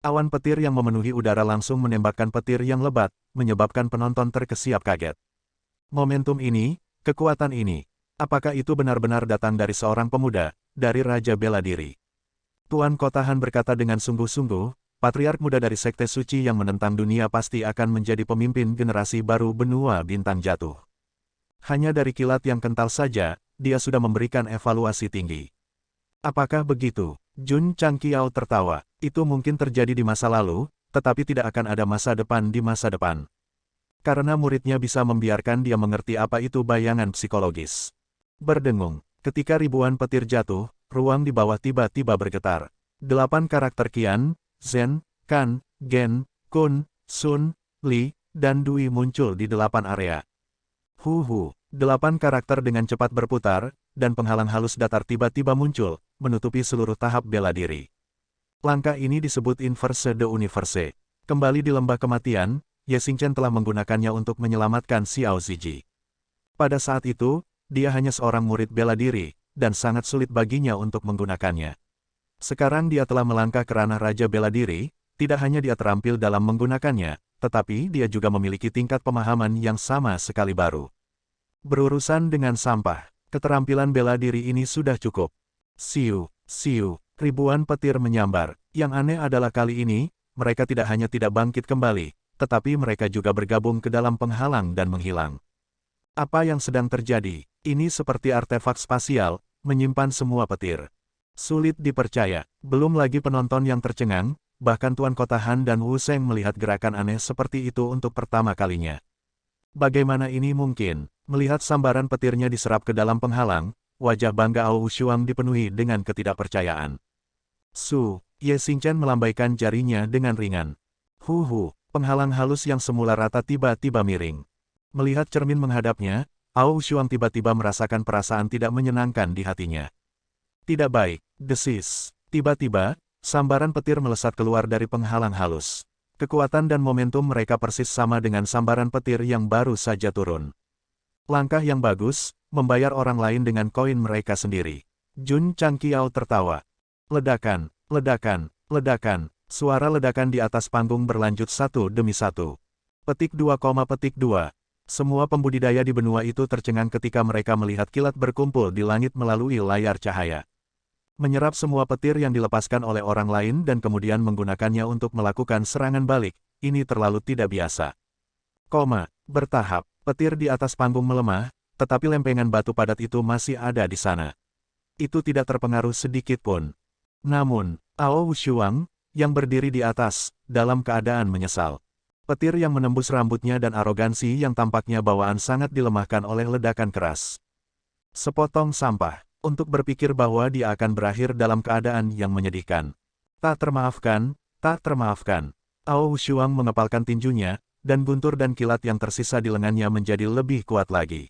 Awan petir yang memenuhi udara langsung menembakkan petir yang lebat, menyebabkan penonton terkesiap kaget. Momentum ini, kekuatan ini, apakah itu benar-benar datang dari seorang pemuda, dari Raja Bela Diri? Tuan Kotahan berkata dengan sungguh-sungguh, patriark muda dari Sekte Suci yang menentang dunia pasti akan menjadi pemimpin generasi baru benua bintang jatuh. Hanya dari kilat yang kental saja, dia sudah memberikan evaluasi tinggi. Apakah begitu? Jun Changqiao tertawa. Itu mungkin terjadi di masa lalu, tetapi tidak akan ada masa depan di masa depan. Karena muridnya bisa membiarkan dia mengerti apa itu bayangan psikologis. Berdengung. Ketika ribuan petir jatuh, ruang di bawah tiba-tiba bergetar. 8 karakter Qian, Zhen, Kan, Gen, Kun, Sun, Li, dan Dui muncul di 8 area. 8 karakter dengan cepat berputar, dan penghalang halus datar tiba-tiba muncul, menutupi seluruh tahap bela diri. Langkah ini disebut Inverse de Universe. Kembali di lembah kematian, Ye Xingchen telah menggunakannya untuk menyelamatkan Xiao Ziji. Pada saat itu, dia hanya seorang murid bela diri, dan sangat sulit baginya untuk menggunakannya. Sekarang dia telah melangkah ke ranah Raja Bela Diri, tidak hanya dia terampil dalam menggunakannya, tetapi dia juga memiliki tingkat pemahaman yang sama sekali baru. Berurusan dengan sampah, keterampilan bela diri ini sudah cukup. Siu, siu, ribuan petir menyambar. Yang aneh adalah kali ini, mereka tidak hanya tidak bangkit kembali, tetapi mereka juga bergabung ke dalam penghalang dan menghilang. Apa yang sedang terjadi? Ini seperti artefak spasial, menyimpan semua petir. Sulit dipercaya, belum lagi penonton yang tercengang, bahkan Tuan Kotahan dan Wu Sheng melihat gerakan aneh seperti itu untuk pertama kalinya. Bagaimana ini mungkin? Melihat sambaran petirnya diserap ke dalam penghalang, wajah bangga Ao Shuang dipenuhi dengan ketidakpercayaan. Ye Xingchen melambaikan jarinya dengan ringan. Penghalang halus yang semula rata tiba-tiba miring. Melihat cermin menghadapnya, Ao Shuang tiba-tiba merasakan perasaan tidak menyenangkan di hatinya. Tidak baik, desis. Tiba-tiba, sambaran petir melesat keluar dari penghalang halus. Kekuatan dan momentum mereka persis sama dengan sambaran petir yang baru saja turun. Langkah yang bagus, membayar orang lain dengan koin mereka sendiri. Jun Changqiao tertawa. Ledakan, ledakan, ledakan. Suara ledakan di atas panggung berlanjut satu demi satu. Petik 2, petik 2. Semua pembudidaya di benua itu tercengang ketika mereka melihat kilat berkumpul di langit melalui layar cahaya. Menyerap semua petir yang dilepaskan oleh orang lain dan kemudian menggunakannya untuk melakukan serangan balik, ini terlalu tidak biasa. Bertahap, petir di atas panggung melemah, tetapi lempengan batu padat itu masih ada di sana. Itu tidak terpengaruh sedikit pun. Namun, Ao Shuang, yang berdiri di atas, dalam keadaan menyesal. Petir yang menembus rambutnya dan arogansi yang tampaknya bawaan sangat dilemahkan oleh ledakan keras. Sepotong sampah. Untuk berpikir bahwa dia akan berakhir dalam keadaan yang menyedihkan. Tak termaafkan, tak termaafkan. Ao Shuang mengepalkan tinjunya, dan guntur dan kilat yang tersisa di lengannya menjadi lebih kuat lagi.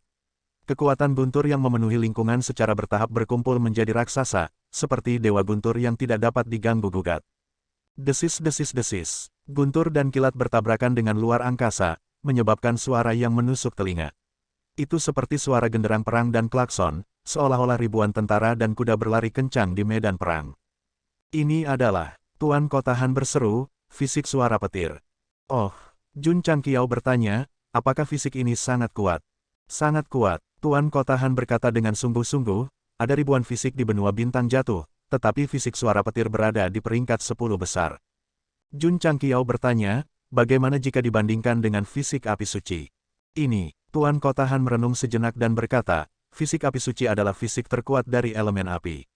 Kekuatan guntur yang memenuhi lingkungan secara bertahap berkumpul menjadi raksasa, seperti dewa guntur yang tidak dapat diganggu-gugat. Desis-desis-desis. Guntur dan kilat bertabrakan dengan luar angkasa, menyebabkan suara yang menusuk telinga. Itu seperti suara genderang perang dan klakson, seolah-olah ribuan tentara dan kuda berlari kencang di medan perang. Ini adalah, Tuan Kotahan berseru, fisik suara petir. Oh, Jun Changqiao bertanya, apakah fisik ini sangat kuat? Sangat kuat, Tuan Kotahan berkata dengan sungguh-sungguh, ada ribuan fisik di benua bintang jatuh, tetapi fisik suara petir berada di peringkat 10 besar. Jun Changqiao bertanya, bagaimana jika dibandingkan dengan fisik api suci? Ini, Tuan Kotahan merenung sejenak dan berkata, fisik api suci adalah fisik terkuat dari elemen api.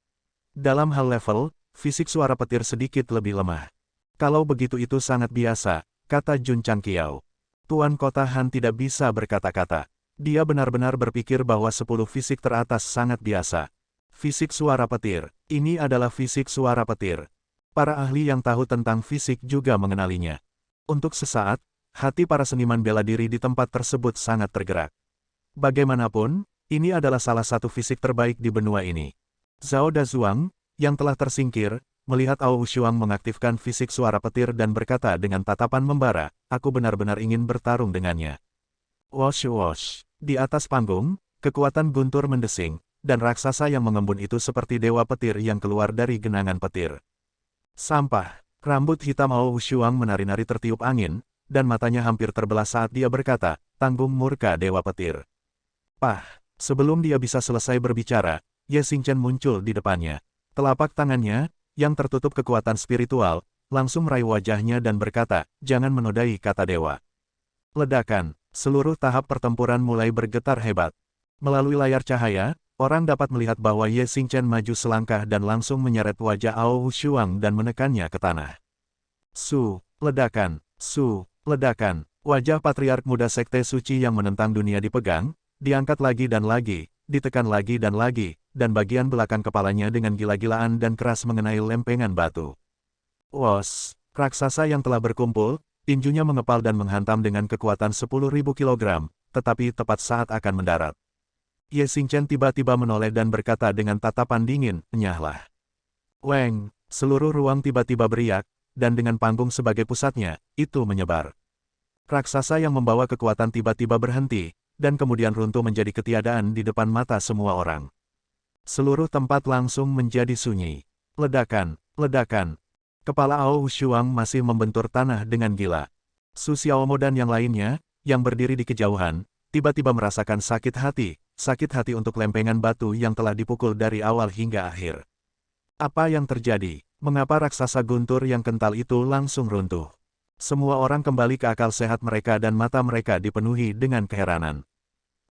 Dalam hal level, fisik suara petir sedikit lebih lemah. Kalau begitu itu sangat biasa, kata Jun Changqiao. Tuan Kotahan tidak bisa berkata-kata. Dia benar-benar berpikir bahwa 10 fisik teratas sangat biasa. Fisik suara petir, ini adalah fisik suara petir. Para ahli yang tahu tentang fisik juga mengenalinya. Untuk sesaat, hati para seniman bela diri di tempat tersebut sangat tergerak. Bagaimanapun, ini adalah salah satu fisik terbaik di benua ini. Zhao Dazuang, yang telah tersingkir, melihat Ao Shuang mengaktifkan fisik suara petir dan berkata dengan tatapan membara, aku benar-benar ingin bertarung dengannya. Wosh. Di atas panggung, kekuatan guntur mendesing, dan raksasa yang mengembun itu seperti dewa petir yang keluar dari genangan petir. Sampah. Rambut hitam Ao Shuang menari-nari tertiup angin, dan matanya hampir terbelah saat dia berkata, tanggung murka Dewa Petir. Pah, sebelum dia bisa selesai berbicara, Ye Xingchen muncul di depannya. Telapak tangannya, yang tertutup kekuatan spiritual, langsung meraih wajahnya dan berkata, jangan menodai kata dewa. Ledakan, seluruh tahap pertempuran mulai bergetar hebat. Melalui layar cahaya, orang dapat melihat bahwa Ye Xingchen maju selangkah dan langsung menyeret wajah Ao Shuang dan menekannya ke tanah. Ledakan, ledakan. Wajah patriark muda sekte suci yang menentang dunia dipegang, diangkat lagi, ditekan lagi, dan bagian belakang kepalanya dengan gila-gilaan dan keras mengenai lempengan batu. Wos, raksasa yang telah berkumpul, tinjunya mengepal dan menghantam dengan kekuatan 10.000 kg, tetapi tepat saat akan mendarat. Ye Xingchen tiba-tiba menoleh dan berkata dengan tatapan dingin, enyahlah. Weng, seluruh ruang tiba-tiba beriak, dan dengan panggung sebagai pusatnya, itu menyebar. Raksasa yang membawa kekuatan tiba-tiba berhenti, dan kemudian runtuh menjadi ketiadaan di depan mata semua orang. Seluruh tempat langsung menjadi sunyi. Ledakan, ledakan. Kepala Ao Shuang masih membentur tanah dengan gila. Su Xiaomo dan yang lainnya, yang berdiri di kejauhan, tiba-tiba merasakan sakit hati untuk lempengan batu yang telah dipukul dari awal hingga akhir. Apa yang terjadi? Mengapa raksasa guntur yang kental itu langsung runtuh? Semua orang kembali ke akal sehat mereka dan mata mereka dipenuhi dengan keheranan.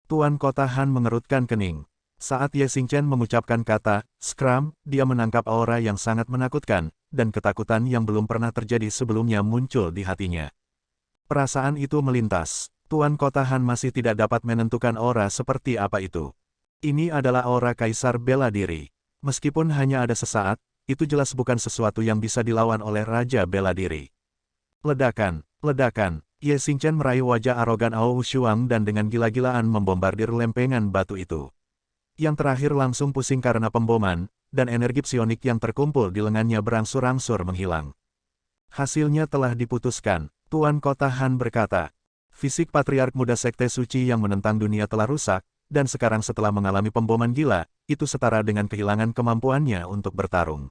Tuan Kota Han mengerutkan kening. Saat Ye Xingchen mengucapkan kata, Scrum, dia menangkap aura yang sangat menakutkan, dan ketakutan yang belum pernah terjadi sebelumnya muncul di hatinya. Perasaan itu melintas. Tuan Kota Han masih tidak dapat menentukan aura seperti apa itu. Ini adalah aura Kaisar Bela Diri. Meskipun hanya ada sesaat, itu jelas bukan sesuatu yang bisa dilawan oleh Raja Bela Diri. Ledakan, ledakan. Ye Xingchen meraih wajah arogan Ao Shuang dan dengan gila-gilaan membombardir lempengan batu itu. Yang terakhir langsung pusing karena pemboman, dan energi psionik yang terkumpul di lengannya berangsur-angsur menghilang. Hasilnya telah diputuskan, Tuan Kota Han berkata. Fisik patriark muda sekte suci yang menentang dunia telah rusak, dan sekarang setelah mengalami pemboman gila, itu setara dengan kehilangan kemampuannya untuk bertarung.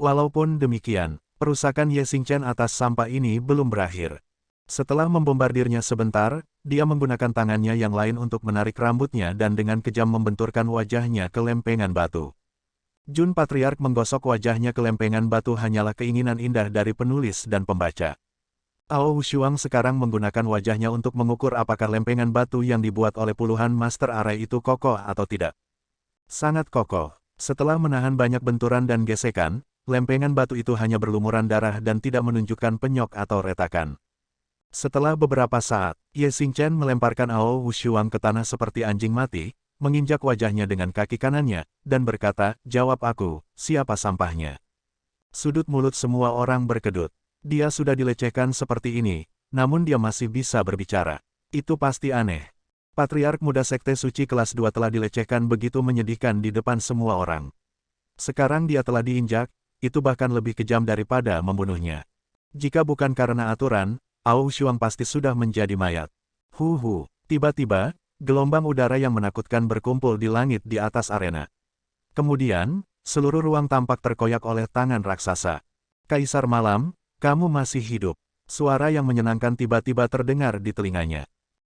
Walaupun demikian, perusakan Ye Xingchen atas sampah ini belum berakhir. Setelah membombardirnya sebentar, dia menggunakan tangannya yang lain untuk menarik rambutnya dan dengan kejam membenturkan wajahnya ke lempengan batu. Jun Patriark menggosok wajahnya ke lempengan batu hanyalah keinginan indah dari penulis dan pembaca. Ao Shuang sekarang menggunakan wajahnya untuk mengukur apakah lempengan batu yang dibuat oleh puluhan Master Array itu kokoh atau tidak. Sangat kokoh. Setelah menahan banyak benturan dan gesekan, lempengan batu itu hanya berlumuran darah dan tidak menunjukkan penyok atau retakan. Setelah beberapa saat, Ye Xingchen melemparkan Ao Shuang ke tanah seperti anjing mati, menginjak wajahnya dengan kaki kanannya, dan berkata, jawab aku, siapa sampahnya? Sudut mulut semua orang berkedut. Dia sudah dilecehkan seperti ini, namun dia masih bisa berbicara. Itu pasti aneh. Patriark muda sekte suci kelas 2 telah dilecehkan begitu menyedihkan di depan semua orang. Sekarang dia telah diinjak, itu bahkan lebih kejam daripada membunuhnya. Jika bukan karena aturan, Ao Shuang pasti sudah menjadi mayat. Tiba-tiba, gelombang udara yang menakutkan berkumpul di langit di atas arena. Kemudian, seluruh ruang tampak terkoyak oleh tangan raksasa. Kaisar Malam, kamu masih hidup. Suara yang menyenangkan tiba-tiba terdengar di telinganya.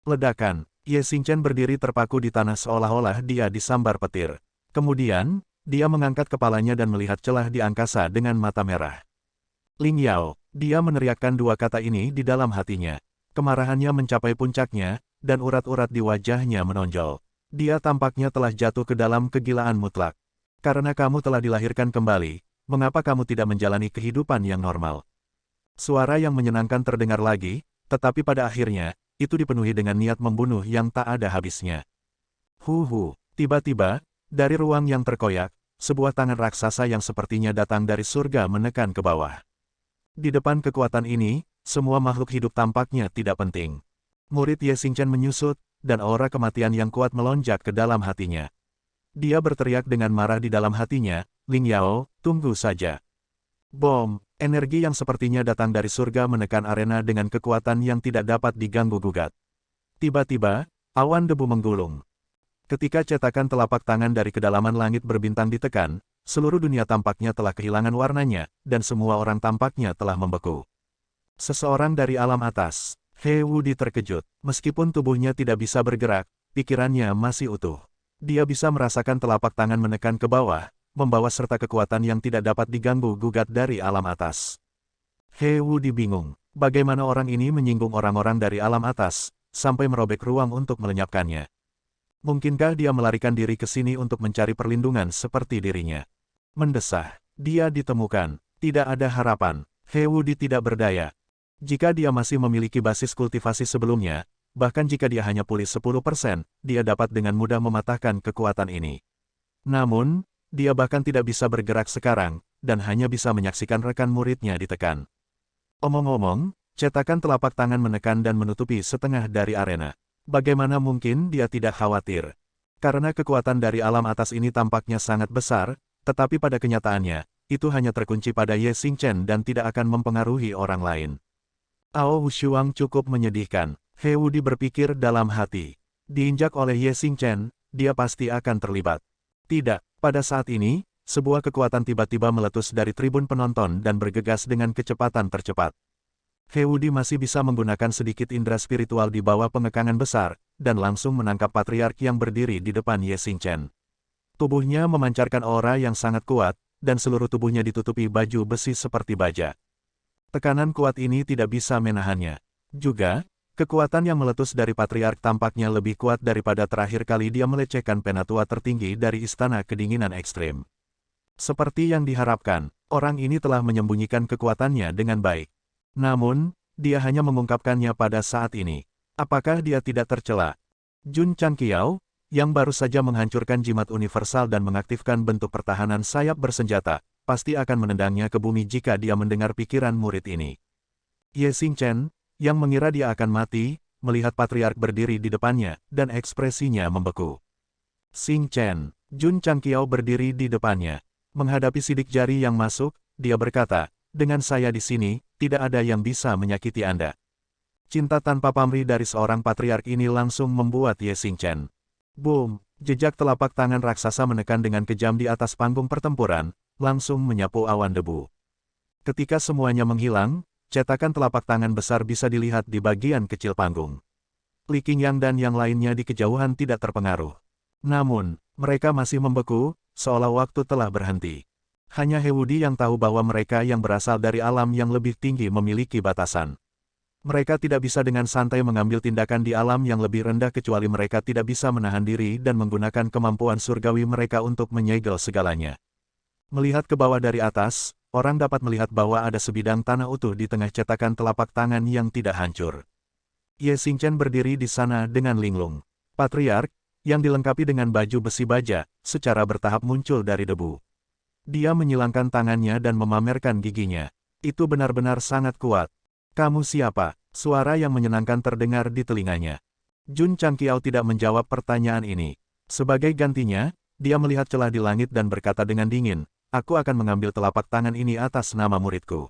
Ledakan, Ye Xingchen berdiri terpaku di tanah seolah-olah dia disambar petir. Kemudian, dia mengangkat kepalanya dan melihat celah di angkasa dengan mata merah. Ling Yao, dia meneriakkan dua kata ini di dalam hatinya. Kemarahannya mencapai puncaknya, dan urat-urat di wajahnya menonjol. Dia tampaknya telah jatuh ke dalam kegilaan mutlak. Karena kamu telah dilahirkan kembali, mengapa kamu tidak menjalani kehidupan yang normal? Suara yang menyenangkan terdengar lagi, tetapi pada akhirnya, itu dipenuhi dengan niat membunuh yang tak ada habisnya. Tiba-tiba, dari ruang yang terkoyak, sebuah tangan raksasa yang sepertinya datang dari surga menekan ke bawah. Di depan kekuatan ini, semua makhluk hidup tampaknya tidak penting. Murid Ye Xingchen menyusut, dan aura kematian yang kuat melonjak ke dalam hatinya. Dia berteriak dengan marah di dalam hatinya, Ling Yao, tunggu saja. Bom, energi yang sepertinya datang dari surga menekan arena dengan kekuatan yang tidak dapat diganggu-gugat. Tiba-tiba, awan debu menggulung. Ketika cetakan telapak tangan dari kedalaman langit berbintang ditekan, Seluruh dunia tampaknya telah kehilangan warnanya, dan semua orang tampaknya telah membeku. Seseorang dari alam atas. He Wudi terkejut. Meskipun tubuhnya tidak bisa bergerak, pikirannya masih utuh. Dia bisa merasakan telapak tangan menekan ke bawah, membawa serta kekuatan yang tidak dapat diganggu-gugat dari alam atas. He Wudi bingung. Bagaimana orang ini menyinggung orang-orang dari alam atas, sampai merobek ruang untuk melenyapkannya. Mungkinkah dia melarikan diri ke sini untuk mencari perlindungan seperti dirinya? Mendesah. Dia ditemukan. Tidak ada harapan. He Wudi tidak berdaya. Jika dia masih memiliki basis kultivasi sebelumnya, bahkan jika dia hanya pulih 10%, dia dapat dengan mudah mematahkan kekuatan ini. Namun, dia bahkan tidak bisa bergerak sekarang, dan hanya bisa menyaksikan rekan muridnya ditekan. Omong-omong, cetakan telapak tangan menekan dan menutupi setengah dari arena. Bagaimana mungkin dia tidak khawatir? Karena kekuatan dari alam atas ini tampaknya sangat besar, tetapi pada kenyataannya, itu hanya terkunci pada Ye Xingchen dan tidak akan mempengaruhi orang lain. Ao Wushuang cukup menyedihkan. He Wudi berpikir dalam hati. Diinjak oleh Ye Xingchen, dia pasti akan terlibat. Tidak, pada saat ini, sebuah kekuatan tiba-tiba meletus dari tribun penonton dan bergegas dengan kecepatan tercepat. He Wudi masih bisa menggunakan sedikit indera spiritual di bawah pengekangan besar, dan langsung menangkap patriark yang berdiri di depan Ye Xingchen. Tubuhnya memancarkan aura yang sangat kuat, dan seluruh tubuhnya ditutupi baju besi seperti baja. Tekanan kuat ini tidak bisa menahannya. Juga, kekuatan yang meletus dari patriark tampaknya lebih kuat daripada terakhir kali dia melecehkan penatua tertinggi dari istana kedinginan ekstrim. Seperti yang diharapkan, orang ini telah menyembunyikan kekuatannya dengan baik. Namun, dia hanya mengungkapkannya pada saat ini. Apakah dia tidak tercela? Jun Changqiao, yang baru saja menghancurkan jimat universal dan mengaktifkan bentuk pertahanan sayap bersenjata, pasti akan menendangnya ke bumi jika dia mendengar pikiran murid ini. Ye Xingchen, yang mengira dia akan mati, melihat patriark berdiri di depannya, dan ekspresinya membeku. Xingchen, Jun Changqiao berdiri di depannya. Menghadapi sidik jari yang masuk, dia berkata, dengan saya di sini, tidak ada yang bisa menyakiti Anda. Cinta tanpa pamrih dari seorang patriark ini langsung membuat Ye Xingchen. Boom! Jejak telapak tangan raksasa menekan dengan kejam di atas panggung pertempuran, langsung menyapu awan debu. Ketika semuanya menghilang, cetakan telapak tangan besar bisa dilihat di bagian kecil panggung. Li Qingyang dan yang lainnya di kejauhan tidak terpengaruh. Namun, mereka masih membeku, seolah waktu telah berhenti. Hanya He Wudi yang tahu bahwa mereka yang berasal dari alam yang lebih tinggi memiliki batasan. Mereka tidak bisa dengan santai mengambil tindakan di alam yang lebih rendah kecuali mereka tidak bisa menahan diri dan menggunakan kemampuan surgawi mereka untuk menyegel segalanya. Melihat ke bawah dari atas, orang dapat melihat bahwa ada sebidang tanah utuh di tengah cetakan telapak tangan yang tidak hancur. Ye Xingchen berdiri di sana dengan linglung. Patriark, yang dilengkapi dengan baju besi baja, secara bertahap muncul dari debu. Dia menyilangkan tangannya dan memamerkan giginya. Itu benar-benar sangat kuat. Kamu siapa? Suara yang menyenangkan terdengar di telinganya. Jun Changqiao tidak menjawab pertanyaan ini. Sebagai gantinya, dia melihat celah di langit dan berkata dengan dingin, aku akan mengambil telapak tangan ini atas nama muridku.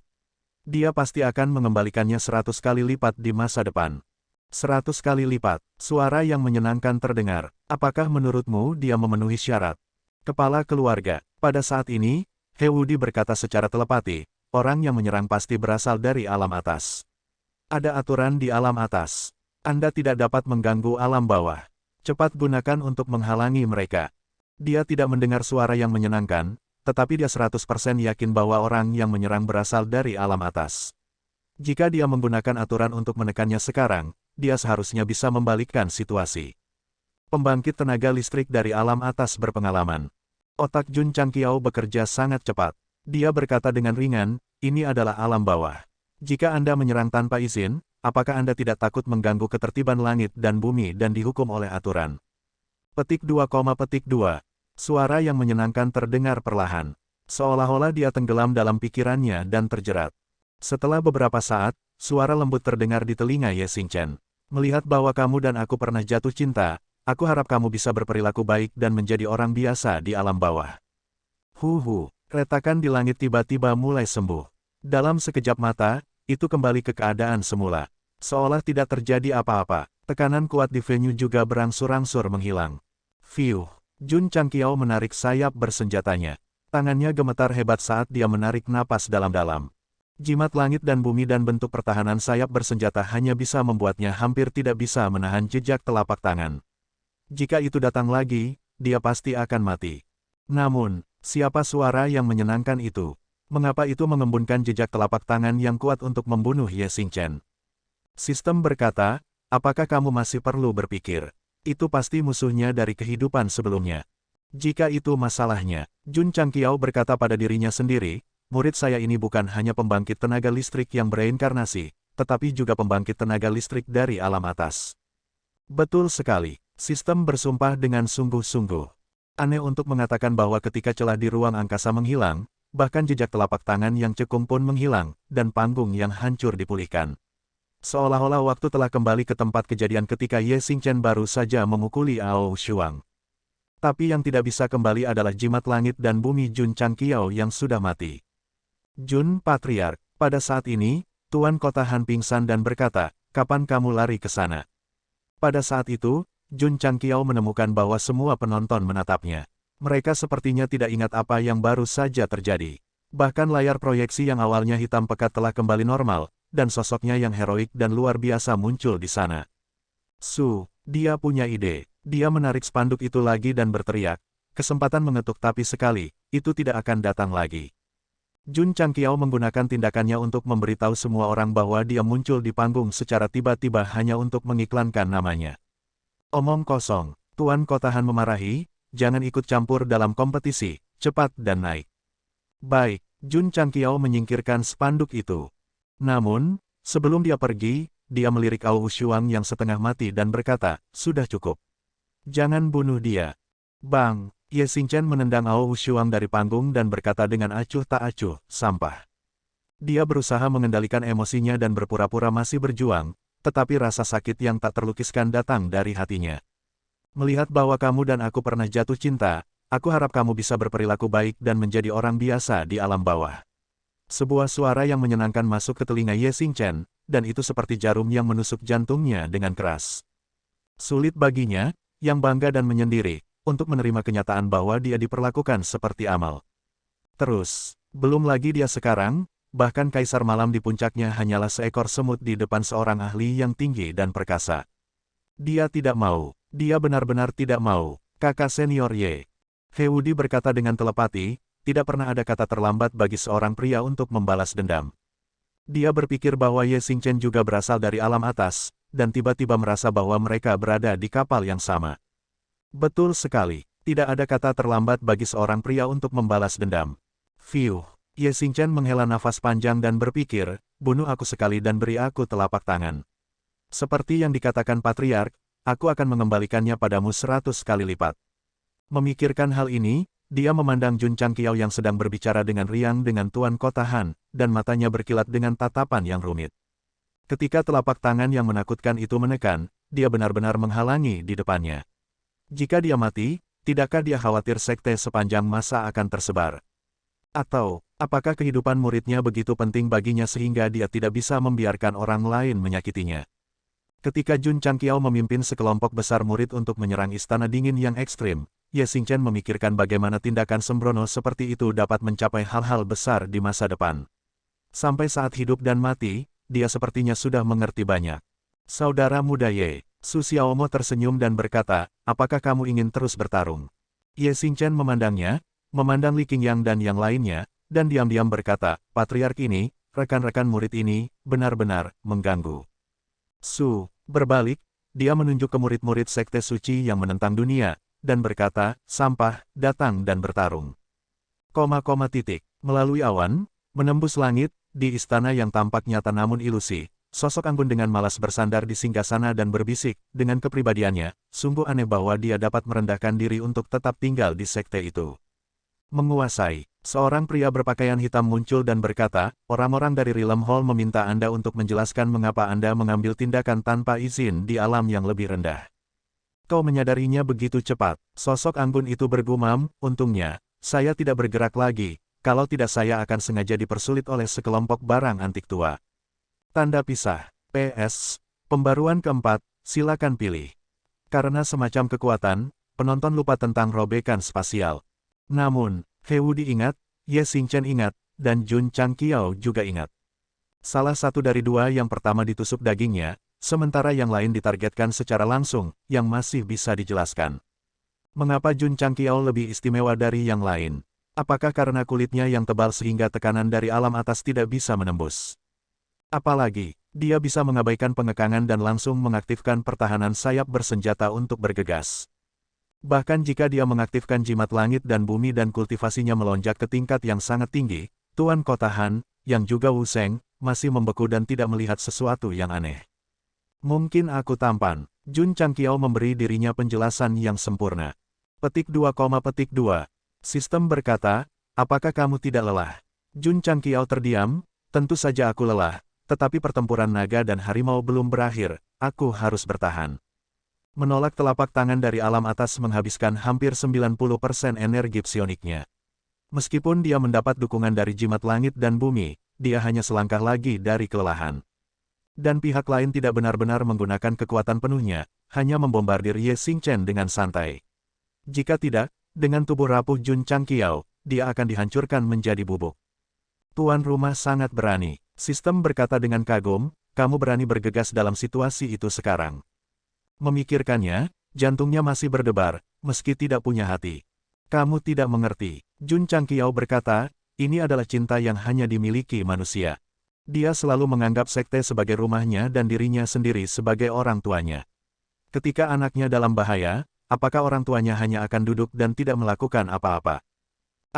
Dia pasti akan mengembalikannya 100 kali lipat di masa depan. 100 kali lipat. Suara yang menyenangkan terdengar. Apakah menurutmu dia memenuhi syarat? Kepala keluarga. Pada saat ini, He Wudi berkata secara telepati, orang yang menyerang pasti berasal dari alam atas. Ada aturan di alam atas. Anda tidak dapat mengganggu alam bawah. Cepat gunakan untuk menghalangi mereka. Dia tidak mendengar suara yang menyenangkan, tetapi dia 100% yakin bahwa orang yang menyerang berasal dari alam atas. Jika dia menggunakan aturan untuk menekannya sekarang, dia seharusnya bisa membalikkan situasi. Pembangkit tenaga listrik dari alam atas berpengalaman. Otak Jun Changqiao bekerja sangat cepat. Dia berkata dengan ringan, ini adalah alam bawah. Jika Anda menyerang tanpa izin, apakah Anda tidak takut mengganggu ketertiban langit dan bumi dan dihukum oleh aturan? Petik 2, petik 2. Suara yang menyenangkan terdengar perlahan. Seolah-olah dia tenggelam dalam pikirannya dan terjerat. Setelah beberapa saat, suara lembut terdengar di telinga Ye Xingchen. Melihat bahwa kamu dan aku pernah jatuh cinta, aku harap kamu bisa berperilaku baik dan menjadi orang biasa di alam bawah. Retakan di langit tiba-tiba mulai sembuh. Dalam sekejap mata, itu kembali ke keadaan semula. Seolah tidak terjadi apa-apa, tekanan kuat di venue juga berangsur-angsur menghilang. Jun Changqiao menarik sayap bersenjatanya. Tangannya gemetar hebat saat dia menarik napas dalam-dalam. Jimat langit dan bumi dan bentuk pertahanan sayap bersenjata hanya bisa membuatnya hampir tidak bisa menahan jejak telapak tangan. Jika itu datang lagi, dia pasti akan mati. Namun, siapa suara yang menyenangkan itu? Mengapa itu mengembunkan jejak telapak tangan yang kuat untuk membunuh Ye Xingchen? Sistem berkata, apakah kamu masih perlu berpikir? Itu pasti musuhnya dari kehidupan sebelumnya. Jika itu masalahnya, Jun Changqiao berkata pada dirinya sendiri, murid saya ini bukan hanya pembangkit tenaga listrik yang bereinkarnasi, tetapi juga pembangkit tenaga listrik dari alam atas. Betul sekali, sistem bersumpah dengan sungguh-sungguh. Aneh untuk mengatakan bahwa ketika celah di ruang angkasa menghilang, bahkan jejak telapak tangan yang cekung pun menghilang, dan panggung yang hancur dipulihkan. Seolah-olah waktu telah kembali ke tempat kejadian ketika Ye Xingchen baru saja memukuli Ao Shuang. Tapi yang tidak bisa kembali adalah jimat langit dan bumi Jun Changqiao yang sudah mati. Jun Patriark, pada saat ini, Tuan Kota Han pingsan dan berkata, kapan kamu lari ke sana? Pada saat itu, Jun Changqiao menemukan bahwa semua penonton menatapnya. Mereka sepertinya tidak ingat apa yang baru saja terjadi. Bahkan layar proyeksi yang awalnya hitam pekat telah kembali normal, dan sosoknya yang heroik dan luar biasa muncul di sana. Dia punya ide. Dia menarik spanduk itu lagi dan berteriak, kesempatan mengetuk tapi sekali, itu tidak akan datang lagi. Jun Changqiao menggunakan tindakannya untuk memberitahu semua orang bahwa dia muncul di panggung secara tiba-tiba hanya untuk mengiklankan namanya. Omong kosong, Tuan Kota Han memarahi, jangan ikut campur dalam kompetisi, cepat dan naik. Baik, Jun Changqiao menyingkirkan spanduk itu. Namun, sebelum dia pergi, dia melirik Ao Shuang yang setengah mati dan berkata, sudah cukup. Jangan bunuh dia. Bang, Ye Xingchen menendang Ao Shuang dari panggung dan berkata dengan acuh tak acuh, sampah. Dia berusaha mengendalikan emosinya dan berpura-pura masih berjuang, tetapi rasa sakit yang tak terlukiskan datang dari hatinya. Melihat bahwa kamu dan aku pernah jatuh cinta, aku harap kamu bisa berperilaku baik dan menjadi orang biasa di alam bawah. Sebuah suara yang menyenangkan masuk ke telinga Ye Xingchen, dan itu seperti jarum yang menusuk jantungnya dengan keras. Sulit baginya, yang bangga dan menyendiri, untuk menerima kenyataan bahwa dia diperlakukan seperti amal. Terus, belum lagi dia sekarang, bahkan Kaisar Malam di puncaknya hanyalah seekor semut di depan seorang ahli yang tinggi dan perkasa. Dia tidak mau. Dia benar-benar tidak mau, kakak senior Ye. He Wudi berkata dengan telepati, tidak pernah ada kata terlambat bagi seorang pria untuk membalas dendam. Dia berpikir bahwa Ye Xingchen juga berasal dari alam atas, dan tiba-tiba merasa bahwa mereka berada di kapal yang sama. Betul sekali, tidak ada kata terlambat bagi seorang pria untuk membalas dendam. Fiuh, Ye Xingchen menghela nafas panjang dan berpikir, bunuh aku sekali dan beri aku telapak tangan. Seperti yang dikatakan Patriark, aku akan mengembalikannya padamu 100 kali lipat. Memikirkan hal ini, dia memandang Jun Changqiao yang sedang berbicara dengan riang dengan Tuan Kota Han, dan matanya berkilat dengan tatapan yang rumit. Ketika telapak tangan yang menakutkan itu menekan, dia benar-benar menghalangi di depannya. Jika dia mati, tidakkah dia khawatir sekte sepanjang masa akan tersebar? Atau, apakah kehidupan muridnya begitu penting baginya sehingga dia tidak bisa membiarkan orang lain menyakitinya? Ketika Jun Changqiao memimpin sekelompok besar murid untuk menyerang istana dingin yang ekstrim, Ye Xingchen memikirkan bagaimana tindakan sembrono seperti itu dapat mencapai hal-hal besar di masa depan. Sampai saat hidup dan mati, dia sepertinya sudah mengerti banyak. Saudara muda Ye, Su Xiaomo tersenyum dan berkata, apakah kamu ingin terus bertarung? Ye Xingchen memandangnya, memandang Li Qingyang dan yang lainnya, dan diam-diam berkata, Patriark ini, rekan-rekan murid ini, benar-benar mengganggu. Berbalik, dia menunjuk ke murid-murid sekte suci yang menentang dunia, dan berkata, sampah, datang dan bertarung. Melalui awan, menembus langit, di istana yang tampak nyata namun ilusi, sosok anggun dengan malas bersandar di singgasana dan berbisik, dengan kepribadiannya, sungguh aneh bahwa dia dapat merendahkan diri untuk tetap tinggal di sekte itu. Menguasai, seorang pria berpakaian hitam muncul dan berkata, orang-orang dari Realm Hall meminta Anda untuk menjelaskan mengapa Anda mengambil tindakan tanpa izin di alam yang lebih rendah. Kau menyadarinya begitu cepat, sosok anggun itu bergumam, untungnya, saya tidak bergerak lagi, kalau tidak saya akan sengaja dipersulit oleh sekelompok barang antik tua. Tanda pisah, PS, pembaruan keempat, silakan pilih. Karena semacam kekuatan, penonton lupa tentang robekan spasial. Namun, He Wudi ingat, Ye Xingchen ingat, dan Jun Changqiao juga ingat. Salah satu dari dua yang pertama ditusuk dagingnya, sementara yang lain ditargetkan secara langsung, yang masih bisa dijelaskan. Mengapa Jun Changqiao lebih istimewa dari yang lain? Apakah karena kulitnya yang tebal sehingga tekanan dari alam atas tidak bisa menembus? Apalagi, dia bisa mengabaikan pengekangan dan langsung mengaktifkan pertahanan sayap bersenjata untuk bergegas. Bahkan jika dia mengaktifkan jimat langit dan bumi dan kultivasinya melonjak ke tingkat yang sangat tinggi, Tuan Kota Han, yang juga Wu Sheng, masih membeku dan tidak melihat sesuatu yang aneh. Mungkin aku tampan. Jun Changqiao memberi dirinya penjelasan yang sempurna. Petik 2, petik 2. Sistem berkata, apakah kamu tidak lelah? Jun Changqiao terdiam, tentu saja aku lelah, tetapi pertempuran naga dan harimau belum berakhir, aku harus bertahan. Menolak telapak tangan dari alam atas menghabiskan hampir 90% energi psioniknya. Meskipun dia mendapat dukungan dari jimat langit dan bumi, dia hanya selangkah lagi dari kelelahan. Dan pihak lain tidak benar-benar menggunakan kekuatan penuhnya, hanya membombardir Ye Xingchen dengan santai. Jika tidak, dengan tubuh rapuh Jun Changqiao, dia akan dihancurkan menjadi bubuk. Tuan rumah sangat berani, sistem berkata dengan kagum, kamu berani bergegas dalam situasi itu sekarang. Memikirkannya, jantungnya masih berdebar, meski tidak punya hati. Kamu tidak mengerti, Jun Changqiao berkata, ini adalah cinta yang hanya dimiliki manusia. Dia selalu menganggap sekte sebagai rumahnya dan dirinya sendiri sebagai orang tuanya. Ketika anaknya dalam bahaya, apakah orang tuanya hanya akan duduk dan tidak melakukan apa-apa?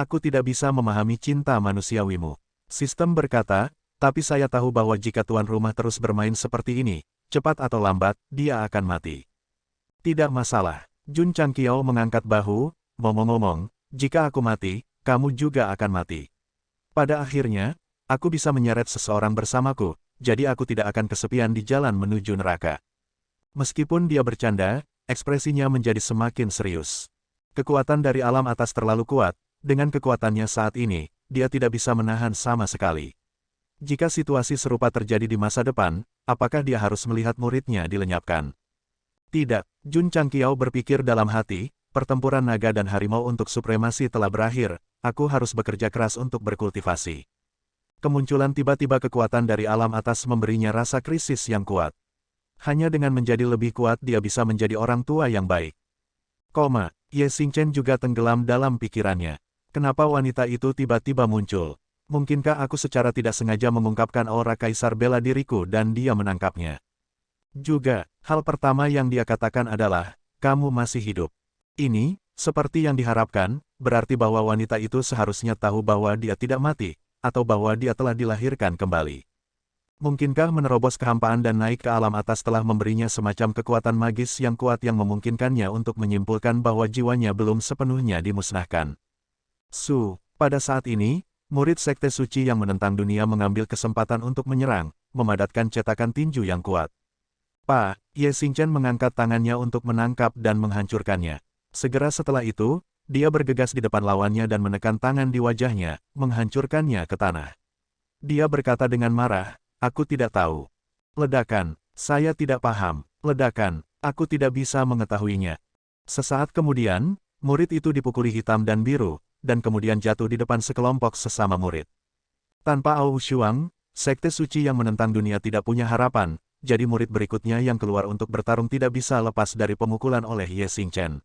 Aku tidak bisa memahami cinta manusiawimu. Sistem berkata, tapi saya tahu bahwa jika tuan rumah terus bermain seperti ini, cepat atau lambat, dia akan mati. Tidak masalah. Jun Changqiao mengangkat bahu, ngomong-ngomong, jika aku mati, kamu juga akan mati. Pada akhirnya, aku bisa menyeret seseorang bersamaku, jadi aku tidak akan kesepian di jalan menuju neraka. Meskipun dia bercanda, ekspresinya menjadi semakin serius. Kekuatan dari alam atas terlalu kuat, dengan kekuatannya saat ini, dia tidak bisa menahan sama sekali. Jika situasi serupa terjadi di masa depan, apakah dia harus melihat muridnya dilenyapkan? Tidak, Jun Changqiao berpikir dalam hati, pertempuran naga dan harimau untuk supremasi telah berakhir, aku harus bekerja keras untuk berkultivasi. Kemunculan tiba-tiba kekuatan dari alam atas memberinya rasa krisis yang kuat. Hanya dengan menjadi lebih kuat dia bisa menjadi orang tua yang baik. Ye Xingchen juga tenggelam dalam pikirannya. Kenapa wanita itu tiba-tiba muncul? Mungkinkah aku secara tidak sengaja mengungkapkan aura kaisar bela diriku dan dia menangkapnya? Juga, hal pertama yang dia katakan adalah, kamu masih hidup. Ini, seperti yang diharapkan, berarti bahwa wanita itu seharusnya tahu bahwa dia tidak mati, atau bahwa dia telah dilahirkan kembali. Mungkinkah menerobos kehampaan dan naik ke alam atas telah memberinya semacam kekuatan magis yang kuat yang memungkinkannya untuk menyimpulkan bahwa jiwanya belum sepenuhnya dimusnahkan. Pada saat ini, murid Sekte Suci yang menentang dunia mengambil kesempatan untuk menyerang, memadatkan cetakan tinju yang kuat. Ye Xingchen mengangkat tangannya untuk menangkap dan menghancurkannya. Segera setelah itu, dia bergegas di depan lawannya dan menekan tangan di wajahnya, menghancurkannya ke tanah. Dia berkata dengan marah, aku tidak tahu. Ledakan, saya tidak paham. Ledakan, aku tidak bisa mengetahuinya. Sesaat kemudian, murid itu dipukuli hitam dan biru, dan kemudian jatuh di depan sekelompok sesama murid. Tanpa Ao Shuang, Sekte Suci yang menentang dunia tidak punya harapan, jadi murid berikutnya yang keluar untuk bertarung tidak bisa lepas dari pemukulan oleh Ye Xingchen.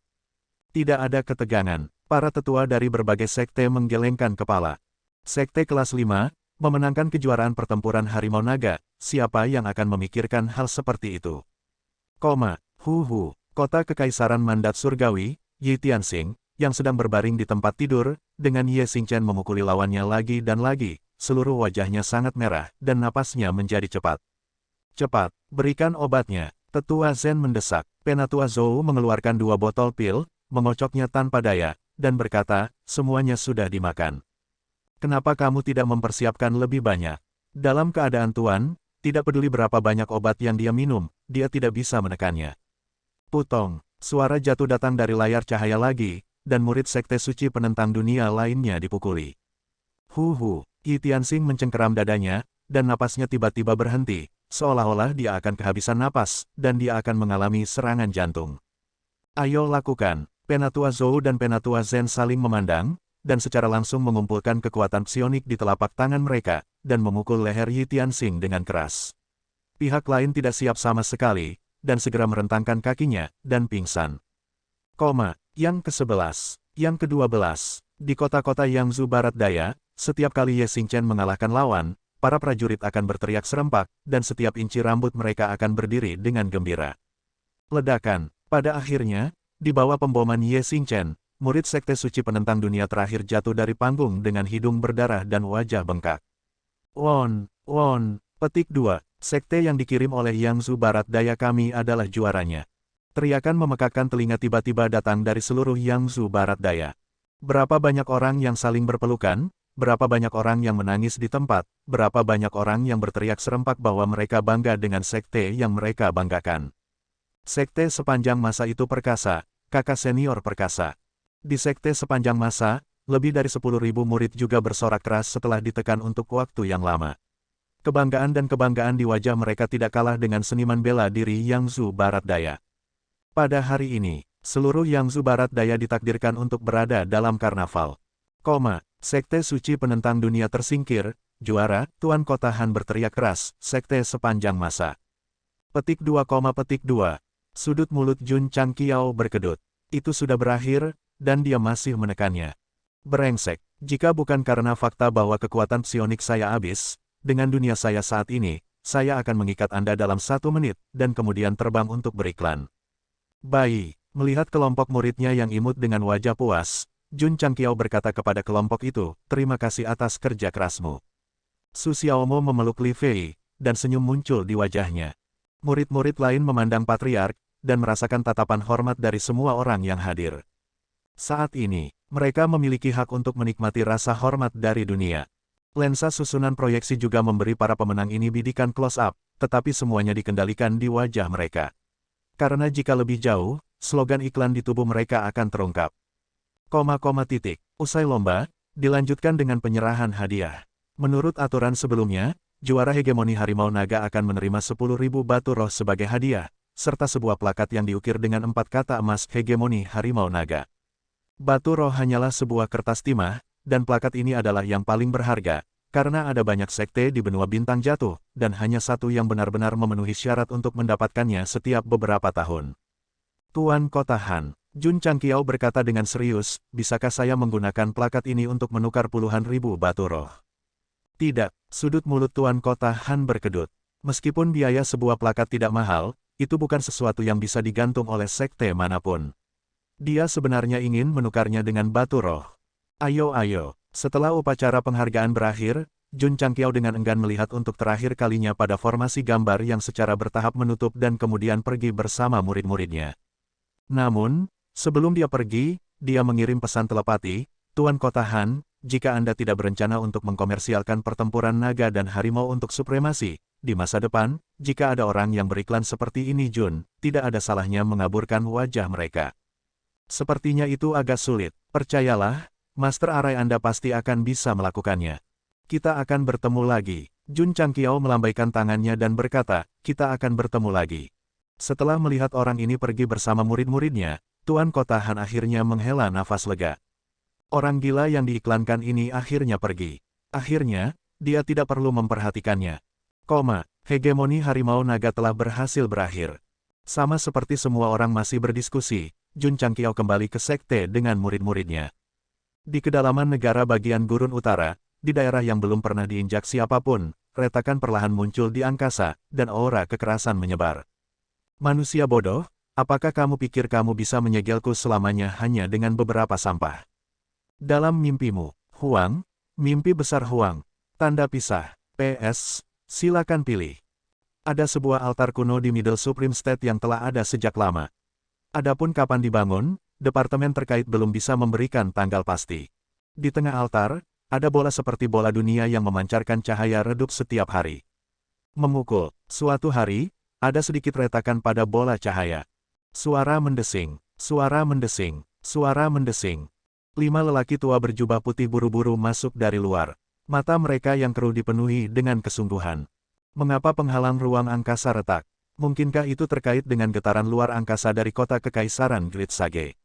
Tidak ada ketegangan, para tetua dari berbagai sekte menggelengkan kepala. Sekte kelas 5, memenangkan kejuaraan pertempuran harimau naga, siapa yang akan memikirkan hal seperti itu? Kota Kekaisaran Mandat Surgawi, Yi Tianxing, yang sedang berbaring di tempat tidur, dengan Ye Xingchen memukuli lawannya lagi dan lagi, seluruh wajahnya sangat merah, dan napasnya menjadi cepat. Cepat, berikan obatnya, Tetua Zen mendesak. Penatua Zhou mengeluarkan 2 botol pil, mengocoknya tanpa daya, dan berkata, semuanya sudah dimakan. Kenapa kamu tidak mempersiapkan lebih banyak? Dalam keadaan Tuan, tidak peduli berapa banyak obat yang dia minum, dia tidak bisa menekannya. Putong, suara jatuh datang dari layar cahaya lagi, dan murid Sekte Suci penentang dunia lainnya dipukuli. Yi Tianxing mencengkeram dadanya, dan napasnya tiba-tiba berhenti, seolah-olah dia akan kehabisan napas, dan dia akan mengalami serangan jantung. Ayo lakukan. Penatua Zhou dan Penatua Zen saling memandang, dan secara langsung mengumpulkan kekuatan psionik di telapak tangan mereka, dan memukul leher Yi Tianxing dengan keras. Pihak lain tidak siap sama sekali, dan segera merentangkan kakinya, dan pingsan. Yang ke-11, yang ke-12, di kota-kota Yangzhou Barat Daya, setiap kali Ye Xingchen mengalahkan lawan, para prajurit akan berteriak serempak, dan setiap inci rambut mereka akan berdiri dengan gembira. Ledakan, pada akhirnya, di bawah pemboman Ye Xingchen, murid Sekte Suci Penentang Dunia terakhir jatuh dari panggung dengan hidung berdarah dan wajah bengkak. Won, petik 2, sekte yang dikirim oleh Yangzhou Barat Daya kami adalah juaranya. Teriakan memekakkan telinga tiba-tiba datang dari seluruh Yangzhou Barat Daya. Berapa banyak orang yang saling berpelukan, berapa banyak orang yang menangis di tempat, berapa banyak orang yang berteriak serempak bahwa mereka bangga dengan sekte yang mereka banggakan. Sekte sepanjang masa itu perkasa, kakak senior perkasa. Di sekte sepanjang masa, lebih dari 10.000 murid juga bersorak keras setelah ditekan untuk waktu yang lama. Kebanggaan dan kebanggaan di wajah mereka tidak kalah dengan seniman bela diri Yangzhou Barat Daya. Pada hari ini, seluruh Yangzhou Barat Daya ditakdirkan untuk berada dalam karnaval. Sekte Suci Penentang Dunia tersingkir, juara, Tuan Kota Han berteriak keras, sekte sepanjang masa. Petik 2, sudut mulut Jun Changqiao berkedut. Itu sudah berakhir, dan dia masih menekannya. Brengsek, jika bukan karena fakta bahwa kekuatan psionik saya habis, dengan dunia saya saat ini, saya akan mengikat Anda dalam 1 menit, dan kemudian terbang untuk beriklan. Bayi, melihat kelompok muridnya yang imut dengan wajah puas, Jun Changqiao berkata kepada kelompok itu, terima kasih atas kerja kerasmu. Su Xiaomo memeluk Li Fei, dan senyum muncul di wajahnya. Murid-murid lain memandang patriark, dan merasakan tatapan hormat dari semua orang yang hadir. Saat ini, mereka memiliki hak untuk menikmati rasa hormat dari dunia. Lensa susunan proyeksi juga memberi para pemenang ini bidikan close-up, tetapi semuanya dikendalikan di wajah mereka. Karena jika lebih jauh, slogan iklan di tubuh mereka akan terungkap. Usai lomba, dilanjutkan dengan penyerahan hadiah. Menurut aturan sebelumnya, juara hegemoni Harimau Naga akan menerima 10.000 batu roh sebagai hadiah, serta sebuah plakat yang diukir dengan 4 kata emas hegemoni Harimau Naga. Batu roh hanyalah sebuah kertas timah, dan plakat ini adalah yang paling berharga, karena ada banyak sekte di benua bintang jatuh, dan hanya satu yang benar-benar memenuhi syarat untuk mendapatkannya setiap beberapa tahun. Tuan Kota Han, Jun Changqiao berkata dengan serius, bisakah saya menggunakan plakat ini untuk menukar puluhan ribu batu roh? Tidak, sudut mulut Tuan Kota Han berkedut. Meskipun biaya sebuah plakat tidak mahal, itu bukan sesuatu yang bisa digantung oleh sekte manapun. Dia sebenarnya ingin menukarnya dengan batu roh. Ayo. Setelah upacara penghargaan berakhir, Jun Changqiao dengan enggan melihat untuk terakhir kalinya pada formasi gambar yang secara bertahap menutup dan kemudian pergi bersama murid-muridnya. Namun, sebelum dia pergi, dia mengirim pesan telepati, Tuan Kota Han, jika Anda tidak berencana untuk mengkomersialkan pertempuran naga dan harimau untuk supremasi, di masa depan, jika ada orang yang beriklan seperti ini Jun, tidak ada salahnya mengaburkan wajah mereka. Sepertinya itu agak sulit, percayalah, Master Arai Anda pasti akan bisa melakukannya. Kita akan bertemu lagi. Jun Changqiao melambaikan tangannya dan berkata, kita akan bertemu lagi. Setelah melihat orang ini pergi bersama murid-muridnya, Tuan Kota Han akhirnya menghela nafas lega. Orang gila yang diiklankan ini akhirnya pergi. Akhirnya, dia tidak perlu memperhatikannya. Hegemoni Harimau Naga telah berhasil berakhir. Sama seperti semua orang masih berdiskusi, Jun Changqiao kembali ke sekte dengan murid-muridnya. Di kedalaman negara bagian gurun utara, di daerah yang belum pernah diinjak siapapun, retakan perlahan muncul di angkasa, dan aura kekerasan menyebar. Manusia bodoh, apakah kamu pikir kamu bisa menyegelku selamanya hanya dengan beberapa sampah? Dalam mimpimu, Huang, mimpi besar Huang, tanda pisah, PS, silakan pilih. Ada sebuah altar kuno di Middle Supreme State yang telah ada sejak lama. Adapun kapan dibangun, departemen terkait belum bisa memberikan tanggal pasti. Di tengah altar, ada bola seperti bola dunia yang memancarkan cahaya redup setiap hari. Memukul, suatu hari, ada sedikit retakan pada bola cahaya. Suara mendesing, suara mendesing, suara mendesing. 5 lelaki tua berjubah putih buru-buru masuk dari luar. Mata mereka yang keruh dipenuhi dengan kesungguhan. Mengapa penghalang ruang angkasa retak? Mungkinkah itu terkait dengan getaran luar angkasa dari kota Kekaisaran Great Sage?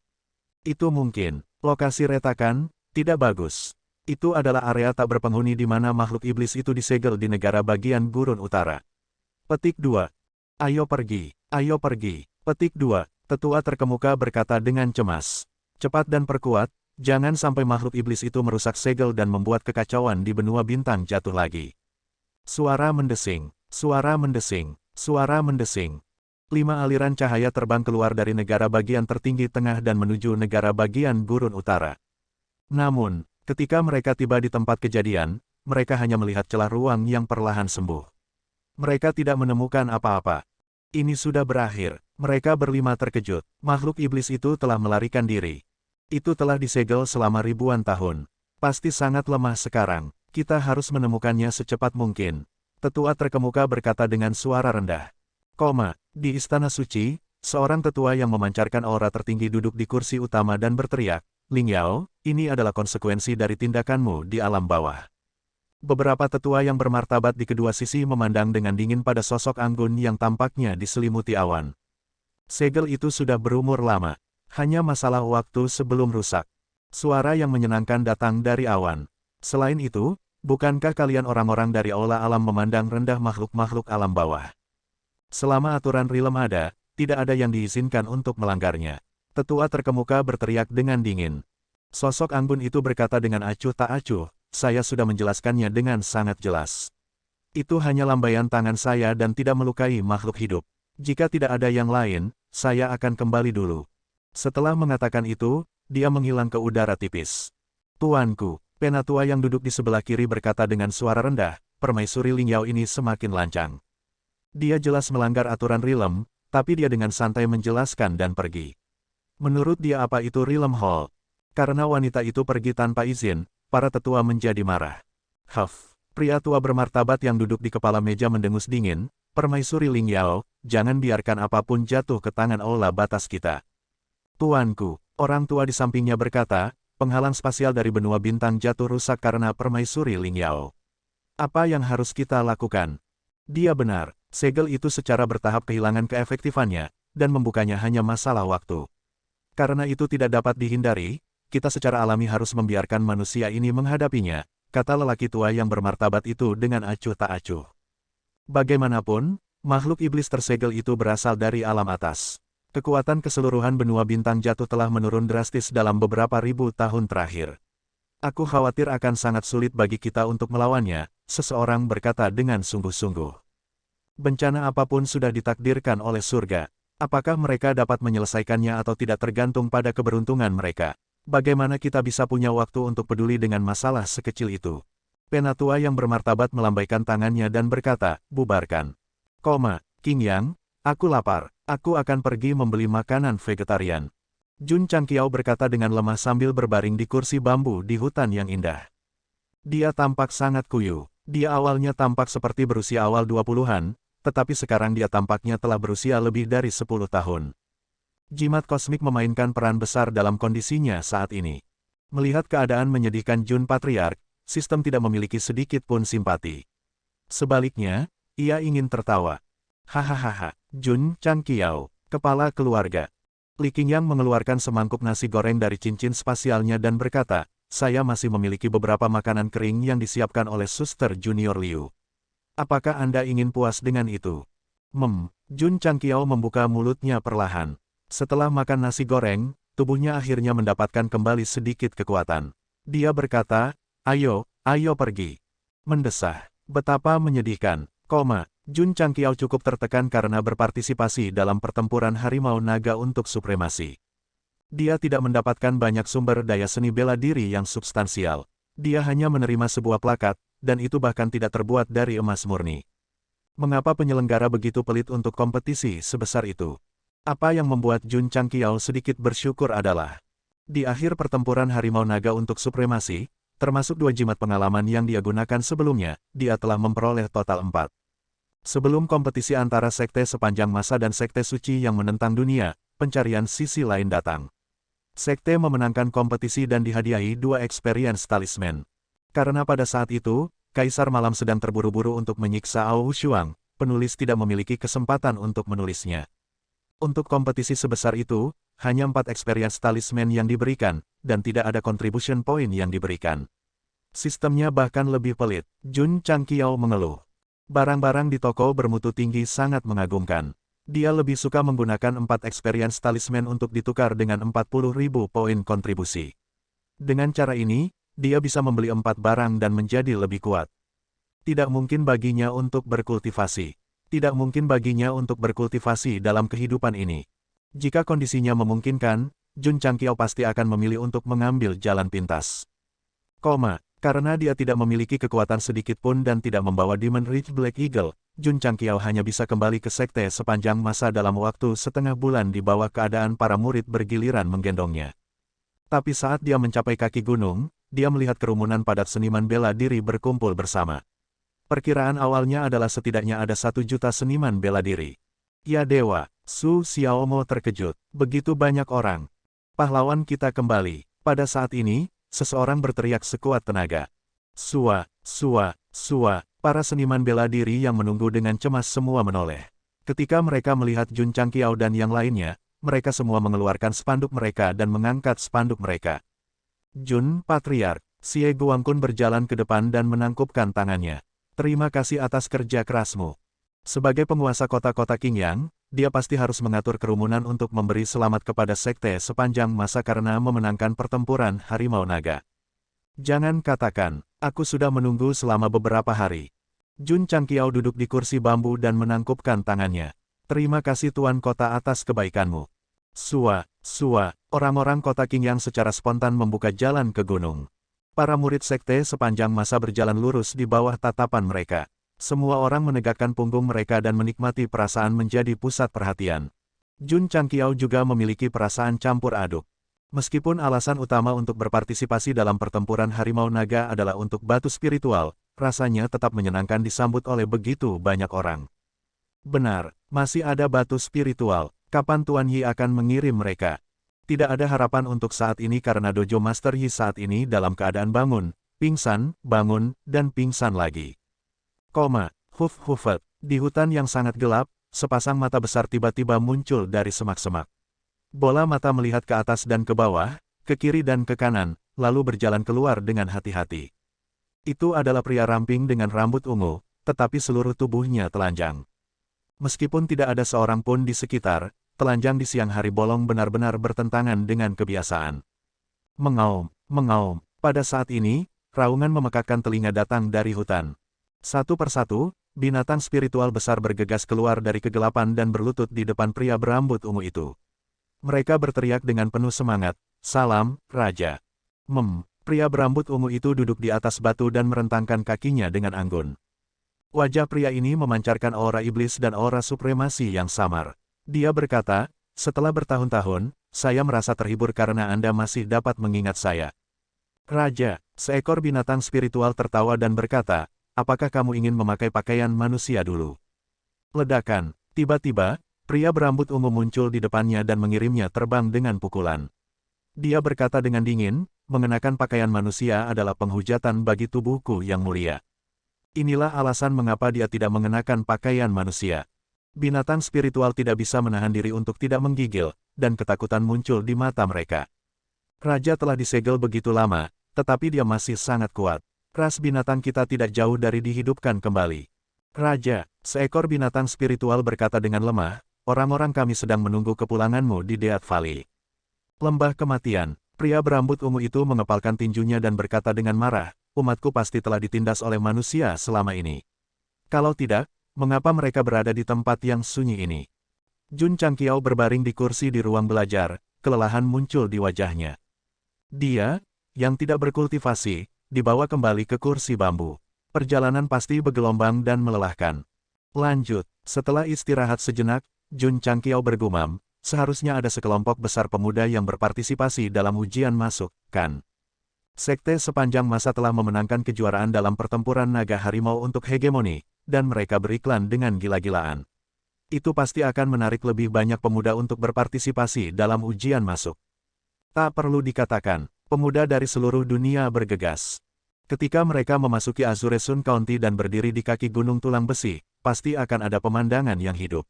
Itu mungkin. Lokasi retakan, Tidak bagus. Itu adalah area tak berpenghuni di mana makhluk iblis itu disegel di negara bagian gurun utara. Petik 2. Ayo pergi, ayo pergi. Petik 2. Tetua terkemuka berkata dengan cemas. Cepat dan perkuat, jangan sampai makhluk iblis itu merusak segel dan membuat kekacauan di benua bintang jatuh lagi. Suara mendesing, suara mendesing, suara mendesing. 5 aliran cahaya terbang keluar dari negara bagian tertinggi tengah dan menuju negara bagian gurun utara. Namun, ketika mereka tiba di tempat kejadian, mereka hanya melihat celah ruang yang perlahan sembuh. Mereka tidak menemukan apa-apa. Ini sudah berakhir. Mereka berlima terkejut. Makhluk iblis itu telah melarikan diri. Itu telah disegel selama ribuan tahun. Pasti sangat lemah sekarang. Kita harus menemukannya secepat mungkin. Tetua terkemuka berkata dengan suara rendah. Di Istana Suci, seorang tetua yang memancarkan aura tertinggi duduk di kursi utama dan berteriak, Ling Yao, ini adalah konsekuensi dari tindakanmu di alam bawah. Beberapa tetua yang bermartabat di kedua sisi memandang dengan dingin pada sosok anggun yang tampaknya diselimuti awan. Segel itu sudah berumur lama. Hanya masalah waktu sebelum rusak. Suara yang menyenangkan datang dari awan. Selain itu, bukankah kalian orang-orang dari aula alam memandang rendah makhluk-makhluk alam bawah? Selama aturan rilem ada, tidak ada yang diizinkan untuk melanggarnya. Tetua terkemuka berteriak dengan dingin. Sosok anggun itu berkata dengan acuh tak acuh, saya sudah menjelaskannya dengan sangat jelas. Itu hanya lambaian tangan saya dan tidak melukai makhluk hidup. Jika tidak ada yang lain, saya akan kembali dulu. Setelah mengatakan itu, dia menghilang ke udara tipis. Tuanku, penatua yang duduk di sebelah kiri berkata dengan suara rendah, permaisuri Ling Yao ini semakin lancang. Dia jelas melanggar aturan rilem, tapi dia dengan santai menjelaskan dan pergi. Menurut dia apa itu rilem hall? Karena wanita itu pergi tanpa izin, para tetua menjadi marah. Pria tua bermartabat yang duduk di kepala meja mendengus dingin, permaisuri Ling Yao, jangan biarkan apapun jatuh ke tangan aula batas kita. Tuanku, orang tua di sampingnya berkata, penghalang spasial dari benua bintang jatuh rusak karena permaisuri Ling Yao. Apa yang harus kita lakukan? Dia benar, segel itu secara bertahap kehilangan keefektifannya, dan membukanya hanya masalah waktu. Karena itu tidak dapat dihindari, kita secara alami harus membiarkan manusia ini menghadapinya, kata lelaki tua yang bermartabat itu dengan acuh tak acuh. Bagaimanapun, makhluk iblis tersegel itu berasal dari alam atas. Kekuatan keseluruhan benua bintang jatuh telah menurun drastis dalam beberapa ribu tahun terakhir. Aku khawatir akan sangat sulit bagi kita untuk melawannya, seseorang berkata dengan sungguh-sungguh. Bencana apapun sudah ditakdirkan oleh surga. Apakah mereka dapat menyelesaikannya atau tidak tergantung pada keberuntungan mereka. Bagaimana kita bisa punya waktu untuk peduli dengan masalah sekecil itu? Penatua yang bermartabat melambaikan tangannya dan berkata, bubarkan. King Yang, aku lapar, aku akan pergi membeli makanan vegetarian. Jun Changqiao berkata dengan lemah sambil berbaring di kursi bambu di hutan yang indah. Dia tampak sangat kuyu. Dia awalnya tampak seperti berusia awal 20-an, tetapi sekarang dia tampaknya telah berusia lebih dari 10 tahun. Jimat kosmik memainkan peran besar dalam kondisinya saat ini. Melihat keadaan menyedihkan Jun Patriark, sistem tidak memiliki sedikit pun simpati. Sebaliknya, ia ingin tertawa. Hahaha, Jun Changqiao, kepala keluarga. Li Qingyang mengeluarkan semangkuk nasi goreng dari cincin spasialnya dan berkata, saya masih memiliki beberapa makanan kering yang disiapkan oleh Suster Junior Liu. Apakah Anda ingin puas dengan itu? Jun Changqiao membuka mulutnya perlahan. Setelah makan nasi goreng, tubuhnya akhirnya mendapatkan kembali sedikit kekuatan. Dia berkata, ayo pergi. Mendesah. Betapa menyedihkan. Jun Changqiao cukup tertekan karena berpartisipasi dalam pertempuran harimau naga untuk supremasi. Dia tidak mendapatkan banyak sumber daya seni bela diri yang substansial. Dia hanya menerima sebuah plakat, dan itu bahkan tidak terbuat dari emas murni. Mengapa penyelenggara begitu pelit untuk kompetisi sebesar itu? Apa yang membuat Jun Changqiao sedikit bersyukur adalah, di akhir pertempuran harimau naga untuk supremasi, termasuk 2 jimat pengalaman yang dia gunakan sebelumnya, dia telah memperoleh total 4. Sebelum kompetisi antara sekte sepanjang masa dan sekte suci yang menentang dunia, pencarian sisi lain datang. Sekte memenangkan kompetisi dan dihadiahi 2 experience talisman. Karena pada saat itu, Kaisar Malam sedang terburu-buru untuk menyiksa Ao Shuang, penulis tidak memiliki kesempatan untuk menulisnya. Untuk kompetisi sebesar itu, hanya 4 experience talisman yang diberikan, dan tidak ada contribution point yang diberikan. Sistemnya bahkan lebih pelit. Jun Changqiao mengeluh. Barang-barang di toko bermutu tinggi sangat mengagumkan. Dia lebih suka menggunakan 4 experience talisman untuk ditukar dengan 40.000 poin kontribusi. Dengan cara ini, dia bisa membeli 4 barang dan menjadi lebih kuat. Tidak mungkin baginya untuk berkultivasi. Tidak mungkin baginya untuk berkultivasi dalam kehidupan ini. Jika kondisinya memungkinkan, Jun Changqiao pasti akan memilih untuk mengambil jalan pintas. Karena dia tidak memiliki kekuatan sedikit pun dan tidak membawa Demon Ridge Black Eagle, Jun Changqiao hanya bisa kembali ke sekte sepanjang masa dalam waktu setengah bulan di bawah keadaan para murid bergiliran menggendongnya. Tapi saat dia mencapai kaki gunung, dia melihat kerumunan padat seniman bela diri berkumpul bersama. Perkiraan awalnya adalah setidaknya ada 1 juta seniman bela diri. Ya dewa, Su Xiaomo terkejut. Begitu banyak orang. Pahlawan kita kembali. Pada saat ini, seseorang berteriak sekuat tenaga. Sua, sua, sua. Para seniman bela diri yang menunggu dengan cemas semua menoleh. Ketika mereka melihat Jun Changqiao dan yang lainnya, mereka semua mengeluarkan spanduk mereka dan mengangkat spanduk mereka. Jun, Patriark, Xie Guangqun berjalan ke depan dan menangkupkan tangannya. Terima kasih atas kerja kerasmu. Sebagai penguasa kota-kota Qingyang, dia pasti harus mengatur kerumunan untuk memberi selamat kepada sekte sepanjang masa karena memenangkan pertempuran Harimau Naga. Jangan katakan, aku sudah menunggu selama beberapa hari. Jun Changqiao duduk di kursi bambu dan menangkupkan tangannya. Terima kasih Tuan Kota atas kebaikanmu. Sua, sua, orang-orang kota Qingyang secara spontan membuka jalan ke gunung. Para murid sekte sepanjang masa berjalan lurus di bawah tatapan mereka. Semua orang menegakkan punggung mereka dan menikmati perasaan menjadi pusat perhatian. Jun Changqiao juga memiliki perasaan campur aduk. Meskipun alasan utama untuk berpartisipasi dalam pertempuran Harimau Naga adalah untuk batu spiritual, rasanya tetap menyenangkan disambut oleh begitu banyak orang. Benar, masih ada batu spiritual. Kapan Tuan Yi akan mengirim mereka? Tidak ada harapan untuk saat ini karena Dojo Master Yi saat ini dalam keadaan bangun, pingsan, bangun, dan pingsan lagi. Huf-hufet. Di hutan yang sangat gelap, sepasang mata besar tiba-tiba muncul dari semak-semak. Bola mata melihat ke atas dan ke bawah, ke kiri dan ke kanan, lalu berjalan keluar dengan hati-hati. Itu adalah pria ramping dengan rambut ungu, tetapi seluruh tubuhnya telanjang. Meskipun tidak ada seorang pun di sekitar, telanjang di siang hari bolong benar-benar bertentangan dengan kebiasaan. Mengaum, mengaum. Pada saat ini, raungan memekakkan telinga datang dari hutan. Satu persatu, binatang spiritual besar bergegas keluar dari kegelapan dan berlutut di depan pria berambut ungu itu. Mereka berteriak dengan penuh semangat, "Salam, Raja." Pria berambut ungu itu duduk di atas batu dan merentangkan kakinya dengan anggun. Wajah pria ini memancarkan aura iblis dan aura supremasi yang samar. Dia berkata, "Setelah bertahun-tahun, saya merasa terhibur karena Anda masih dapat mengingat saya." Raja, seekor binatang spiritual tertawa dan berkata, "Apakah kamu ingin memakai pakaian manusia dulu?" Ledakan. Tiba-tiba, pria berambut ungu muncul di depannya dan mengirimnya terbang dengan pukulan. Dia berkata dengan dingin, "Mengenakan pakaian manusia adalah penghujatan bagi tubuhku yang mulia." Inilah alasan mengapa dia tidak mengenakan pakaian manusia. Binatang spiritual tidak bisa menahan diri untuk tidak menggigil, dan ketakutan muncul di mata mereka. Raja telah disegel begitu lama, tetapi dia masih sangat kuat. Ras binatang kita tidak jauh dari dihidupkan kembali. Raja, seekor binatang spiritual berkata dengan lemah, "Orang-orang kami sedang menunggu kepulanganmu di Death Valley." Lembah kematian. Pria berambut ungu itu mengepalkan tinjunya dan berkata dengan marah, "Umatku pasti telah ditindas oleh manusia selama ini. Kalau tidak, mengapa mereka berada di tempat yang sunyi ini?" Jun Changqiao berbaring di kursi di ruang belajar, kelelahan muncul di wajahnya. Dia, yang tidak berkultivasi, dibawa kembali ke kursi bambu. Perjalanan pasti bergelombang dan melelahkan. Lanjut, setelah istirahat sejenak, Jun Changqiao bergumam, "Seharusnya ada sekelompok besar pemuda yang berpartisipasi dalam ujian masuk, kan? Sekte sepanjang masa telah memenangkan kejuaraan dalam pertempuran naga harimau untuk hegemoni, dan mereka beriklan dengan gila-gilaan. Itu pasti akan menarik lebih banyak pemuda untuk berpartisipasi dalam ujian masuk." Tak perlu dikatakan, pemuda dari seluruh dunia bergegas. Ketika mereka memasuki Azure Sun County dan berdiri di kaki gunung tulang besi, pasti akan ada pemandangan yang hidup.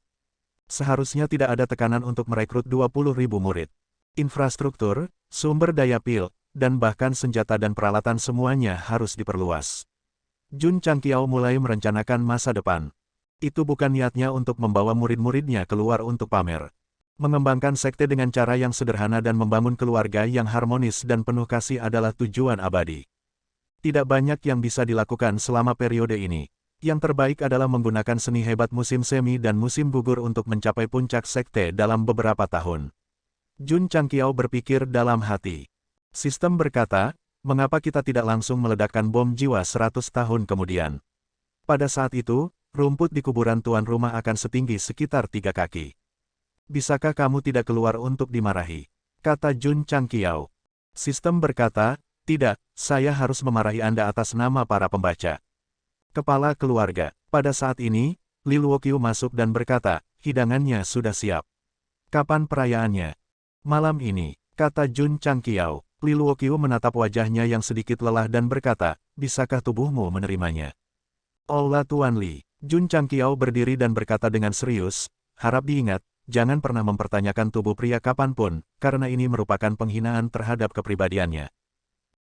Seharusnya tidak ada tekanan untuk merekrut 20.000 murid. Infrastruktur, Sumber daya pil, dan bahkan senjata dan peralatan semuanya harus diperluas. Jun Changqiao mulai merencanakan masa depan. Itu bukan niatnya untuk membawa murid-muridnya keluar untuk pamer. Mengembangkan sekte dengan cara yang sederhana dan membangun keluarga yang harmonis dan penuh kasih adalah tujuan abadi. Tidak banyak yang bisa dilakukan selama periode ini. Yang terbaik adalah menggunakan seni hebat musim semi dan musim gugur untuk mencapai puncak sekte dalam beberapa tahun. Jun Changqiao berpikir dalam hati. Sistem berkata, mengapa kita tidak langsung meledakkan bom jiwa 100 tahun kemudian? Pada saat itu, rumput di kuburan tuan rumah akan setinggi sekitar 3 kaki. Bisakah kamu tidak keluar untuk dimarahi? Kata Jun Changqiao. Sistem berkata, tidak, saya harus memarahi Anda atas nama para pembaca. Kepala keluarga. Pada saat ini, Li Luoqiu masuk dan berkata, hidangannya sudah siap. Kapan perayaannya? Malam ini, kata Jun Changqiao. Li Luoqiu menatap wajahnya yang sedikit lelah dan berkata, bisakah tubuhmu menerimanya? Allah Tuan Li. Jun Changqiao berdiri dan berkata dengan serius, harap diingat, jangan pernah mempertanyakan tubuh pria kapanpun, karena ini merupakan penghinaan terhadap kepribadiannya.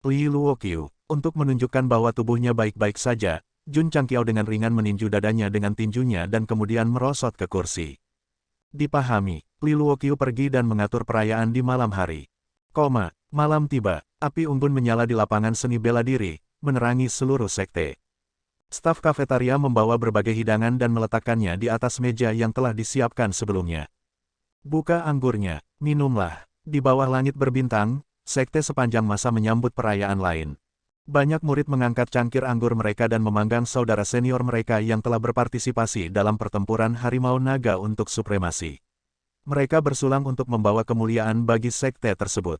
Li Luoqiu, untuk menunjukkan bahwa tubuhnya baik-baik saja, Jun Changqiao dengan ringan meninju dadanya dengan tinjunya dan kemudian merosot ke kursi. Dipahami, Li Luoqiu pergi dan mengatur perayaan di malam hari. Malam tiba, api unggun menyala di lapangan seni bela diri, menerangi seluruh sekte. Staf kafetaria membawa berbagai hidangan dan meletakkannya di atas meja yang telah disiapkan sebelumnya. Buka anggurnya, minumlah. Di bawah langit berbintang, sekte sepanjang masa menyambut perayaan lain. Banyak murid mengangkat cangkir anggur mereka dan memanggang saudara senior mereka yang telah berpartisipasi dalam pertempuran harimau naga untuk supremasi. Mereka bersulang untuk membawa kemuliaan bagi sekte tersebut.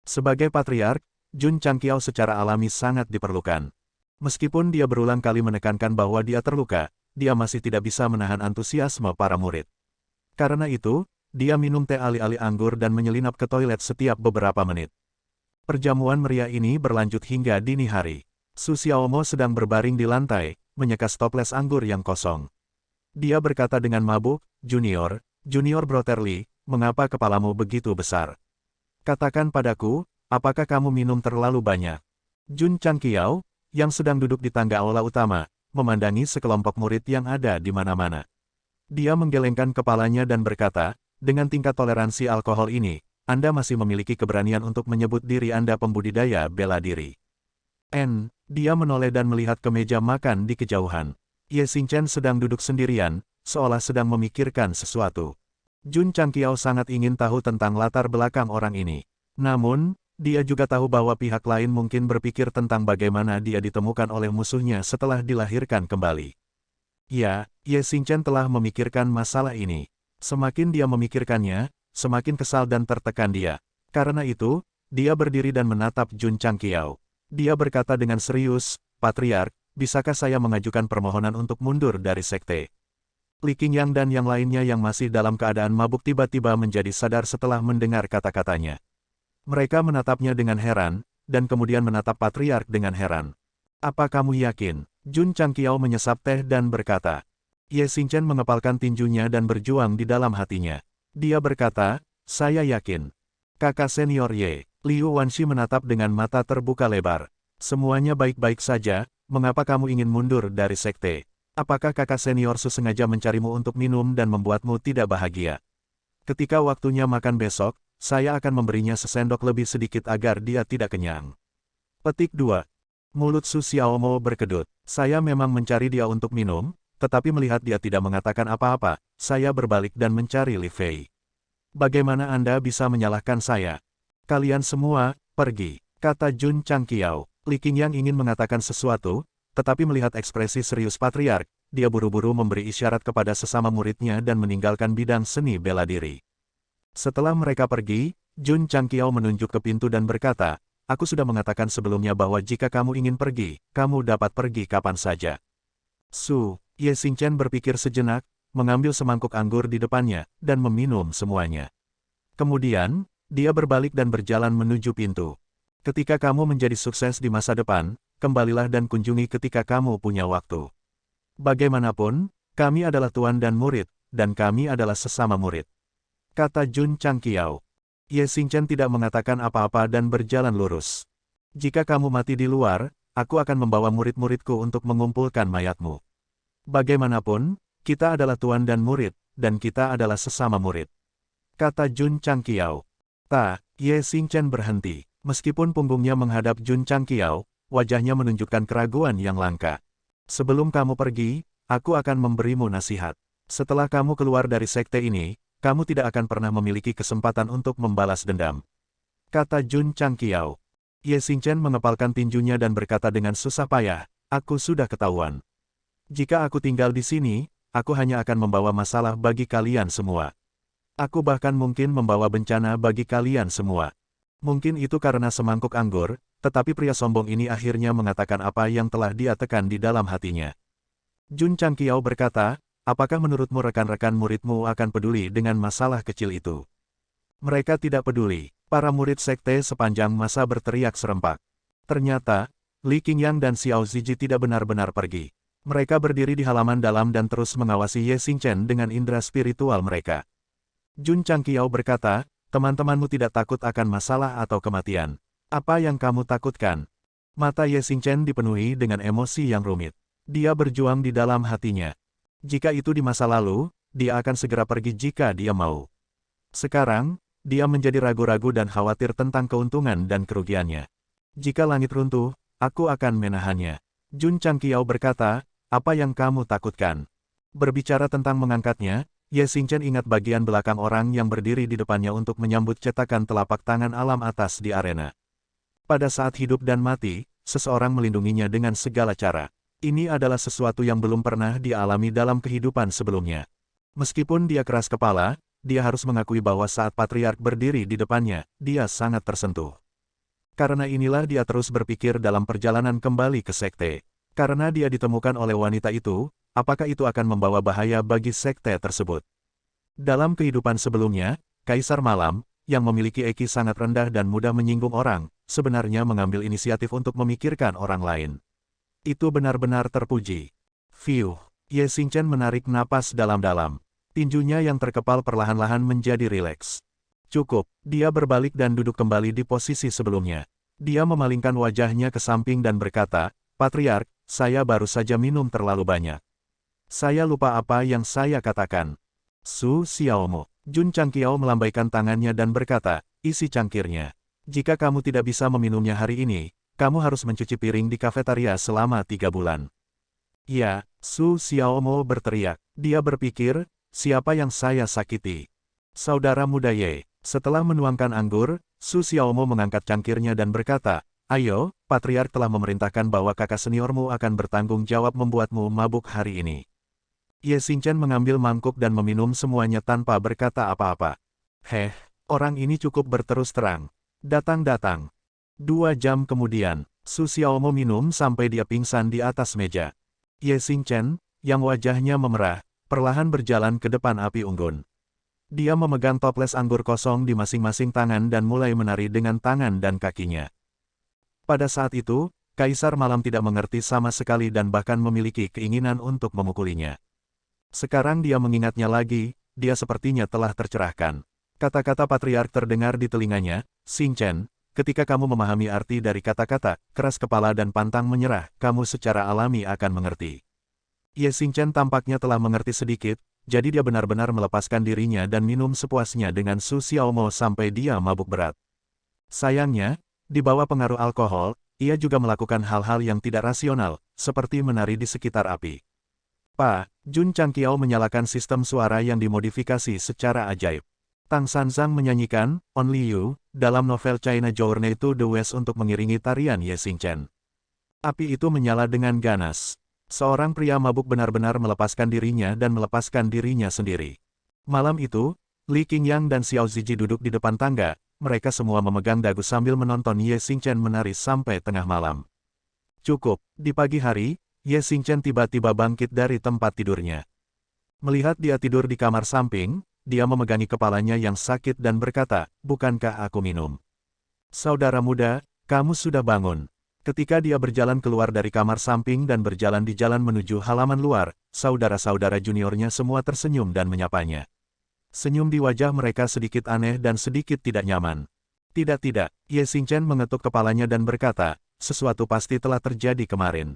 Sebagai patriark, Jun Changqiao secara alami sangat diperlukan. Meskipun dia berulang kali menekankan bahwa dia terluka, dia masih tidak bisa menahan antusiasme para murid. Karena itu, dia minum teh alih-alih anggur dan menyelinap ke toilet setiap beberapa menit. Perjamuan meriah ini berlanjut hingga dini hari. Su Xiaomo sedang berbaring di lantai, menyekas toples anggur yang kosong. Dia berkata dengan mabuk, Junior Brotherly, mengapa kepalamu begitu besar? Katakan padaku, apakah kamu minum terlalu banyak? Jun Changqiao, yang sedang duduk di tangga aula utama, memandangi sekelompok murid yang ada di mana-mana. Dia menggelengkan kepalanya dan berkata, dengan tingkat toleransi alkohol ini, Anda masih memiliki keberanian untuk menyebut diri Anda pembudidaya bela diri. Dia menoleh dan melihat ke meja makan di kejauhan. Ye Xingchen sedang duduk sendirian, seolah sedang memikirkan sesuatu. Jun Changqiao sangat ingin tahu tentang latar belakang orang ini. Namun, dia juga tahu bahwa pihak lain mungkin berpikir tentang bagaimana dia ditemukan oleh musuhnya setelah dilahirkan kembali. Ya, Ye Xingchen telah memikirkan masalah ini. Semakin dia memikirkannya, semakin kesal dan tertekan dia. Karena itu, dia berdiri dan menatap Jun Changqiao. Dia berkata dengan serius, Patriark, bisakah saya mengajukan permohonan untuk mundur dari sekte? Li Qingyang dan yang lainnya yang masih dalam keadaan mabuk tiba-tiba menjadi sadar setelah mendengar kata-katanya. Mereka menatapnya dengan heran, dan kemudian menatap Patriark dengan heran. Apa kamu yakin? Jun Changqiao menyesap teh dan berkata. Ye Xingchen mengepalkan tinjunya dan berjuang di dalam hatinya. Dia berkata, saya yakin. Kakak senior Ye, Liu Wanshi menatap dengan mata terbuka lebar. Semuanya baik-baik saja, mengapa kamu ingin mundur dari sekte? Apakah kakak senior Su sengaja mencarimu untuk minum dan membuatmu tidak bahagia? Ketika waktunya makan besok, saya akan memberinya sesendok lebih sedikit agar dia tidak kenyang. Petik 2. Mulut Su Xiaomo berkedut. Saya memang mencari dia untuk minum, tetapi melihat dia tidak mengatakan apa-apa, saya berbalik dan mencari Li Fei. Bagaimana Anda bisa menyalahkan saya? Kalian semua, pergi, kata Jun Changqiao. Li Qingyang ingin mengatakan sesuatu, tetapi melihat ekspresi serius Patriark, dia buru-buru memberi isyarat kepada sesama muridnya dan meninggalkan bidang seni bela diri. Setelah mereka pergi, Jun Changqiao menunjuk ke pintu dan berkata, aku sudah mengatakan sebelumnya bahwa jika kamu ingin pergi, kamu dapat pergi kapan saja. Ye Xingchen berpikir sejenak, mengambil semangkuk anggur di depannya, dan meminum semuanya. Kemudian, dia berbalik dan berjalan menuju pintu. Ketika kamu menjadi sukses di masa depan, kembalilah dan kunjungi ketika kamu punya waktu. Bagaimanapun, kami adalah tuan dan murid, dan kami adalah sesama murid. Kata Jun Changqiao. Ye Xingchen tidak mengatakan apa-apa dan berjalan lurus. Jika kamu mati di luar, aku akan membawa murid-muridku untuk mengumpulkan mayatmu. Bagaimanapun, kita adalah tuan dan murid, dan kita adalah sesama murid. Kata Jun Changqiao. Ye Xingchen berhenti. Meskipun punggungnya menghadap Jun Changqiao, wajahnya menunjukkan keraguan yang langka. Sebelum kamu pergi, aku akan memberimu nasihat. Setelah kamu keluar dari sekte ini, kamu tidak akan pernah memiliki kesempatan untuk membalas dendam. Kata Jun Changqiao. Ye Xingchen mengepalkan tinjunya dan berkata dengan susah payah, aku sudah ketahuan. Jika aku tinggal di sini, aku hanya akan membawa masalah bagi kalian semua. Aku bahkan mungkin membawa bencana bagi kalian semua. Mungkin itu karena semangkuk anggur, tetapi pria sombong ini akhirnya mengatakan apa yang telah dia tekan di dalam hatinya. Jun Changqiao berkata, apakah menurutmu rekan-rekan muridmu akan peduli dengan masalah kecil itu? Mereka tidak peduli. Para murid sekte sepanjang masa berteriak serempak. Ternyata, Li Qingyang dan Xiao Ziji tidak benar-benar pergi. Mereka berdiri di halaman dalam dan terus mengawasi Ye Xingchen dengan indera spiritual mereka. Jun Changqiao berkata, teman-temanmu tidak takut akan masalah atau kematian. Apa yang kamu takutkan? Mata Ye Xingchen dipenuhi dengan emosi yang rumit. Dia berjuang di dalam hatinya. Jika itu di masa lalu, dia akan segera pergi jika dia mau. Sekarang, dia menjadi ragu-ragu dan khawatir tentang keuntungan dan kerugiannya. Jika langit runtuh, aku akan menahannya. Jun Changqiao berkata, apa yang kamu takutkan? Berbicara tentang mengangkatnya, Ye Xingchen ingat bagian belakang orang yang berdiri di depannya untuk menyambut cetakan telapak tangan alam atas di arena. Pada saat hidup dan mati, seseorang melindunginya dengan segala cara. Ini adalah sesuatu yang belum pernah dia alami dalam kehidupan sebelumnya. Meskipun dia keras kepala, dia harus mengakui bahwa saat Patriark berdiri di depannya, dia sangat tersentuh. Karena inilah dia terus berpikir dalam perjalanan kembali ke sekte. Karena dia ditemukan oleh wanita itu, apakah itu akan membawa bahaya bagi sekte tersebut? Dalam kehidupan sebelumnya, Kaisar Malam, yang memiliki EQ sangat rendah dan mudah menyinggung orang, sebenarnya mengambil inisiatif untuk memikirkan orang lain. Itu benar-benar terpuji. Fiuh, Ye Xingchen menarik napas dalam-dalam. Tinjunya yang terkepal perlahan-lahan menjadi rileks. Cukup, dia berbalik dan duduk kembali di posisi sebelumnya. Dia memalingkan wajahnya ke samping dan berkata, Patriark, saya baru saja minum terlalu banyak. Saya lupa apa yang saya katakan. Su Xiaomo. Jun Changqiao melambaikan tangannya dan berkata, isi cangkirnya. Jika kamu tidak bisa meminumnya hari ini, kamu harus mencuci piring di kafetaria selama 3 bulan. Ya, Su Xiaomo berteriak. Dia berpikir, siapa yang saya sakiti? Saudara muda Ye. Setelah menuangkan anggur, Su Xiaomo mengangkat cangkirnya dan berkata, ayo, Patriark telah memerintahkan bahwa kakak seniormu akan bertanggung jawab membuatmu mabuk hari ini. Ye Xingchen mengambil mangkuk dan meminum semuanya tanpa berkata apa-apa. Orang ini cukup berterus terang. Datang-datang. 2 jam kemudian, Su Xiaomo minum sampai dia pingsan di atas meja. Ye Xingchen, yang wajahnya memerah, perlahan berjalan ke depan api unggun. Dia memegang toples anggur kosong di masing-masing tangan dan mulai menari dengan tangan dan kakinya. Pada saat itu, Kaisar Malam tidak mengerti sama sekali dan bahkan memiliki keinginan untuk memukulinya. Sekarang dia mengingatnya lagi, dia sepertinya telah tercerahkan. Kata-kata Patriark terdengar di telinganya, Xingchen, ketika kamu memahami arti dari kata-kata, keras kepala dan pantang menyerah, kamu secara alami akan mengerti. Ye Xingchen tampaknya telah mengerti sedikit, jadi dia benar-benar melepaskan dirinya dan minum sepuasnya dengan Su Xiaomo sampai dia mabuk berat. Sayangnya, di bawah pengaruh alkohol, ia juga melakukan hal-hal yang tidak rasional, seperti menari di sekitar api. Jun Changqiao menyalakan sistem suara yang dimodifikasi secara ajaib. Tang Sanzang menyanyikan Only You dalam novel China Journey to the West untuk mengiringi tarian Ye Xingchen. Api itu menyala dengan ganas. Seorang pria mabuk benar-benar melepaskan dirinya dan melepaskan dirinya sendiri. Malam itu, Li Qingyang dan Xiao Ziji duduk di depan tangga. Mereka semua memegang dagu sambil menonton Ye Xingchen menari sampai tengah malam. Cukup, di pagi hari, Ye Xingchen tiba-tiba bangkit dari tempat tidurnya. Melihat dia tidur di kamar samping, dia memegangi kepalanya yang sakit dan berkata, bukankah aku minum? Saudara muda, kamu sudah bangun. Ketika dia berjalan keluar dari kamar samping dan berjalan di jalan menuju halaman luar, saudara-saudara juniornya semua tersenyum dan menyapanya. Senyum di wajah mereka sedikit aneh dan sedikit tidak nyaman. Tidak, Ye Xingchen mengetuk kepalanya dan berkata, sesuatu pasti telah terjadi kemarin.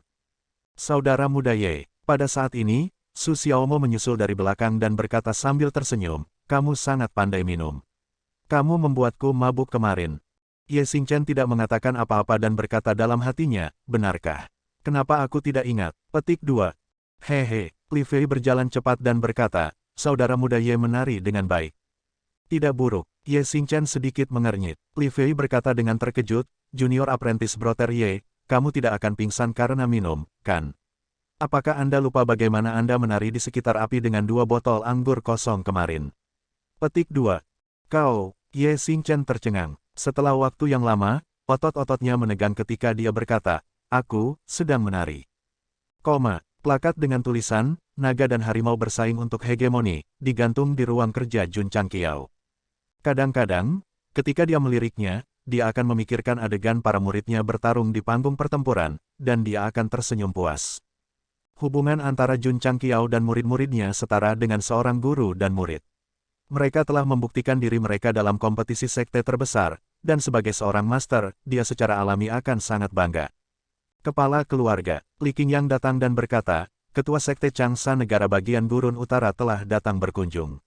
Saudara muda Ye, pada saat ini, Su Xiaomo menyusul dari belakang dan berkata sambil tersenyum, kamu sangat pandai minum. Kamu membuatku mabuk kemarin. Ye Xingchen tidak mengatakan apa-apa dan berkata dalam hatinya, benarkah? Kenapa aku tidak ingat? Petik 2. Hehe, Li Fei berjalan cepat dan berkata, saudara muda Ye menari dengan baik. Tidak buruk, Ye Xingchen sedikit mengernyit. Li Fei berkata dengan terkejut, Junior Apprentice Brother Ye, kamu tidak akan pingsan karena minum, kan? Apakah Anda lupa bagaimana Anda menari di sekitar api dengan 2 botol anggur kosong kemarin? Petik 2. Kau, Ye Xingchen tercengang. Setelah waktu yang lama, otot-ototnya menegang ketika dia berkata, aku sedang menari. Plakat dengan tulisan, naga dan harimau bersaing untuk hegemoni, digantung di ruang kerja Jun Changqiao. Kadang-kadang, ketika dia meliriknya, dia akan memikirkan adegan para muridnya bertarung di panggung pertempuran, dan dia akan tersenyum puas. Hubungan antara Jun Changqiao dan murid-muridnya setara dengan seorang guru dan murid. Mereka telah membuktikan diri mereka dalam kompetisi sekte terbesar, dan sebagai seorang master, dia secara alami akan sangat bangga. Kepala keluarga, Li Qingyang datang dan berkata, Ketua Sekte Changsha Negara Bagian Gurun Utara telah datang berkunjung.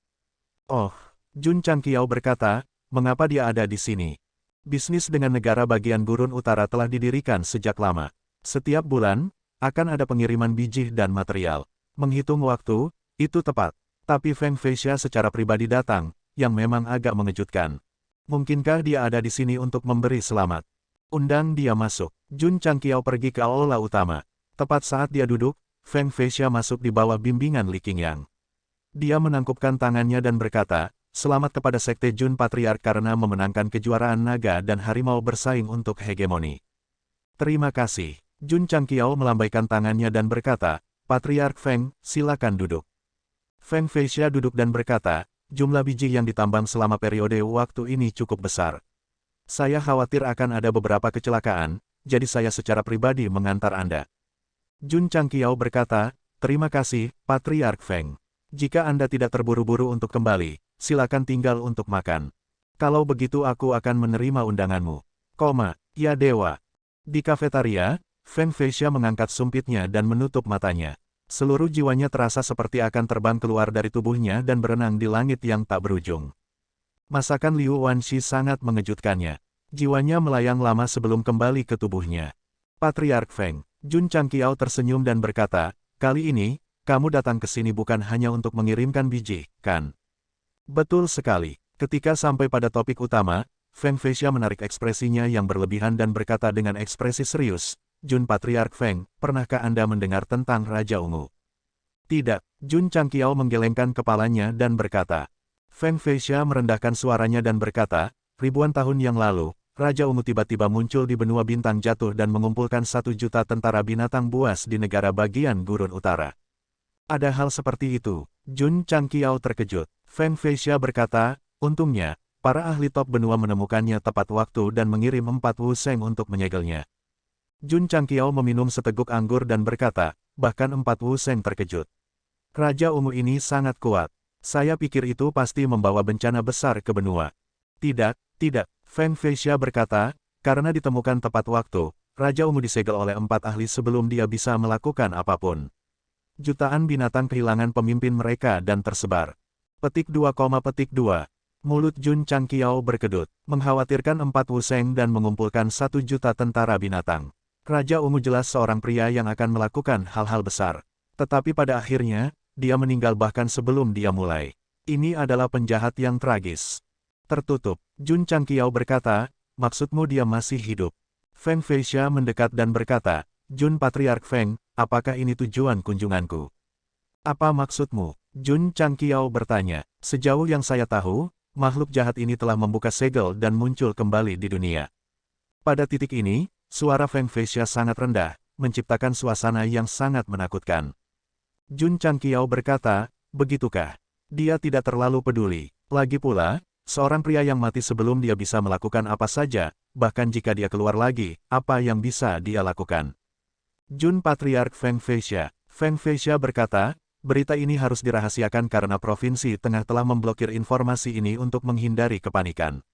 Oh, Jun Changqiao berkata, mengapa dia ada di sini? Bisnis dengan negara bagian Gurun Utara telah didirikan sejak lama. Setiap bulan, akan ada pengiriman biji dan material. Menghitung waktu, itu tepat. Tapi Feng Feixia secara pribadi datang, yang memang agak mengejutkan. Mungkinkah dia ada di sini untuk memberi selamat? Undang dia masuk. Jun Changqiao pergi ke aula utama. Tepat saat dia duduk, Feng Feixia masuk di bawah bimbingan Li Qingyang. Dia menangkupkan tangannya dan berkata, selamat kepada Sekte Jun Patriark karena memenangkan kejuaraan naga dan harimau bersaing untuk hegemoni. Terima kasih. Jun Changqiao melambaikan tangannya dan berkata, Patriark Feng, silakan duduk. Feng Feixia duduk dan berkata, jumlah biji yang ditambang selama periode waktu ini cukup besar. Saya khawatir akan ada beberapa kecelakaan, jadi saya secara pribadi mengantar Anda. Jun Changqiao berkata, terima kasih, Patriark Feng. Jika Anda tidak terburu-buru untuk kembali, silakan tinggal untuk makan. Kalau begitu aku akan menerima undanganmu. Ya dewa. Di kafetaria, Feng Feixia mengangkat sumpitnya dan menutup matanya. Seluruh jiwanya terasa seperti akan terbang keluar dari tubuhnya dan berenang di langit yang tak berujung. Masakan Liu Wanxi sangat mengejutkannya. Jiwanya melayang lama sebelum kembali ke tubuhnya. Patriark Feng, Jun Changqiao tersenyum dan berkata, kali ini, kamu datang ke sini bukan hanya untuk mengirimkan biji, kan? Betul sekali. Ketika sampai pada topik utama, Feng Feixia menarik ekspresinya yang berlebihan dan berkata dengan ekspresi serius, Jun Patriark Feng, pernahkah Anda mendengar tentang Raja Ungu? Tidak, Jun Changqiao menggelengkan kepalanya dan berkata. Feng Feixia merendahkan suaranya dan berkata, ribuan tahun yang lalu, Raja Ungu tiba-tiba muncul di benua bintang jatuh dan mengumpulkan 1 juta tentara binatang buas di negara bagian Gurun Utara. Ada hal seperti itu. Jun Changqiao terkejut. Feng Feixia berkata, untungnya, para ahli top benua menemukannya tepat waktu dan mengirim 4 wuseng untuk menyegelnya. Jun Changqiao meminum seteguk anggur dan berkata, bahkan 4 wuseng terkejut. Raja Ungu ini sangat kuat. Saya pikir itu pasti membawa bencana besar ke benua. Tidak, Feng Feixia berkata, karena ditemukan tepat waktu, Raja Ungu disegel oleh 4 ahli sebelum dia bisa melakukan apapun. Jutaan binatang kehilangan pemimpin mereka dan tersebar. Petik 2, Mulut Jun Changqiao berkedut, mengkhawatirkan 4 wuseng dan mengumpulkan 1 juta tentara binatang. Raja Ungu jelas seorang pria yang akan melakukan hal-hal besar. Tetapi pada akhirnya, dia meninggal bahkan sebelum dia mulai. Ini adalah penjahat yang tragis. Tertutup, Jun Changqiao berkata, maksudmu dia masih hidup. Feng Feixia mendekat dan berkata, Jun Patriark Feng, apakah ini tujuan kunjunganku? Apa maksudmu? Jun Changqiao bertanya. Sejauh yang saya tahu, makhluk jahat ini telah membuka segel dan muncul kembali di dunia. Pada titik ini, suara Feng Feixia sangat rendah, menciptakan suasana yang sangat menakutkan. Jun Changqiao berkata, begitukah? Dia tidak terlalu peduli. Lagi pula, seorang pria yang mati sebelum dia bisa melakukan apa saja, bahkan jika dia keluar lagi, apa yang bisa dia lakukan? Jun Patriark Feng Feixia. Feng Feixia berkata, berita ini harus dirahasiakan karena Provinsi Tengah telah memblokir informasi ini untuk menghindari kepanikan.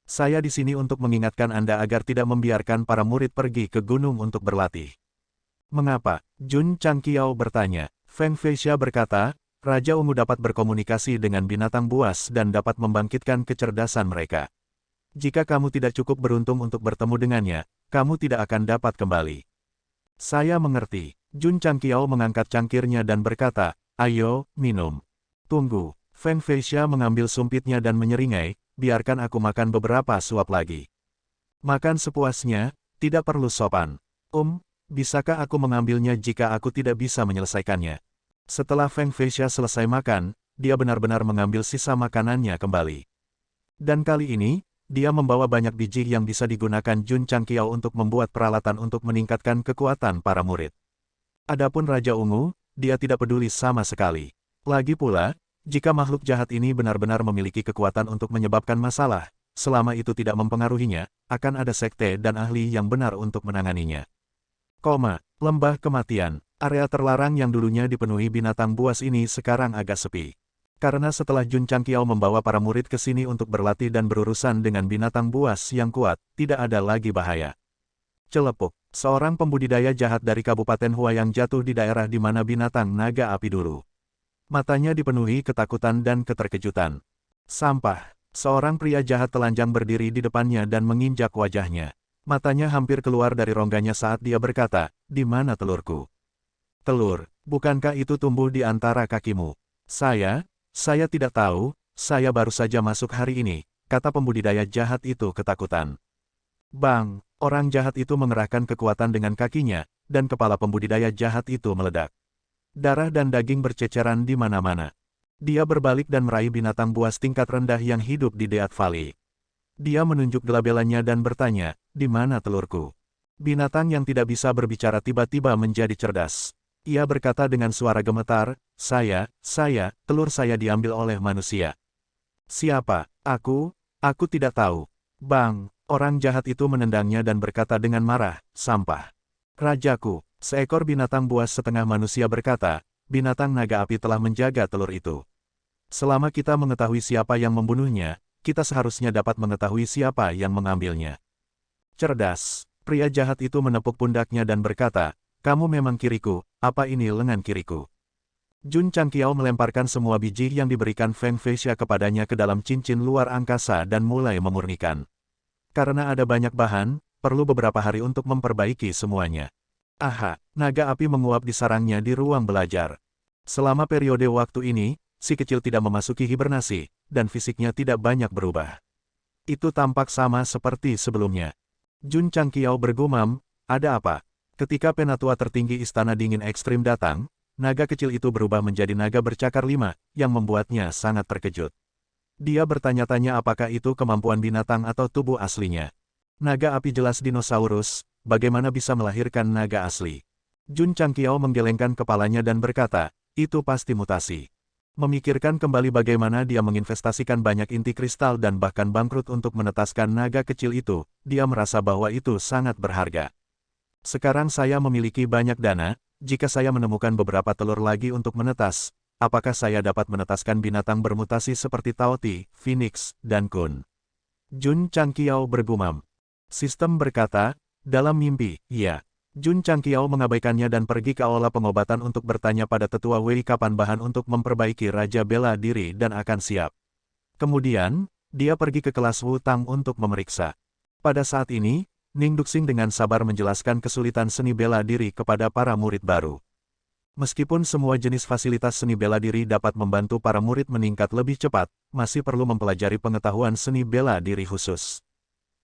Saya di sini untuk mengingatkan Anda agar tidak membiarkan para murid pergi ke gunung untuk berlatih. Mengapa? Jun Changqiao bertanya. Feng Feixia berkata, Raja Ungu dapat berkomunikasi dengan binatang buas dan dapat membangkitkan kecerdasan mereka. Jika kamu tidak cukup beruntung untuk bertemu dengannya, kamu tidak akan dapat kembali. Saya mengerti. Jun Changqiao mengangkat cangkirnya dan berkata, ayo, minum. Tunggu. Feng Feixia mengambil sumpitnya dan menyeringai, biarkan aku makan beberapa suap lagi. Makan sepuasnya, tidak perlu sopan. Bisakah aku mengambilnya jika aku tidak bisa menyelesaikannya? Setelah Feng Feixia selesai makan, dia benar-benar mengambil sisa makanannya kembali. Dan kali ini, dia membawa banyak biji yang bisa digunakan Jun Changqiao untuk membuat peralatan untuk meningkatkan kekuatan para murid. Adapun Raja Ungu, dia tidak peduli sama sekali. Lagi pula, jika makhluk jahat ini benar-benar memiliki kekuatan untuk menyebabkan masalah, selama itu tidak mempengaruhinya, akan ada sekte dan ahli yang benar untuk menanganinya. Lembah kematian. Area terlarang yang dulunya dipenuhi binatang buas ini sekarang agak sepi. Karena setelah Jun Changqiao membawa para murid ke sini untuk berlatih dan berurusan dengan binatang buas yang kuat, tidak ada lagi bahaya. Celepuk. Seorang pembudidaya jahat dari Kabupaten Huayang jatuh di daerah di mana binatang naga api dulu. Matanya dipenuhi ketakutan dan keterkejutan. Sampah. Seorang pria jahat telanjang berdiri di depannya dan menginjak wajahnya. Matanya hampir keluar dari rongganya saat dia berkata, di mana telurku? Telur, bukankah itu tumbuh di antara kakimu? Saya tidak tahu, saya baru saja masuk hari ini, kata pembudidaya jahat itu ketakutan. Bang, orang jahat itu mengerahkan kekuatan dengan kakinya, dan kepala pembudidaya jahat itu meledak. Darah dan daging berceceran di mana-mana. Dia berbalik dan meraih binatang buas tingkat rendah yang hidup di Deat Valley. Dia menunjuk gelabelanya dan bertanya, di mana telurku? Binatang yang tidak bisa berbicara tiba-tiba menjadi cerdas. Ia berkata dengan suara gemetar, telur saya diambil oleh manusia. Siapa? Aku tidak tahu. Bang, orang jahat itu menendangnya dan berkata dengan marah, sampah. Rajaku, seekor binatang buas setengah manusia berkata, binatang naga api telah menjaga telur itu. Selama kita mengetahui siapa yang membunuhnya, kita seharusnya dapat mengetahui siapa yang mengambilnya. Cerdas, pria jahat itu menepuk pundaknya dan berkata, kamu memang kiriku, apa ini lengan kiriku? Jun Changqiao melemparkan semua biji yang diberikan Feng Feixia kepadanya ke dalam cincin luar angkasa dan mulai memurnikan. Karena ada banyak bahan, perlu beberapa hari untuk memperbaiki semuanya. Aha, naga api menguap di sarangnya di ruang belajar. Selama periode waktu ini, si kecil tidak memasuki hibernasi, dan fisiknya tidak banyak berubah. Itu tampak sama seperti sebelumnya. Jun Changqiao bergumam, ada apa? Ketika penatua tertinggi Istana Dingin Ekstrim datang, naga kecil itu berubah menjadi naga bercakar 5, yang membuatnya sangat terkejut. Dia bertanya-tanya apakah itu kemampuan binatang atau tubuh aslinya. Naga api jelas dinosaurus, bagaimana bisa melahirkan naga asli? Jun Changqiao menggelengkan kepalanya dan berkata, itu pasti mutasi. Memikirkan kembali bagaimana dia menginvestasikan banyak inti kristal dan bahkan bangkrut untuk menetaskan naga kecil itu, dia merasa bahwa itu sangat berharga. Sekarang saya memiliki banyak dana, jika saya menemukan beberapa telur lagi untuk menetas, apakah saya dapat menetaskan binatang bermutasi seperti Taoti, Phoenix, dan Kun? Jun Changqiao bergumam. Sistem berkata, dalam mimpi, iya. Jun Changqiao mengabaikannya dan pergi ke aula pengobatan untuk bertanya pada tetua Wei kapan bahan untuk memperbaiki Raja Bela Diri dan akan siap. Kemudian, dia pergi ke kelas Wu Tang untuk memeriksa. Pada saat ini, Ning Duxing dengan sabar menjelaskan kesulitan seni bela diri kepada para murid baru. Meskipun semua jenis fasilitas seni bela diri dapat membantu para murid meningkat lebih cepat, masih perlu mempelajari pengetahuan seni bela diri khusus.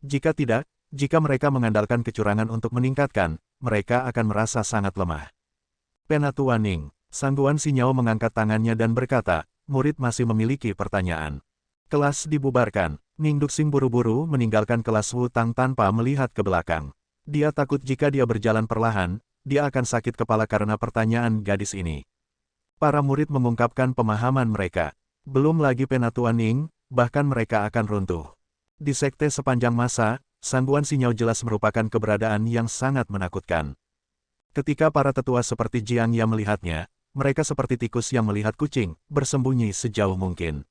Jika tidak, jika mereka mengandalkan kecurangan untuk meningkatkan, mereka akan merasa sangat lemah. Penatua Ning, Sangguan Sinyao mengangkat tangannya dan berkata, murid masih memiliki pertanyaan. Kelas dibubarkan. Ning Duxing buru-buru meninggalkan kelas Wu Tang tanpa melihat ke belakang. Dia takut jika dia berjalan perlahan, dia akan sakit kepala karena pertanyaan gadis ini. Para murid mengungkapkan pemahaman mereka. Belum lagi Penatua Ning, bahkan mereka akan runtuh. Di sekte sepanjang masa, Sangguan Sinyao jelas merupakan keberadaan yang sangat menakutkan. Ketika para tetua seperti Jiang Ya melihatnya, mereka seperti tikus yang melihat kucing, bersembunyi sejauh mungkin.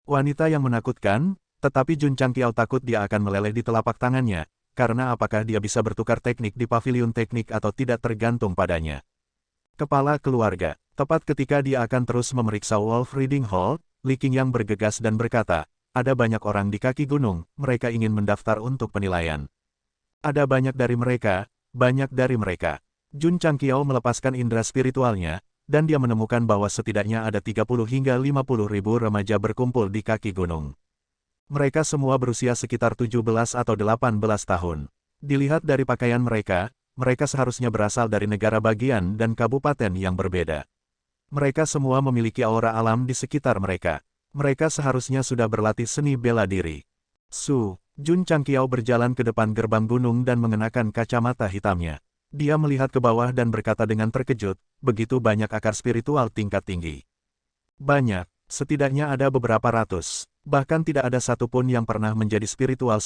Wanita yang menakutkan, tetapi Jun Changqiao takut dia akan meleleh di telapak tangannya, karena apakah dia bisa bertukar teknik di pavilion teknik atau tidak tergantung padanya. Kepala keluarga, tepat ketika dia akan terus memeriksa Wolf Reading Hall, Li Qingyang bergegas dan berkata, ada banyak orang di kaki gunung, mereka ingin mendaftar untuk penilaian. Ada banyak dari mereka, banyak dari mereka. Jun Changqiao melepaskan indera spiritualnya, dan dia menemukan bahwa setidaknya ada 30 hingga 50 ribu remaja berkumpul di kaki gunung. Mereka semua berusia sekitar 17 atau 18 tahun. Dilihat dari pakaian mereka, mereka seharusnya berasal dari negara bagian dan kabupaten yang berbeda. Mereka semua memiliki aura alam di sekitar mereka. Mereka seharusnya sudah berlatih seni bela diri. Jun Changqiao berjalan ke depan gerbang gunung dan mengenakan kacamata hitamnya. Dia melihat ke bawah dan berkata dengan terkejut, begitu banyak akar spiritual tingkat tinggi. Banyak, setidaknya ada beberapa ratus. Bahkan tidak ada satupun yang pernah menjadi spiritual.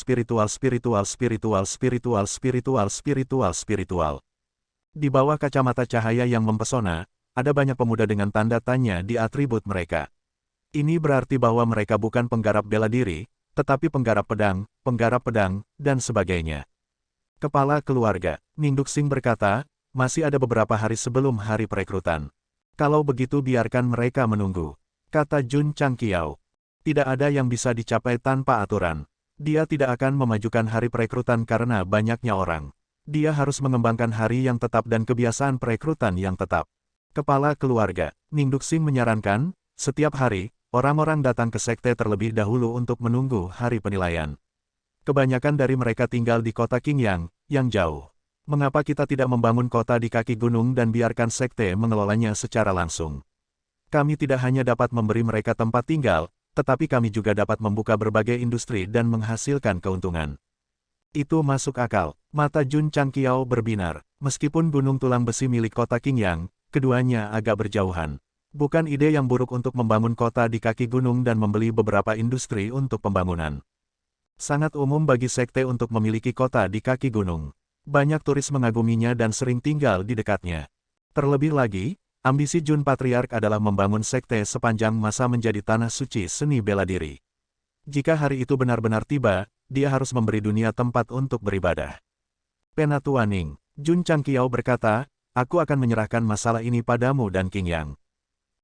Di bawah kacamata cahaya yang mempesona, ada banyak pemuda dengan tanda tanya di atribut mereka. Ini berarti bahwa mereka bukan penggarap bela diri, tetapi penggarap pedang, dan sebagainya. Kepala keluarga, Ning Duxing berkata, masih ada beberapa hari sebelum hari perekrutan. Kalau begitu biarkan mereka menunggu. Kata Jun Changqiao. Tidak ada yang bisa dicapai tanpa aturan. Dia tidak akan memajukan hari perekrutan karena banyaknya orang. Dia harus mengembangkan hari yang tetap dan kebiasaan perekrutan yang tetap. Kepala keluarga, Ning Duxing menyarankan, setiap hari, orang-orang datang ke sekte terlebih dahulu untuk menunggu hari penilaian. Kebanyakan dari mereka tinggal di kota Qingyang, yang jauh. Mengapa kita tidak membangun kota di kaki gunung dan biarkan sekte mengelolanya secara langsung? Kami tidak hanya dapat memberi mereka tempat tinggal, tetapi kami juga dapat membuka berbagai industri dan menghasilkan keuntungan. Itu masuk akal. Mata Jun Changqiao berbinar. Meskipun gunung tulang besi milik kota Qingyang, keduanya agak berjauhan. Bukan ide yang buruk untuk membangun kota di kaki gunung dan membeli beberapa industri untuk pembangunan. Sangat umum bagi sekte untuk memiliki kota di kaki gunung. Banyak turis mengaguminya dan sering tinggal di dekatnya. Terlebih lagi, ambisi Jun Patriark adalah membangun sekte sepanjang masa menjadi tanah suci seni bela diri. Jika hari itu benar-benar tiba, dia harus memberi dunia tempat untuk beribadah. Penatua Ning, Jun Changqiao berkata, aku akan menyerahkan masalah ini padamu dan Qingyang.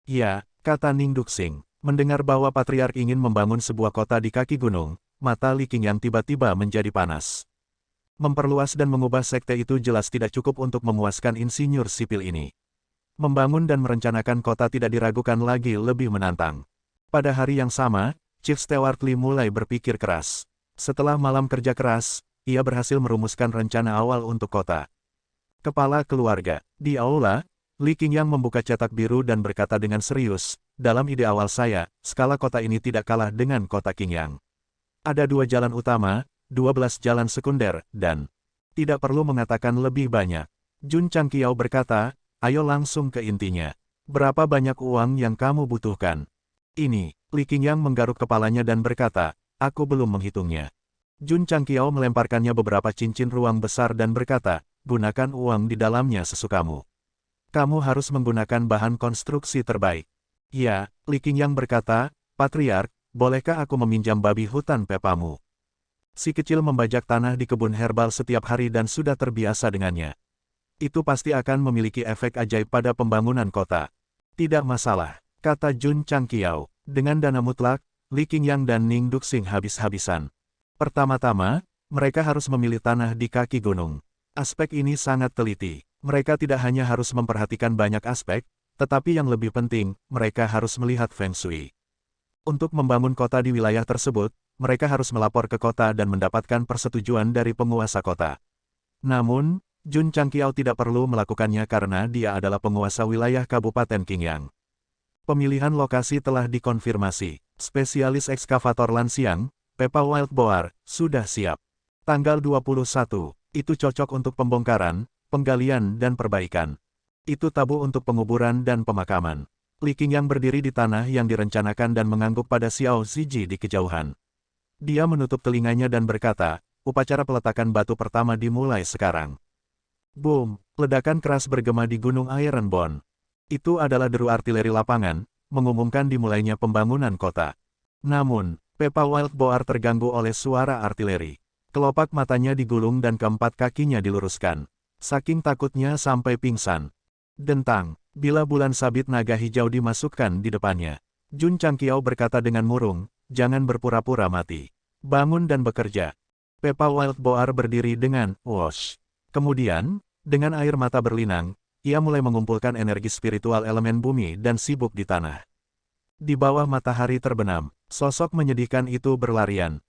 Ya, kata Ning Duxing, mendengar bahwa Patriark ingin membangun sebuah kota di kaki gunung, mata Li Qingyang tiba-tiba menjadi panas. Memperluas dan mengubah sekte itu jelas tidak cukup untuk memuaskan insinyur sipil ini. Membangun dan merencanakan kota tidak diragukan lagi lebih menantang. Pada hari yang sama, Chief Steward Li mulai berpikir keras. Setelah malam kerja keras, ia berhasil merumuskan rencana awal untuk kota. Kepala keluarga, di aula, Li Qingyang membuka cetak biru dan berkata dengan serius, dalam ide awal saya, skala kota ini tidak kalah dengan kota Qingyang. Ada 2 jalan utama, 12 jalan sekunder, dan tidak perlu mengatakan lebih banyak. Jun Changqiao berkata, ayo langsung ke intinya. Berapa banyak uang yang kamu butuhkan? Ini, Li Qingyang menggaruk kepalanya dan berkata, aku belum menghitungnya. Jun Changqiao melemparkannya beberapa cincin ruang besar dan berkata, gunakan uang di dalamnya sesukamu. Kamu harus menggunakan bahan konstruksi terbaik. Ya, Li Qingyang berkata, Patriark, bolehkah aku meminjam babi hutan Pepamu? Si kecil membajak tanah di kebun herbal setiap hari dan sudah terbiasa dengannya. Itu pasti akan memiliki efek ajaib pada pembangunan kota. Tidak masalah, kata Jun Changqiao. Dengan dana mutlak, Li Qingyang dan Ning Duxing habis-habisan. Pertama-tama, mereka harus memilih tanah di kaki gunung. Aspek ini sangat teliti. Mereka tidak hanya harus memperhatikan banyak aspek, tetapi yang lebih penting, mereka harus melihat Feng Shui. Untuk membangun kota di wilayah tersebut, mereka harus melapor ke kota dan mendapatkan persetujuan dari penguasa kota. Namun, Jun Changqiao tidak perlu melakukannya karena dia adalah penguasa wilayah Kabupaten Qingyang. Pemilihan lokasi telah dikonfirmasi. Spesialis ekskavator Lansiang, Pepa Wild Boar, sudah siap. Tanggal 21, itu cocok untuk pembongkaran, penggalian dan perbaikan. Itu tabu untuk penguburan dan pemakaman. Li Qingyang berdiri di tanah yang direncanakan dan mengangguk pada Xiao Ziji di kejauhan. Dia menutup telinganya dan berkata, upacara peletakan batu pertama dimulai sekarang. Boom, ledakan keras bergema di Gunung Ironbone. Itu adalah deru artileri lapangan, mengumumkan dimulainya pembangunan kota. Namun, Peppa Wildboar terganggu oleh suara artileri. Kelopak matanya digulung dan keempat kakinya diluruskan. Saking takutnya sampai pingsan. Dentang, bila bulan sabit naga hijau dimasukkan di depannya. Jun Changqiao berkata dengan murung, jangan berpura-pura mati. Bangun dan bekerja. Peppa Wildboar berdiri dengan whoosh. Kemudian, dengan air mata berlinang, ia mulai mengumpulkan energi spiritual elemen bumi dan sibuk di tanah. Di bawah matahari terbenam, sosok menyedihkan itu berlarian.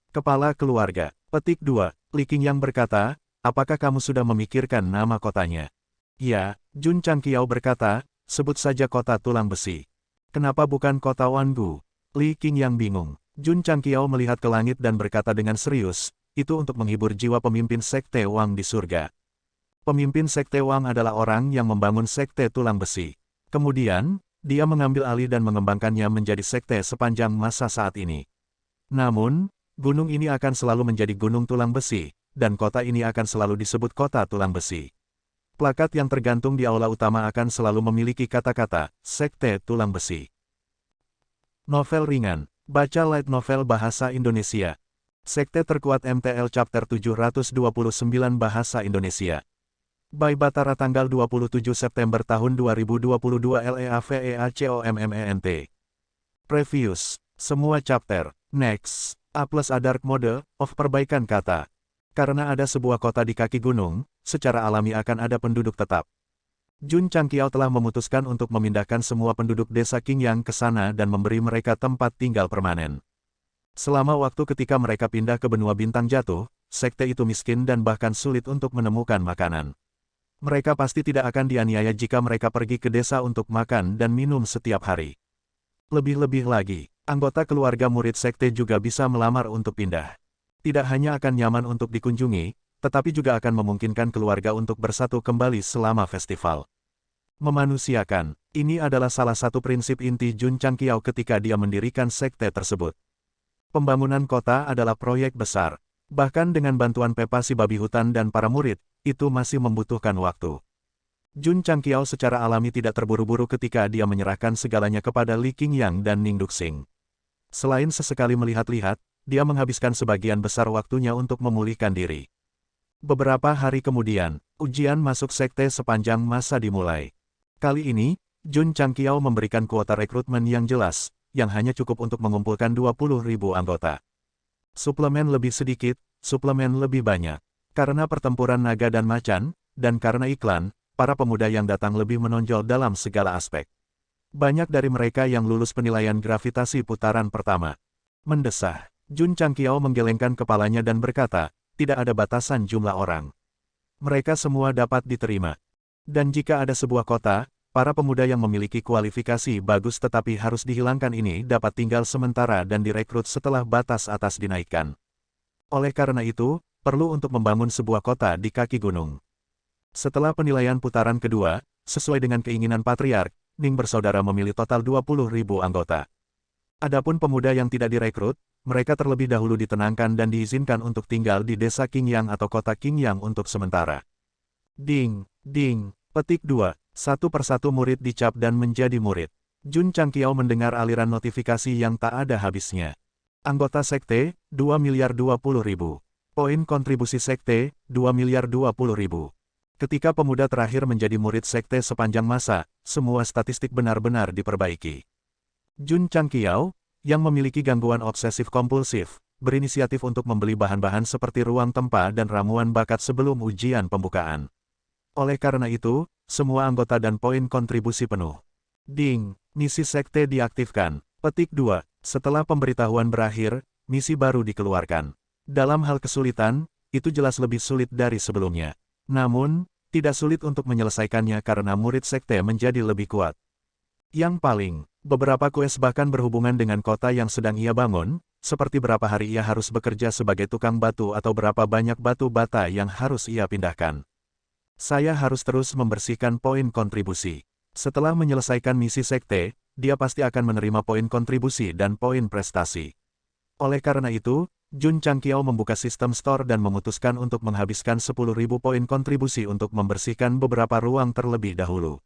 Kepala keluarga. Petik 2. Li Qingyang berkata, apakah kamu sudah memikirkan nama kotanya? Ya, Jun Changqiao berkata, sebut saja kota tulang besi. Kenapa bukan kota Wangu? Li Qingyang bingung. Jun Changqiao melihat ke langit dan berkata dengan serius, itu untuk menghibur jiwa pemimpin sekte Wang di surga. Pemimpin sekte Wang adalah orang yang membangun sekte tulang besi. Kemudian, dia mengambil alih dan mengembangkannya menjadi sekte sepanjang masa saat ini. Namun, gunung ini akan selalu menjadi gunung tulang besi, dan kota ini akan selalu disebut kota tulang besi. Plakat yang tergantung di aula utama akan selalu memiliki kata-kata, sekte tulang besi. Novel ringan, baca light novel bahasa Indonesia. Sekte terkuat MTL Chapter 729 Bahasa Indonesia. By Batara tanggal 27 September tahun 2022 LEAVEACOMMENT. Previous, semua chapter, next, A+ Dark Mode, of perbaikan kata. Karena ada sebuah kota di kaki gunung, secara alami akan ada penduduk tetap. Jun Changqiao telah memutuskan untuk memindahkan semua penduduk desa Qingyang ke sana dan memberi mereka tempat tinggal permanen. Selama waktu ketika mereka pindah ke benua bintang jatuh, sekte itu miskin dan bahkan sulit untuk menemukan makanan. Mereka pasti tidak akan dianiaya jika mereka pergi ke desa untuk makan dan minum setiap hari. Lebih-lebih lagi, anggota keluarga murid sekte juga bisa melamar untuk pindah. Tidak hanya akan nyaman untuk dikunjungi, tetapi juga akan memungkinkan keluarga untuk bersatu kembali selama festival. Memanusiakan, ini adalah salah satu prinsip inti Jun Changqiao ketika dia mendirikan sekte tersebut. Pembangunan kota adalah proyek besar. Bahkan dengan bantuan Peppa si babi hutan dan para murid, itu masih membutuhkan waktu. Jun Changqiao secara alami tidak terburu-buru ketika dia menyerahkan segalanya kepada Li Qingyang dan Ning Duxing. Selain sesekali melihat-lihat, dia menghabiskan sebagian besar waktunya untuk memulihkan diri. Beberapa hari kemudian, ujian masuk sekte sepanjang masa dimulai. Kali ini, Jun Changqiao memberikan kuota rekrutmen yang jelas, yang hanya cukup untuk mengumpulkan 20.000 anggota. Suplemen lebih sedikit, suplemen lebih banyak. Karena pertempuran naga dan macan, dan karena iklan, para pemuda yang datang lebih menonjol dalam segala aspek. Banyak dari mereka yang lulus penilaian gravitasi putaran pertama. Mendesah, Jun Changqiao menggelengkan kepalanya dan berkata, tidak ada batasan jumlah orang. Mereka semua dapat diterima. Dan jika ada sebuah kota, para pemuda yang memiliki kualifikasi bagus tetapi harus dihilangkan ini dapat tinggal sementara dan direkrut setelah batas atas dinaikkan. Oleh karena itu, perlu untuk membangun sebuah kota di kaki gunung. Setelah penilaian putaran kedua, sesuai dengan keinginan Patriark, Ning bersaudara memilih total 20.000 anggota. Adapun pemuda yang tidak direkrut, mereka terlebih dahulu ditenangkan dan diizinkan untuk tinggal di desa Qingyang atau kota Qingyang untuk sementara. Ding, ding, petik 2. Satu persatu murid dicap dan menjadi murid. Jun Changqiao mendengar aliran notifikasi yang tak ada habisnya. Anggota sekte, 2.020.000. Poin kontribusi sekte, 2.020.000. Ketika pemuda terakhir menjadi murid sekte sepanjang masa, semua statistik benar-benar diperbaiki. Jun Changqiao, yang memiliki gangguan obsesif-kompulsif, berinisiatif untuk membeli bahan-bahan seperti ruang tempa dan ramuan bakat sebelum ujian pembukaan. Oleh karena itu, semua anggota dan poin kontribusi penuh. Ding, misi sekte diaktifkan. Petik 2. Setelah pemberitahuan berakhir, misi baru dikeluarkan. Dalam hal kesulitan, itu jelas lebih sulit dari sebelumnya. Namun, tidak sulit untuk menyelesaikannya karena murid sekte menjadi lebih kuat. Yang paling, beberapa kues bahkan berhubungan dengan kota yang sedang ia bangun, seperti berapa hari ia harus bekerja sebagai tukang batu atau berapa banyak batu bata yang harus ia pindahkan. Saya harus terus membersihkan poin kontribusi. Setelah menyelesaikan misi sekte, dia pasti akan menerima poin kontribusi dan poin prestasi. Oleh karena itu, Jun Changqiao membuka sistem store dan memutuskan untuk menghabiskan 10.000 poin kontribusi untuk membersihkan beberapa ruang terlebih dahulu.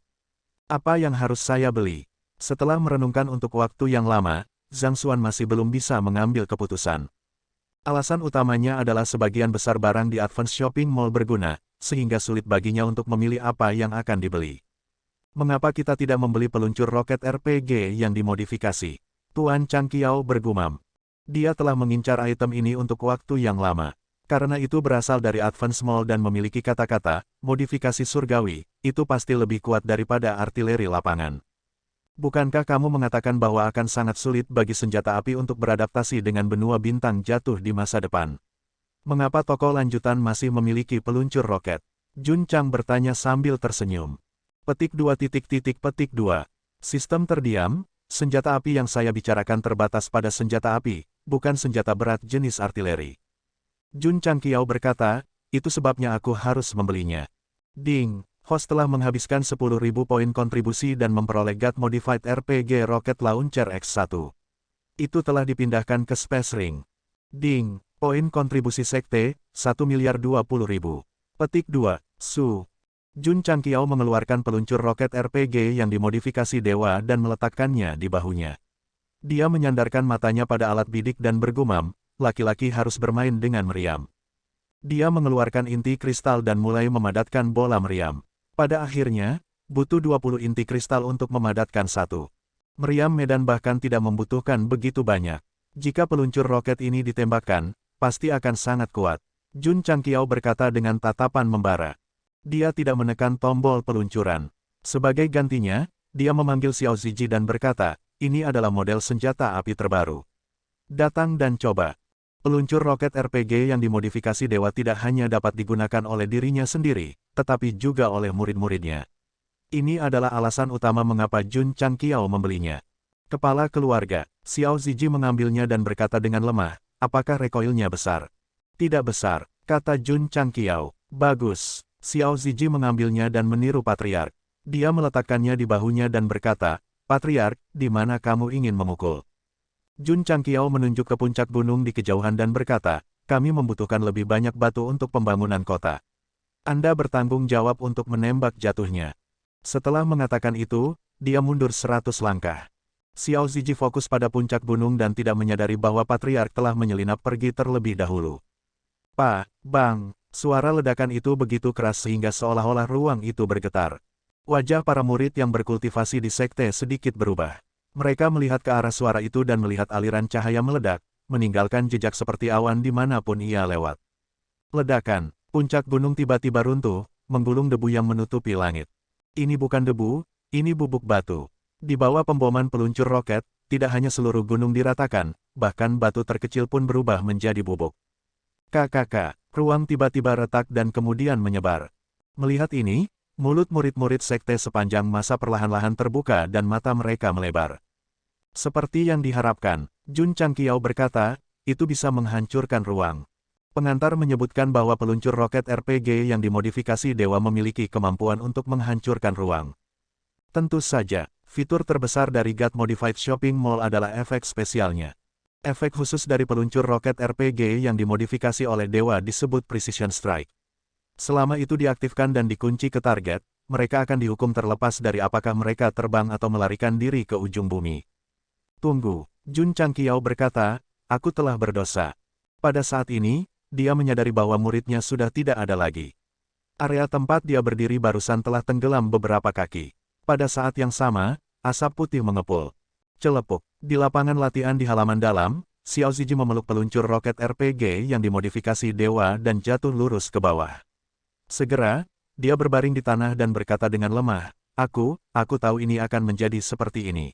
Apa yang harus saya beli? Setelah merenungkan untuk waktu yang lama, Zhang Xuan masih belum bisa mengambil keputusan. Alasan utamanya adalah sebagian besar barang di Advance Shopping Mall berguna, sehingga sulit baginya untuk memilih apa yang akan dibeli. Mengapa kita tidak membeli peluncur roket RPG yang dimodifikasi? Tuan Chang Qiao bergumam. Dia telah mengincar item ini untuk waktu yang lama. Karena itu berasal dari Advance Mall dan memiliki kata-kata, modifikasi surgawi, itu pasti lebih kuat daripada artileri lapangan. Bukankah kamu mengatakan bahwa akan sangat sulit bagi senjata api untuk beradaptasi dengan benua bintang jatuh di masa depan? Mengapa toko lanjutan masih memiliki peluncur roket? Jun Chang bertanya sambil tersenyum. Petik 2. Sistem terdiam, senjata api yang saya bicarakan terbatas pada senjata api, bukan senjata berat jenis artileri. Jun Chang Qiao berkata, itu sebabnya aku harus membelinya. Ding. Host telah menghabiskan 10.000 poin kontribusi dan memperoleh God Modified RPG Rocket Launcher X1. Itu telah dipindahkan ke Space Ring. Ding, poin kontribusi sekte, 1.020.000. Petik 2, Su. Jun Chang Qiao mengeluarkan peluncur roket RPG yang dimodifikasi dewa dan meletakkannya di bahunya. Dia menyandarkan matanya pada alat bidik dan bergumam, laki-laki harus bermain dengan meriam. Dia mengeluarkan inti kristal dan mulai memadatkan bola meriam. Pada akhirnya, butuh 20 inti kristal untuk memadatkan satu. Meriam medan bahkan tidak membutuhkan begitu banyak. Jika peluncur roket ini ditembakkan, pasti akan sangat kuat. Jun Chang Qiao berkata dengan tatapan membara. Dia tidak menekan tombol peluncuran. Sebagai gantinya, dia memanggil Xiao Ziji dan berkata, ini adalah model senjata api terbaru. Datang dan coba. Peluncur roket RPG yang dimodifikasi dewa tidak hanya dapat digunakan oleh dirinya sendiri, tetapi juga oleh murid-muridnya. Ini adalah alasan utama mengapa Jun Chang Qiao membelinya. Kepala keluarga, Xiao Ziji mengambilnya dan berkata dengan lemah, apakah recoilnya besar? Tidak besar, kata Jun Chang Qiao. Bagus. Xiao Ziji mengambilnya dan meniru Patriark. Dia meletakkannya di bahunya dan berkata, Patriark, di mana kamu ingin memukul? Jun Chang Qiao menunjuk ke puncak gunung di kejauhan dan berkata, kami membutuhkan lebih banyak batu untuk pembangunan kota. Anda bertanggung jawab untuk menembak jatuhnya. Setelah mengatakan itu, dia mundur 100 langkah. Xiao Ziji fokus pada puncak gunung dan tidak menyadari bahwa Patriark telah menyelinap pergi terlebih dahulu. Bang, suara ledakan itu begitu keras sehingga seolah-olah ruang itu bergetar. Wajah para murid yang berkultivasi di sekte sedikit berubah. Mereka melihat ke arah suara itu dan melihat aliran cahaya meledak, meninggalkan jejak seperti awan dimanapun ia lewat. Ledakan, puncak gunung tiba-tiba runtuh, menggulung debu yang menutupi langit. Ini bukan debu, ini bubuk batu. Di bawah pemboman peluncur roket, tidak hanya seluruh gunung diratakan, bahkan batu terkecil pun berubah menjadi bubuk. Ruang tiba-tiba retak dan kemudian menyebar. Melihat ini, mulut murid-murid sekte sepanjang masa perlahan-lahan terbuka dan mata mereka melebar. Seperti yang diharapkan, Jun Chang Qiao berkata, itu bisa menghancurkan ruang. Pengantar menyebutkan bahwa peluncur roket RPG yang dimodifikasi dewa memiliki kemampuan untuk menghancurkan ruang. Tentu saja, fitur terbesar dari God Modified Shopping Mall adalah efek spesialnya. Efek khusus dari peluncur roket RPG yang dimodifikasi oleh dewa disebut Precision Strike. Selama itu diaktifkan dan dikunci ke target, mereka akan dihukum terlepas dari apakah mereka terbang atau melarikan diri ke ujung bumi. Tunggu, Jun Chang Qiao berkata, aku telah berdosa. Pada saat ini, dia menyadari bahwa muridnya sudah tidak ada lagi. Area tempat dia berdiri barusan telah tenggelam beberapa kaki. Pada saat yang sama, asap putih mengepul. Celepuk, di lapangan latihan di halaman dalam, Xiao Ziji memeluk peluncur roket RPG yang dimodifikasi dewa dan jatuh lurus ke bawah. Segera, dia berbaring di tanah dan berkata dengan lemah, aku tahu ini akan menjadi seperti ini.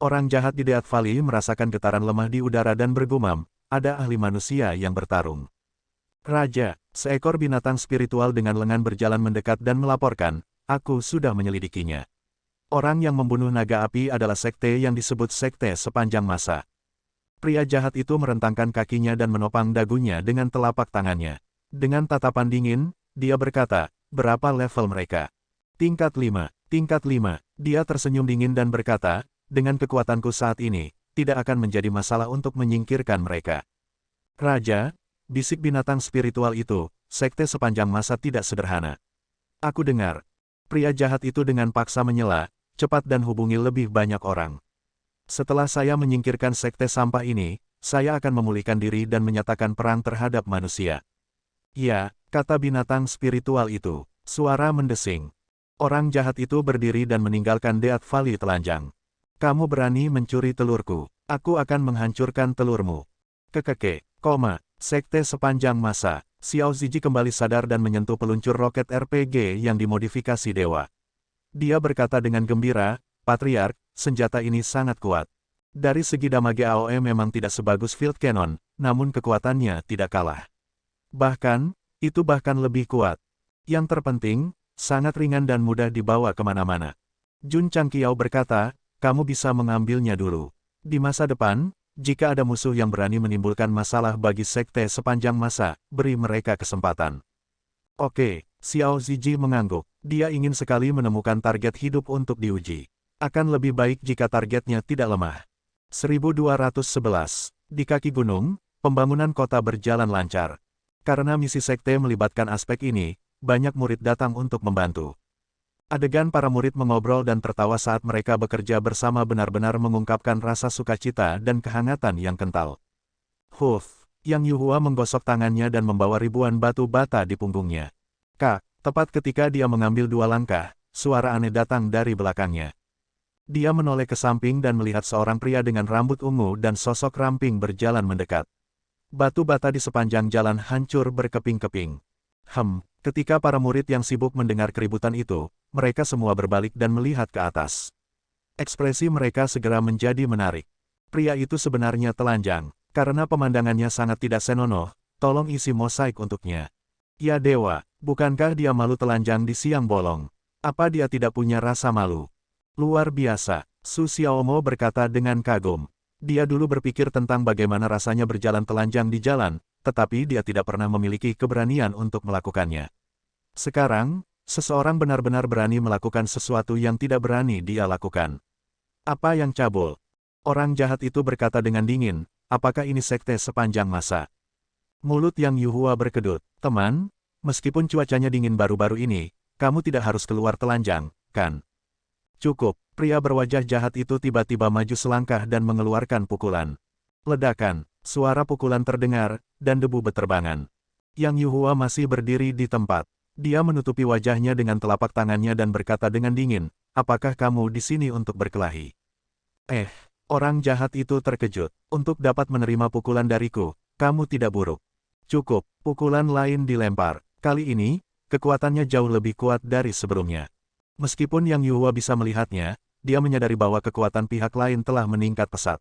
Orang jahat di Death Valley merasakan getaran lemah di udara dan bergumam, ada ahli manusia yang bertarung. Raja, seekor binatang spiritual dengan lengan berjalan mendekat dan melaporkan, aku sudah menyelidikinya. Orang yang membunuh naga api adalah sekte yang disebut sekte sepanjang masa. Pria jahat itu merentangkan kakinya dan menopang dagunya dengan telapak tangannya. Dengan tatapan dingin, dia berkata, berapa level mereka? Tingkat 5. Dia tersenyum dingin dan berkata, dengan kekuatanku saat ini, tidak akan menjadi masalah untuk menyingkirkan mereka. Raja, bisik binatang spiritual itu, sekte sepanjang masa tidak sederhana. Aku dengar. Pria jahat itu dengan paksa menyela, cepat dan hubungi lebih banyak orang. Setelah saya menyingkirkan sekte sampah ini, saya akan memulihkan diri dan menyatakan perang terhadap manusia. Ya, kata binatang spiritual itu. Suara mendesing. Orang jahat itu berdiri dan meninggalkan Death Valley telanjang. Kamu berani mencuri telurku. Aku akan menghancurkan telurmu. Kekeke, sekte sepanjang masa. Xiao Ziji kembali sadar dan menyentuh peluncur roket RPG yang dimodifikasi dewa. Dia berkata dengan gembira, Patriark, senjata ini sangat kuat. Dari segi damage AOE memang tidak sebagus field cannon, namun kekuatannya tidak kalah. Bahkan, itu bahkan lebih kuat. Yang terpenting, sangat ringan dan mudah dibawa kemana-mana. Jun Changqiao berkata, kamu bisa mengambilnya dulu. Di masa depan, jika ada musuh yang berani menimbulkan masalah bagi sekte sepanjang masa, beri mereka kesempatan. Oke, Xiao Ziji mengangguk. Dia ingin sekali menemukan target hidup untuk diuji. Akan lebih baik jika targetnya tidak lemah. 1211. Di kaki gunung, pembangunan kota berjalan lancar. Karena misi sekte melibatkan aspek ini, banyak murid datang untuk membantu. Adegan para murid mengobrol dan tertawa saat mereka bekerja bersama benar-benar mengungkapkan rasa sukacita dan kehangatan yang kental. Yang Yuhua menggosok tangannya dan membawa ribuan batu bata di punggungnya. Kak, tepat ketika dia mengambil 2 langkah, suara aneh datang dari belakangnya. Dia menoleh ke samping dan melihat seorang pria dengan rambut ungu dan sosok ramping berjalan mendekat. Batu bata di sepanjang jalan hancur berkeping-keping. Ketika para murid yang sibuk mendengar keributan itu, mereka semua berbalik dan melihat ke atas. Ekspresi mereka segera menjadi menarik. Pria itu sebenarnya telanjang, karena pemandangannya sangat tidak senonoh, tolong isi mosaik untuknya. Ya dewa, bukankah dia malu telanjang di siang bolong? Apa dia tidak punya rasa malu? Luar biasa, Su Xiaomo berkata dengan kagum. Dia dulu berpikir tentang bagaimana rasanya berjalan telanjang di jalan, tetapi dia tidak pernah memiliki keberanian untuk melakukannya. Sekarang, seseorang benar-benar berani melakukan sesuatu yang tidak berani dia lakukan. Apa yang cabul? Orang jahat itu berkata dengan dingin, apakah ini sekte sepanjang masa? Mulut yang Yuhua berkedut, teman, meskipun cuacanya dingin baru-baru ini, kamu tidak harus keluar telanjang, kan? Cukup, pria berwajah jahat itu tiba-tiba maju selangkah dan mengeluarkan pukulan. Ledakan, suara pukulan terdengar, dan debu berterbangan. Yang Yuhua masih berdiri di tempat. Dia menutupi wajahnya dengan telapak tangannya dan berkata dengan dingin, apakah kamu di sini untuk berkelahi? Orang jahat itu terkejut. Untuk dapat menerima pukulan dariku, kamu tidak buruk. Cukup, pukulan lain dilempar. Kali ini, kekuatannya jauh lebih kuat dari sebelumnya. Meskipun Yang Yuhua bisa melihatnya, dia menyadari bahwa kekuatan pihak lain telah meningkat pesat.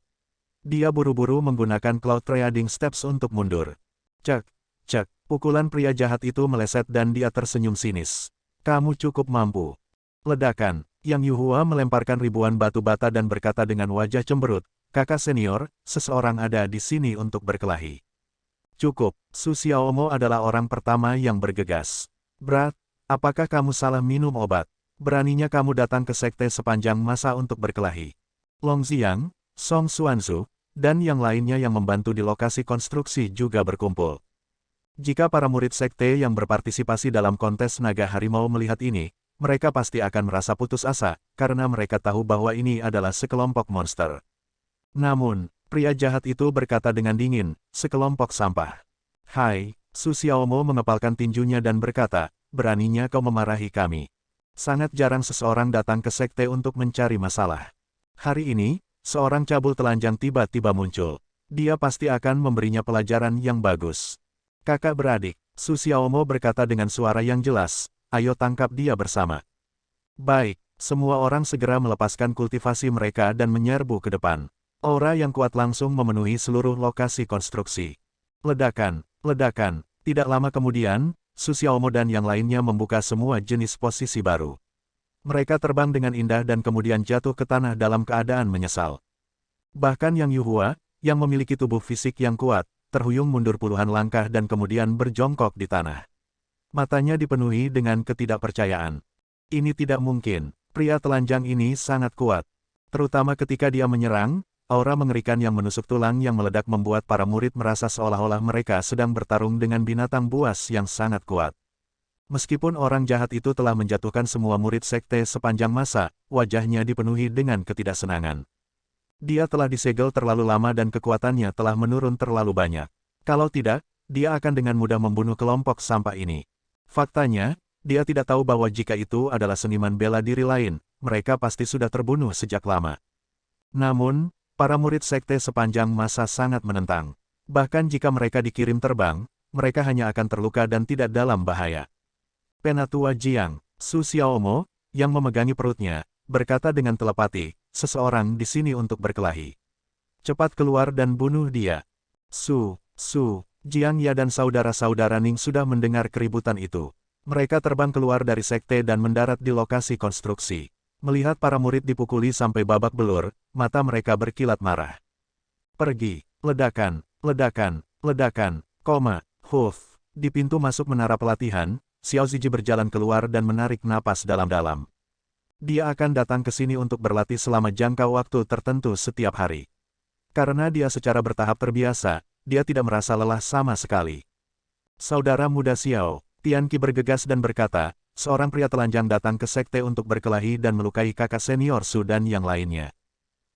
Dia buru-buru menggunakan Cloud Trading Steps untuk mundur. Cek, pukulan pria jahat itu meleset dan dia tersenyum sinis. Kamu cukup mampu. Ledakan, Yang Yuhua melemparkan ribuan batu bata dan berkata dengan wajah cemberut, kakak senior, seseorang ada di sini untuk berkelahi. Cukup, Su Xiaomo adalah orang pertama yang bergegas. Brat, apakah kamu salah minum obat? Beraninya kamu datang ke sekte sepanjang masa untuk berkelahi. Long Xiang, Song Xuanzu, dan yang lainnya yang membantu di lokasi konstruksi juga berkumpul. Jika para murid sekte yang berpartisipasi dalam kontes naga harimau melihat ini, mereka pasti akan merasa putus asa, karena mereka tahu bahwa ini adalah sekelompok monster. Namun, pria jahat itu berkata dengan dingin, sekelompok sampah. Hai, Su Xiaomo mengepalkan tinjunya dan berkata, beraninya kau memarahi kami. Sangat jarang seseorang datang ke sekte untuk mencari masalah. Hari ini, seorang cabul telanjang tiba-tiba muncul. Dia pasti akan memberinya pelajaran yang bagus. Kakak beradik, Su Xiaomo berkata dengan suara yang jelas, ayo tangkap dia bersama. Baik, semua orang segera melepaskan kultivasi mereka dan menyerbu ke depan. Aura yang kuat langsung memenuhi seluruh lokasi konstruksi. Ledakan, tidak lama kemudian, Su Xiaomo dan yang lainnya membuka semua jenis posisi baru. Mereka terbang dengan indah dan kemudian jatuh ke tanah dalam keadaan menyesal. Bahkan Yang Yuhua, yang memiliki tubuh fisik yang kuat, terhuyung mundur puluhan langkah dan kemudian berjongkok di tanah. Matanya dipenuhi dengan ketidakpercayaan. Ini tidak mungkin, pria telanjang ini sangat kuat. Terutama ketika dia menyerang, aura mengerikan yang menusuk tulang yang meledak membuat para murid merasa seolah-olah mereka sedang bertarung dengan binatang buas yang sangat kuat. Meskipun orang jahat itu telah menjatuhkan semua murid sekte sepanjang masa, wajahnya dipenuhi dengan ketidaksenangan. Dia telah disegel terlalu lama dan kekuatannya telah menurun terlalu banyak. Kalau tidak, dia akan dengan mudah membunuh kelompok sampah ini. Faktanya, dia tidak tahu bahwa jika itu adalah seniman bela diri lain, mereka pasti sudah terbunuh sejak lama. Namun, para murid sekte sepanjang masa sangat menentang. Bahkan jika mereka dikirim terbang, mereka hanya akan terluka dan tidak dalam bahaya. Penatua Jiang, Su Xiaomo, yang memegangi perutnya, berkata dengan telepati, seseorang di sini untuk berkelahi. Cepat keluar dan bunuh dia. Jiang Ya dan saudara-saudara Ning sudah mendengar keributan itu. Mereka terbang keluar dari sekte dan mendarat di lokasi konstruksi. Melihat para murid dipukuli sampai babak belur, mata mereka berkilat marah. Pergi, ledakan, ledakan, ledakan, huf. Di pintu masuk menara pelatihan, Xiao Ziji berjalan keluar dan menarik napas dalam-dalam. Dia akan datang ke sini untuk berlatih selama jangka waktu tertentu setiap hari. Karena dia secara bertahap terbiasa, dia tidak merasa lelah sama sekali. Saudara muda Xiao, Tianqi bergegas dan berkata, seorang pria telanjang datang ke sekte untuk berkelahi dan melukai kakak senior Su dan yang lainnya.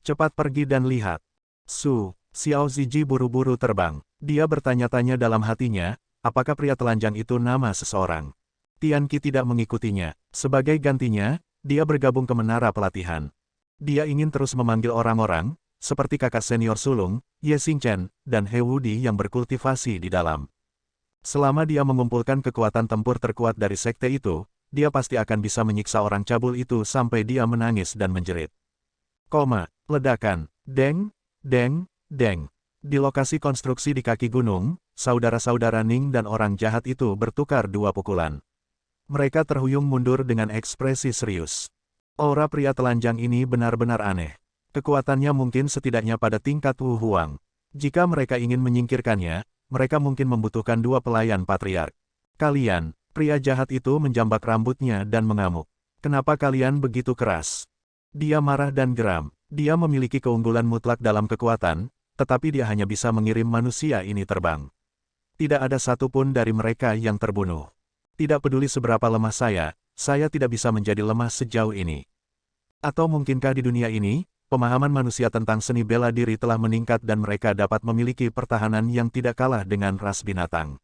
Cepat pergi dan lihat. Xiao Ziji buru-buru terbang. Dia bertanya-tanya dalam hatinya, apakah pria telanjang itu nama seseorang. Tianqi tidak mengikutinya. Sebagai gantinya, dia bergabung ke menara pelatihan. Dia ingin terus memanggil orang-orang, seperti kakak senior sulung, Ye Xingchen, dan He Wudi yang berkultivasi di dalam. Selama dia mengumpulkan kekuatan tempur terkuat dari sekte itu, dia pasti akan bisa menyiksa orang cabul itu sampai dia menangis dan menjerit. Ledakan, deng, deng, deng. Di lokasi konstruksi di kaki gunung, saudara-saudara Ning dan orang jahat itu bertukar dua pukulan. Mereka terhuyung mundur dengan ekspresi serius. Aura pria telanjang ini benar-benar aneh. Kekuatannya mungkin setidaknya pada tingkat Wu Huang. Jika mereka ingin menyingkirkannya, mereka mungkin membutuhkan dua pelayan patriark. Kalian, pria jahat itu menjambak rambutnya dan mengamuk. Kenapa kalian begitu keras? Dia marah dan geram. Dia memiliki keunggulan mutlak dalam kekuatan, tetapi dia hanya bisa mengirim manusia ini terbang. Tidak ada satupun dari mereka yang terbunuh. Tidak peduli seberapa lemah saya tidak bisa menjadi lemah sejauh ini. Atau mungkinkah di dunia ini, pemahaman manusia tentang seni bela diri telah meningkat dan mereka dapat memiliki pertahanan yang tidak kalah dengan ras binatang.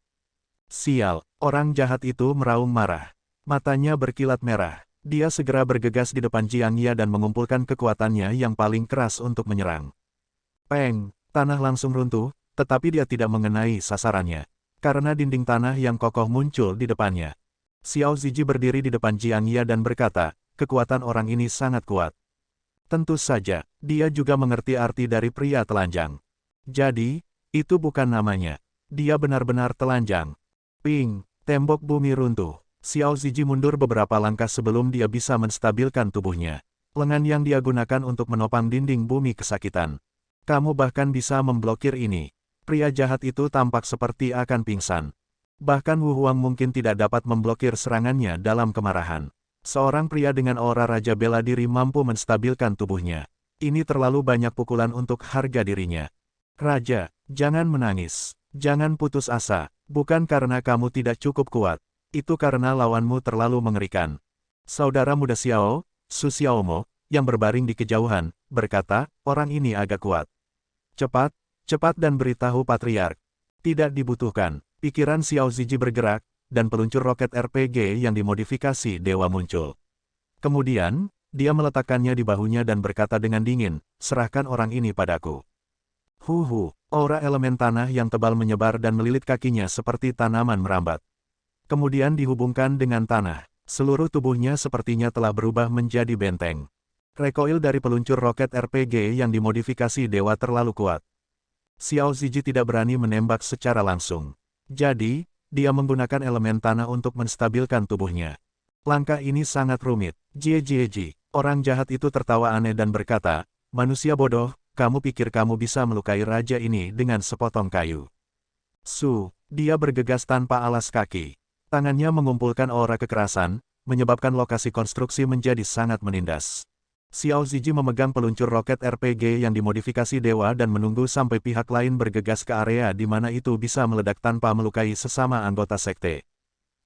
Sial, orang jahat itu meraung marah. Matanya berkilat merah. Dia segera bergegas di depan Jiang Ya dan mengumpulkan kekuatannya yang paling keras untuk menyerang. Peng, tanah langsung runtuh, tetapi dia tidak mengenai sasarannya. Karena dinding tanah yang kokoh muncul di depannya. Xiao Ziji berdiri di depan Jiang Ya dan berkata, kekuatan orang ini sangat kuat. Tentu saja, dia juga mengerti arti dari pria telanjang. Jadi, itu bukan namanya. Dia benar-benar telanjang. Ping, tembok bumi runtuh. Xiao Ziji mundur beberapa langkah sebelum dia bisa menstabilkan tubuhnya. Lengan yang dia gunakan untuk menopang dinding bumi kesakitan. Kamu bahkan bisa memblokir ini. Pria jahat itu tampak seperti akan pingsan. Bahkan Wu Huang mungkin tidak dapat memblokir serangannya dalam kemarahan. Seorang pria dengan aura raja bela diri mampu menstabilkan tubuhnya. Ini terlalu banyak pukulan untuk harga dirinya. Raja, jangan menangis. Jangan putus asa. Bukan karena kamu tidak cukup kuat. Itu karena lawanmu terlalu mengerikan. Saudara muda Xiao, Su Xiaomo, yang berbaring di kejauhan, berkata, orang ini agak kuat. Cepat, cepat dan beritahu Patriark. Tidak dibutuhkan. Pikiran Xiao Ziji bergerak, dan peluncur roket RPG yang dimodifikasi dewa muncul. Kemudian, dia meletakkannya di bahunya dan berkata dengan dingin, serahkan orang ini padaku. Aura elemen tanah yang tebal menyebar dan melilit kakinya seperti tanaman merambat. Kemudian dihubungkan dengan tanah. Seluruh tubuhnya sepertinya telah berubah menjadi benteng. Recoil dari peluncur roket RPG yang dimodifikasi dewa terlalu kuat. Xiao Ziji tidak berani menembak secara langsung. Jadi, dia menggunakan elemen tanah untuk menstabilkan tubuhnya. Langkah ini sangat rumit. Jie, orang jahat itu tertawa aneh dan berkata, manusia bodoh, kamu pikir kamu bisa melukai raja ini dengan sepotong kayu. Dia bergegas tanpa alas kaki. Tangannya mengumpulkan aura kekerasan, menyebabkan lokasi konstruksi menjadi sangat menindas. Xiao Ziji memegang peluncur roket RPG yang dimodifikasi dewa dan menunggu sampai pihak lain bergegas ke area di mana itu bisa meledak tanpa melukai sesama anggota sekte.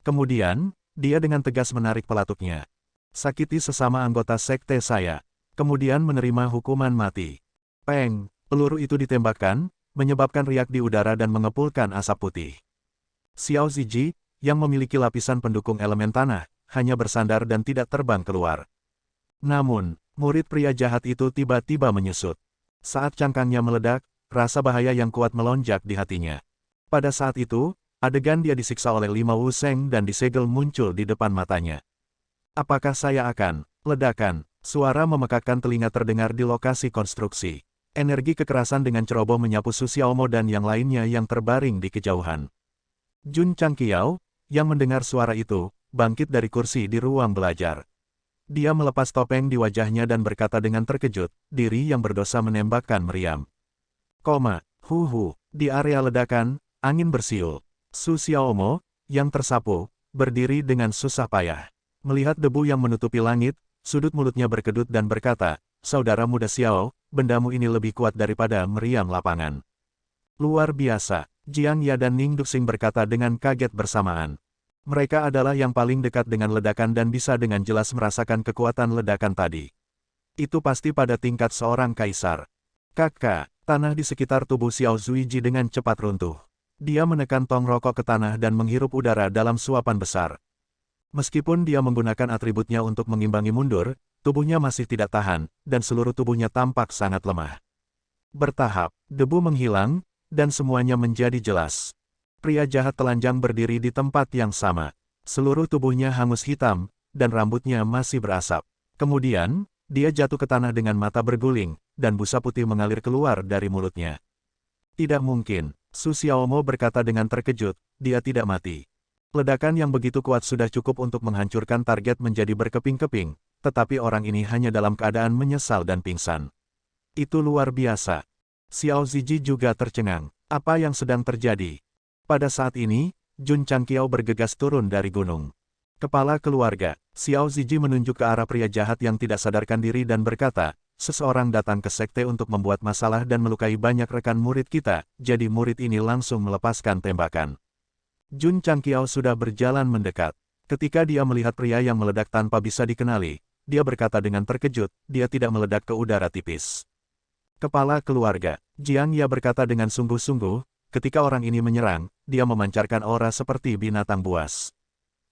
Kemudian, Dia dengan tegas menarik pelatuknya. Sakiti sesama anggota sekte saya. Kemudian menerima hukuman mati. Peng, peluru itu ditembakkan, menyebabkan riak di udara dan mengepulkan asap putih. Xiao Ziji, yang memiliki lapisan pendukung elemen tanah, hanya bersandar dan tidak terbang keluar. Namun, murid pria jahat itu tiba-tiba menyusut. Saat cangkangnya meledak, rasa bahaya yang kuat melonjak di hatinya. Pada saat itu, adegan dia disiksa oleh 5 Wu Sheng dan disegel muncul di depan matanya. Apakah saya akan? Ledakan, suara memekakkan telinga terdengar di lokasi konstruksi. Energi kekerasan dengan ceroboh menyapu Su Xiaomo dan yang lainnya yang terbaring di kejauhan. Jun Changqiao, yang mendengar suara itu, bangkit dari kursi di ruang belajar. Dia melepas topeng di wajahnya dan berkata dengan terkejut, diri yang berdosa menembakkan meriam. Di area ledakan, angin bersiul. Su Xiaomo, yang tersapu, berdiri dengan susah payah. Melihat debu yang menutupi langit, sudut mulutnya berkedut dan berkata, saudara muda Xiao, bendamu ini lebih kuat daripada meriam lapangan. Luar biasa, Jiang Ya dan Ning Duxing berkata dengan kaget bersamaan. Mereka adalah yang paling dekat dengan ledakan dan bisa dengan jelas merasakan kekuatan ledakan tadi. Itu pasti pada tingkat seorang kaisar. Kakak, tanah di sekitar tubuh Xiao Zuiji dengan cepat runtuh. Dia menekan tong rokok ke tanah dan menghirup udara dalam suapan besar. Meskipun dia menggunakan atributnya untuk mengimbangi mundur, tubuhnya masih tidak tahan, dan seluruh tubuhnya tampak sangat lemah. Bertahap, debu menghilang, dan semuanya menjadi jelas. Pria jahat telanjang berdiri di tempat yang sama. Seluruh tubuhnya hangus hitam, dan rambutnya masih berasap. Kemudian, dia jatuh ke tanah dengan mata berguling, dan busa putih mengalir keluar dari mulutnya. Tidak mungkin, Su Xiaomo berkata dengan terkejut, dia tidak mati. Ledakan yang begitu kuat sudah cukup untuk menghancurkan target menjadi berkeping-keping, tetapi orang ini hanya dalam keadaan menyesal dan pingsan. Itu luar biasa. Xiao Ziji juga tercengang. Apa yang sedang terjadi? Pada saat ini, Jun Changqiao bergegas turun dari gunung. Kepala keluarga, Xiao Ziji menunjuk ke arah pria jahat yang tidak sadarkan diri dan berkata, seseorang datang ke sekte untuk membuat masalah dan melukai banyak rekan murid kita, jadi murid ini langsung melepaskan tembakan. Jun Changqiao sudah berjalan mendekat. Ketika dia melihat pria yang meledak tanpa bisa dikenali, dia berkata dengan terkejut, dia tidak meledak ke udara tipis. Kepala keluarga, Jiang Ya berkata dengan sungguh-sungguh, ketika orang ini menyerang, dia memancarkan aura seperti binatang buas.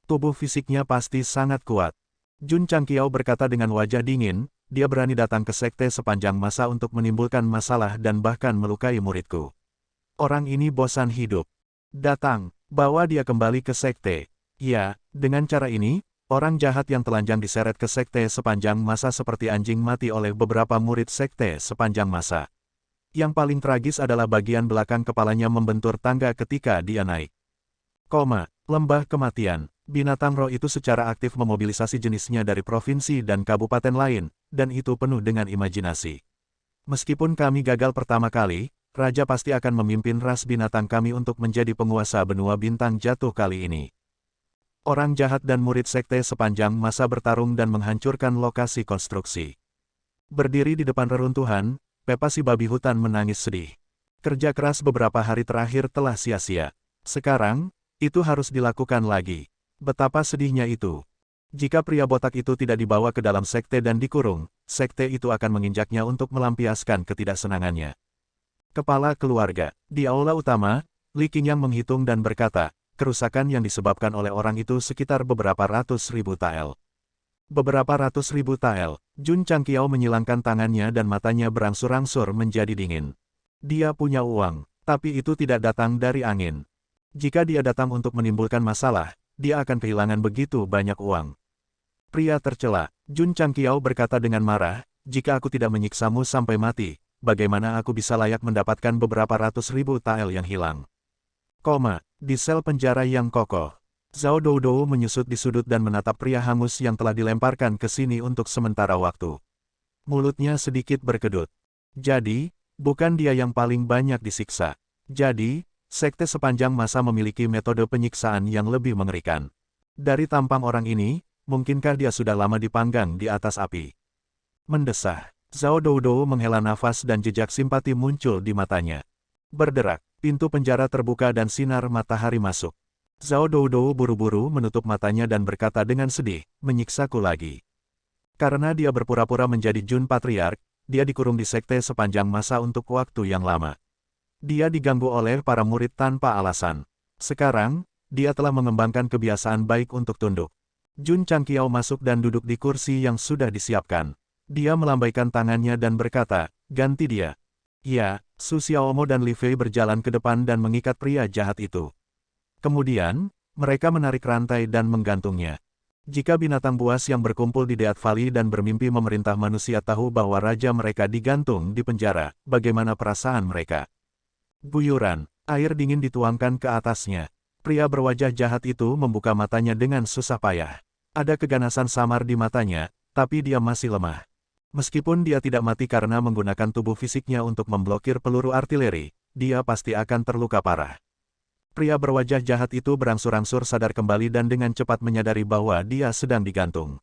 Tubuh fisiknya pasti sangat kuat. Jun Changqiao berkata dengan wajah dingin, dia berani datang ke sekte sepanjang masa untuk menimbulkan masalah dan bahkan melukai muridku. Orang ini bosan hidup. Datang, bawa dia kembali ke sekte. Ya, dengan cara ini, orang jahat yang telanjang diseret ke sekte sepanjang masa seperti anjing mati oleh beberapa murid sekte sepanjang masa. Yang paling tragis adalah bagian belakang kepalanya membentur tangga ketika dia naik. Lembah kematian. Binatang roh itu secara aktif memobilisasi jenisnya dari provinsi dan kabupaten lain, dan itu penuh dengan imajinasi. Meskipun kami gagal pertama kali, Raja pasti akan memimpin ras binatang kami untuk menjadi penguasa benua bintang jatuh kali ini. Orang jahat dan murid sekte sepanjang masa bertarung dan menghancurkan lokasi konstruksi. Berdiri di depan reruntuhan, Pepa si babi hutan menangis sedih. Kerja keras beberapa hari terakhir telah sia-sia. Sekarang, itu harus dilakukan lagi. Betapa sedihnya itu. Jika pria botak itu tidak dibawa ke dalam sekte dan dikurung, sekte itu akan menginjaknya untuk melampiaskan ketidaksenangannya. Kepala keluarga, di aula utama, Li Qingyang menghitung dan berkata, kerusakan yang disebabkan oleh orang itu sekitar beberapa ratus ribu tael. Beberapa ratus ribu tael. Jun Changqiao menyilangkan tangannya dan matanya berangsur-angsur menjadi dingin. Dia punya uang, tapi itu tidak datang dari angin. Jika dia datang untuk menimbulkan masalah, dia akan kehilangan begitu banyak uang. Pria tercela, Jun Changqiao berkata dengan marah, jika aku tidak menyiksamu sampai mati, bagaimana aku bisa layak mendapatkan beberapa ratus ribu tael yang hilang? Di sel penjara yang kokoh. Zhao Doudou menyusut di sudut dan menatap pria hangus yang telah dilemparkan ke sini untuk sementara waktu. Mulutnya sedikit berkedut. Jadi, bukan dia yang paling banyak disiksa. Jadi, sekte sepanjang masa memiliki metode penyiksaan yang lebih mengerikan. Dari tampang orang ini, mungkinkah dia sudah lama dipanggang di atas api? Mendesah, Zhao Doudou menghela nafas dan jejak simpati muncul di matanya. Berderak, pintu penjara terbuka dan sinar matahari masuk. Zhao Doudou buru-buru menutup matanya dan berkata dengan sedih, menyiksaku lagi. Karena dia berpura-pura menjadi Jun Patriark, dia dikurung di sekte sepanjang masa untuk waktu yang lama. Dia diganggu oleh para murid tanpa alasan. Sekarang, dia telah mengembangkan kebiasaan baik untuk tunduk. Jun Changqiao masuk dan duduk di kursi yang sudah disiapkan. Dia melambaikan tangannya dan berkata, ganti dia. Ya, Su Xiaomo dan Li Fei berjalan ke depan dan mengikat pria jahat itu. Kemudian, mereka menarik rantai dan menggantungnya. Jika binatang buas yang berkumpul di Deat Valley dan bermimpi memerintah manusia tahu bahwa raja mereka digantung di penjara, bagaimana perasaan mereka? Guyuran, air dingin dituangkan ke atasnya. Pria berwajah jahat itu membuka matanya dengan susah payah. Ada keganasan samar di matanya, tapi dia masih lemah. Meskipun dia tidak mati karena menggunakan tubuh fisiknya untuk memblokir peluru artileri, dia pasti akan terluka parah. Pria berwajah jahat itu berangsur-angsur sadar kembali dan dengan cepat menyadari bahwa dia sedang digantung.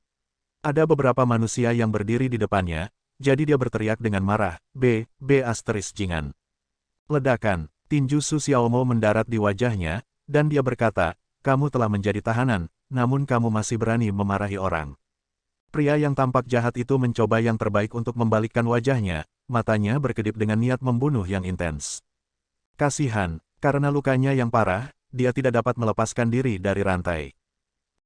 Ada beberapa manusia yang berdiri di depannya, jadi dia berteriak dengan marah, B asterisk jingan. Ledakan, tinju Su Xiaomo mendarat di wajahnya, dan dia berkata, kamu telah menjadi tahanan, namun kamu masih berani memarahi orang. Pria yang tampak jahat itu mencoba yang terbaik untuk membalikkan wajahnya, matanya berkedip dengan niat membunuh yang intens. Kasihan, karena lukanya yang parah, dia tidak dapat melepaskan diri dari rantai.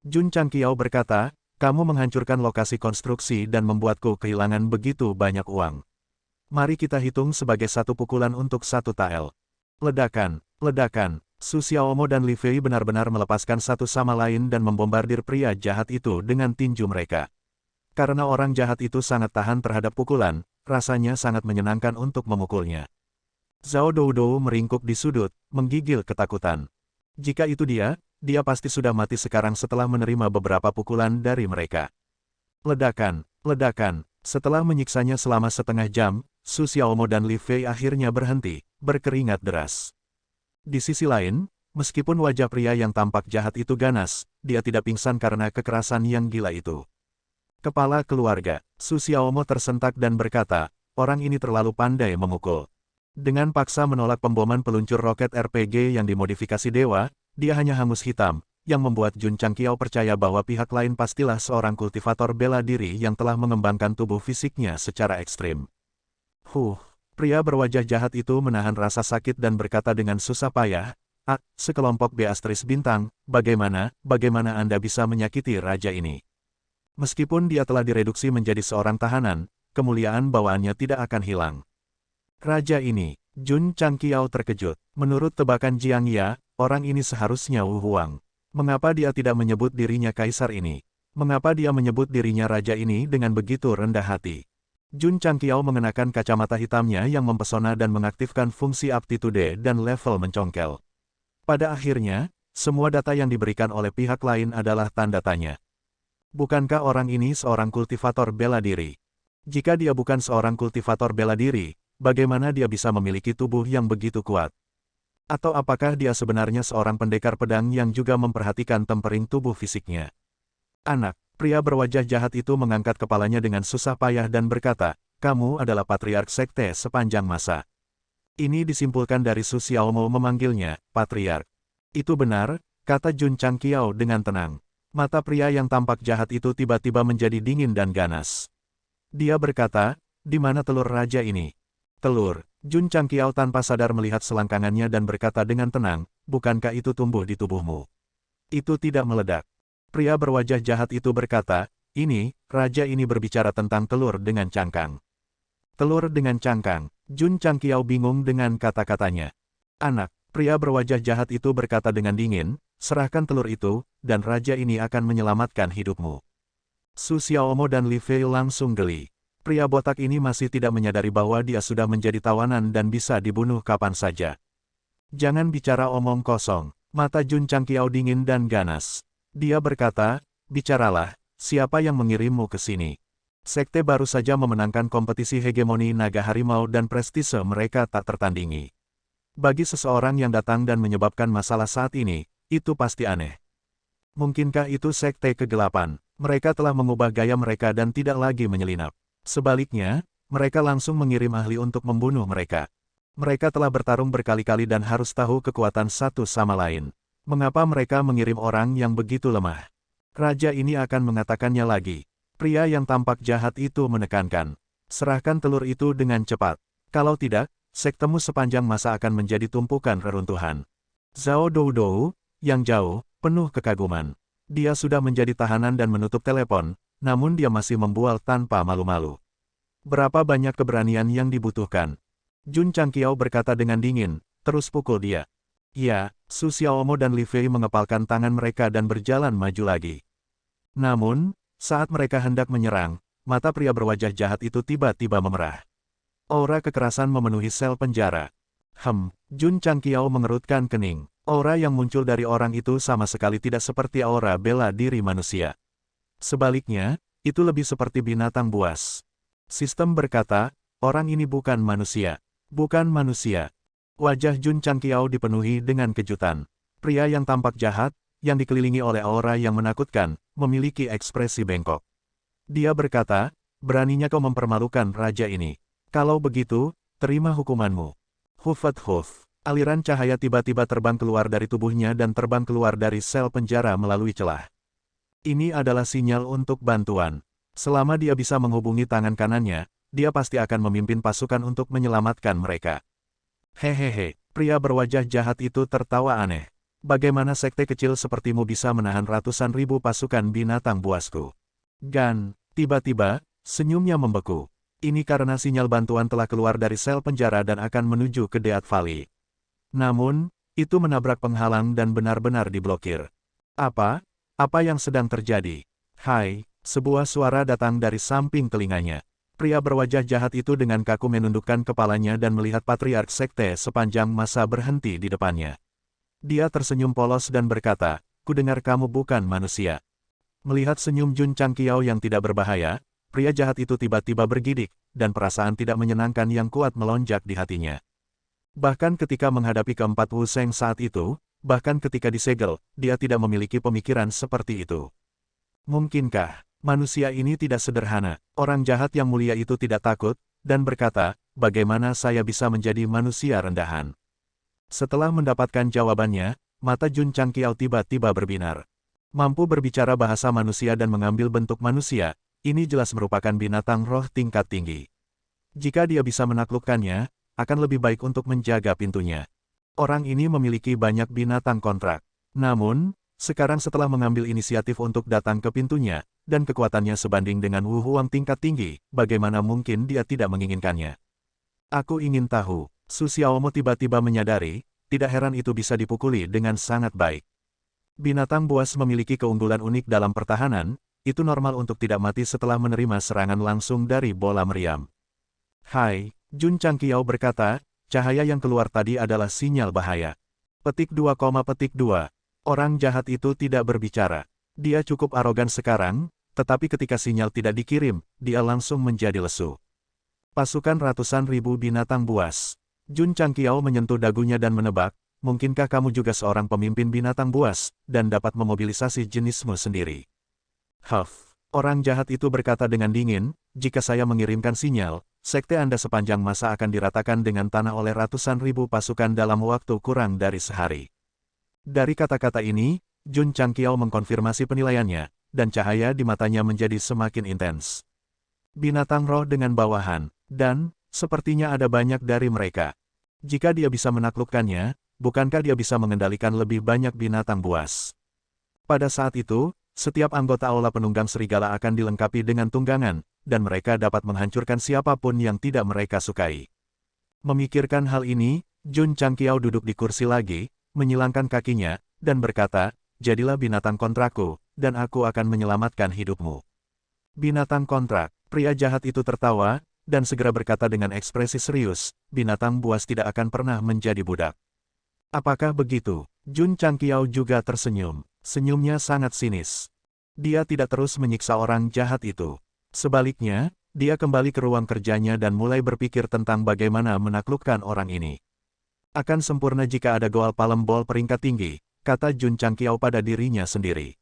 Jun Changqiao berkata, kamu menghancurkan lokasi konstruksi dan membuatku kehilangan begitu banyak uang. Mari kita hitung sebagai satu pukulan untuk satu tael. Ledakan, ledakan, Su Xiaomo dan Li Fei benar-benar melepaskan satu sama lain dan membombardir pria jahat itu dengan tinju mereka. Karena orang jahat itu sangat tahan terhadap pukulan, rasanya sangat menyenangkan untuk memukulnya. Zhao Doudou meringkuk di sudut, menggigil ketakutan. Jika itu dia pasti sudah mati sekarang setelah menerima beberapa pukulan dari mereka. Ledakan, ledakan, setelah menyiksanya selama setengah jam, Su Xiaomo dan Li Fei akhirnya berhenti, berkeringat deras. Di sisi lain, meskipun wajah pria yang tampak jahat itu ganas, dia tidak pingsan karena kekerasan yang gila itu. Kepala keluarga, Su Xiaomo tersentak dan berkata, orang ini terlalu pandai memukul. Dengan paksa menolak pemboman peluncur roket RPG yang dimodifikasi dewa, dia hanya hangus hitam, yang membuat Jun Changqiao percaya bahwa pihak lain pastilah seorang kultivator bela diri yang telah mengembangkan tubuh fisiknya secara ekstrim. Pria berwajah jahat itu menahan rasa sakit dan berkata dengan susah payah, sekelompok B asterisk bintang, bagaimana Anda bisa menyakiti raja ini? Meskipun dia telah direduksi menjadi seorang tahanan, kemuliaan bawaannya tidak akan hilang. Raja ini, Jun Changqiao terkejut. Menurut tebakan Jiang Ya, orang ini seharusnya Wu Huang. Mengapa dia tidak menyebut dirinya kaisar ini? Mengapa dia menyebut dirinya raja ini dengan begitu rendah hati? Jun Changqiao mengenakan kacamata hitamnya yang mempesona dan mengaktifkan fungsi aptitude dan level mencongkel. Pada akhirnya, semua data yang diberikan oleh pihak lain adalah tanda tanya. Bukankah orang ini seorang kultivator bela diri? Jika dia bukan seorang kultivator bela diri, bagaimana dia bisa memiliki tubuh yang begitu kuat? Atau apakah dia sebenarnya seorang pendekar pedang yang juga memperhatikan tempering tubuh fisiknya? Anak, pria berwajah jahat itu mengangkat kepalanya dengan susah payah dan berkata, kamu adalah patriark sekte sepanjang masa. Ini disimpulkan dari Su Xiaomo memanggilnya, patriark. Itu benar, kata Jun Changqiao dengan tenang. Mata pria yang tampak jahat itu tiba-tiba menjadi dingin dan ganas. Dia berkata, di mana telur raja ini? Telur, Jun Changqiao tanpa sadar melihat selangkangannya dan berkata dengan tenang, bukankah itu tumbuh di tubuhmu? Itu tidak meledak. Pria berwajah jahat itu berkata, raja ini berbicara tentang telur dengan cangkang. Telur dengan cangkang, Jun Changqiao bingung dengan kata-katanya. Anak, pria berwajah jahat itu berkata dengan dingin, serahkan telur itu, dan raja ini akan menyelamatkan hidupmu. Su Xiaomo dan Li Fei langsung geli. Pria botak ini masih tidak menyadari bahwa dia sudah menjadi tawanan dan bisa dibunuh kapan saja. Jangan bicara omong kosong, mata Jun Changqiao dingin dan ganas. Dia berkata, bicaralah, siapa yang mengirimmu ke sini? Sekte baru saja memenangkan kompetisi hegemoni naga harimau dan prestise mereka tak tertandingi. Bagi seseorang yang datang dan menyebabkan masalah saat ini, itu pasti aneh. Mungkinkah itu sekte kegelapan? Mereka telah mengubah gaya mereka dan tidak lagi menyelinap. Sebaliknya, mereka langsung mengirim ahli untuk membunuh mereka. Mereka telah bertarung berkali-kali dan harus tahu kekuatan satu sama lain. Mengapa mereka mengirim orang yang begitu lemah? Raja ini akan mengatakannya lagi. Pria yang tampak jahat itu menekankan. Serahkan telur itu dengan cepat. Kalau tidak, sektemu sepanjang masa akan menjadi tumpukan reruntuhan. Zhao Doudou, yang jauh, penuh kekaguman. Dia sudah menjadi tahanan dan menutup telepon, namun dia masih membual tanpa malu-malu. Berapa banyak keberanian yang dibutuhkan? Jun Changqiao berkata dengan dingin, terus pukul dia. Ya, Su Xiaomo dan Li Fei mengepalkan tangan mereka dan berjalan maju lagi. Namun, saat mereka hendak menyerang, mata pria berwajah jahat itu tiba-tiba memerah. Aura kekerasan memenuhi sel penjara. Jun Changqiao mengerutkan kening. Aura yang muncul dari orang itu sama sekali tidak seperti aura bela diri manusia. Sebaliknya, itu lebih seperti binatang buas. Sistem berkata, orang ini bukan manusia. Bukan manusia. Wajah Jun Changqiao dipenuhi dengan kejutan. Pria yang tampak jahat, yang dikelilingi oleh aura yang menakutkan, memiliki ekspresi bengkok. Dia berkata, beraninya kau mempermalukan raja ini. Kalau begitu, terima hukumanmu. Huf. Aliran cahaya tiba-tiba terbang keluar dari tubuhnya dan terbang keluar dari sel penjara melalui celah. Ini adalah sinyal untuk bantuan. Selama dia bisa menghubungi tangan kanannya, dia pasti akan memimpin pasukan untuk menyelamatkan mereka. Hehehe, pria berwajah jahat itu tertawa aneh. Bagaimana sekte kecil sepertimu bisa menahan ratusan ribu pasukan binatang buasku? Gan, tiba-tiba, senyumnya membeku. Ini karena sinyal bantuan telah keluar dari sel penjara dan akan menuju ke Deat Valley. Namun, itu menabrak penghalang dan benar-benar diblokir. Apa yang sedang terjadi? Hai, sebuah suara datang dari samping telinganya. Pria berwajah jahat itu dengan kaku menundukkan kepalanya dan melihat patriark sekte sepanjang masa berhenti di depannya. Dia tersenyum polos dan berkata, "Kudengar kamu bukan manusia." Melihat senyum Jun Changqiao yang tidak berbahaya, pria jahat itu tiba-tiba bergidik, dan perasaan tidak menyenangkan yang kuat melonjak di hatinya. Bahkan ketika menghadapi keempat Wu Sheng saat itu, bahkan ketika disegel, dia tidak memiliki pemikiran seperti itu. Mungkinkah manusia ini tidak sederhana? Orang jahat yang mulia itu tidak takut, dan berkata, bagaimana saya bisa menjadi manusia rendahan? Setelah mendapatkan jawabannya, mata Jun Changqiao tiba-tiba berbinar. Mampu berbicara bahasa manusia dan mengambil bentuk manusia, ini jelas merupakan binatang roh tingkat tinggi. Jika dia bisa menaklukkannya, akan lebih baik untuk menjaga pintunya. Orang ini memiliki banyak binatang kontrak. Namun, sekarang setelah mengambil inisiatif untuk datang ke pintunya, dan kekuatannya sebanding dengan Wu Huang tingkat tinggi, bagaimana mungkin dia tidak menginginkannya? Aku ingin tahu. Su Xiaomo tiba-tiba menyadari, tidak heran itu bisa dipukuli dengan sangat baik. Binatang buas memiliki keunggulan unik dalam pertahanan, itu normal untuk tidak mati setelah menerima serangan langsung dari bola meriam. Hai, Jun Changqiao berkata, cahaya yang keluar tadi adalah sinyal bahaya. Petik 2, orang jahat itu tidak berbicara. Dia cukup arogan sekarang, tetapi ketika sinyal tidak dikirim, dia langsung menjadi lesu. Pasukan ratusan ribu binatang buas. Jun Changqiao menyentuh dagunya dan menebak, mungkinkah kamu juga seorang pemimpin binatang buas, dan dapat memobilisasi jenismu sendiri? Orang jahat itu berkata dengan dingin, jika saya mengirimkan sinyal, sekte Anda sepanjang masa akan diratakan dengan tanah oleh ratusan ribu pasukan dalam waktu kurang dari sehari. Dari kata-kata ini, Jun Changqiao mengkonfirmasi penilaiannya, dan cahaya di matanya menjadi semakin intens. Binatang roh dengan bawahan, dan, sepertinya ada banyak dari mereka. Jika dia bisa menaklukkannya, bukankah dia bisa mengendalikan lebih banyak binatang buas? Pada saat itu, setiap anggota aula penunggang serigala akan dilengkapi dengan tunggangan, dan mereka dapat menghancurkan siapapun yang tidak mereka sukai. Memikirkan hal ini, Jun Changqiao duduk di kursi lagi, menyilangkan kakinya, dan berkata, jadilah binatang kontrakku, dan aku akan menyelamatkan hidupmu. Binatang kontrak, pria jahat itu tertawa, dan segera berkata dengan ekspresi serius, binatang buas tidak akan pernah menjadi budak. Apakah begitu? Jun Changqiao juga tersenyum. Senyumnya sangat sinis. Dia tidak terus menyiksa orang jahat itu. Sebaliknya, dia kembali ke ruang kerjanya dan mulai berpikir tentang bagaimana menaklukkan orang ini. Akan sempurna jika ada Goal Palm Ball peringkat tinggi, kata Jun Changqiao pada dirinya sendiri.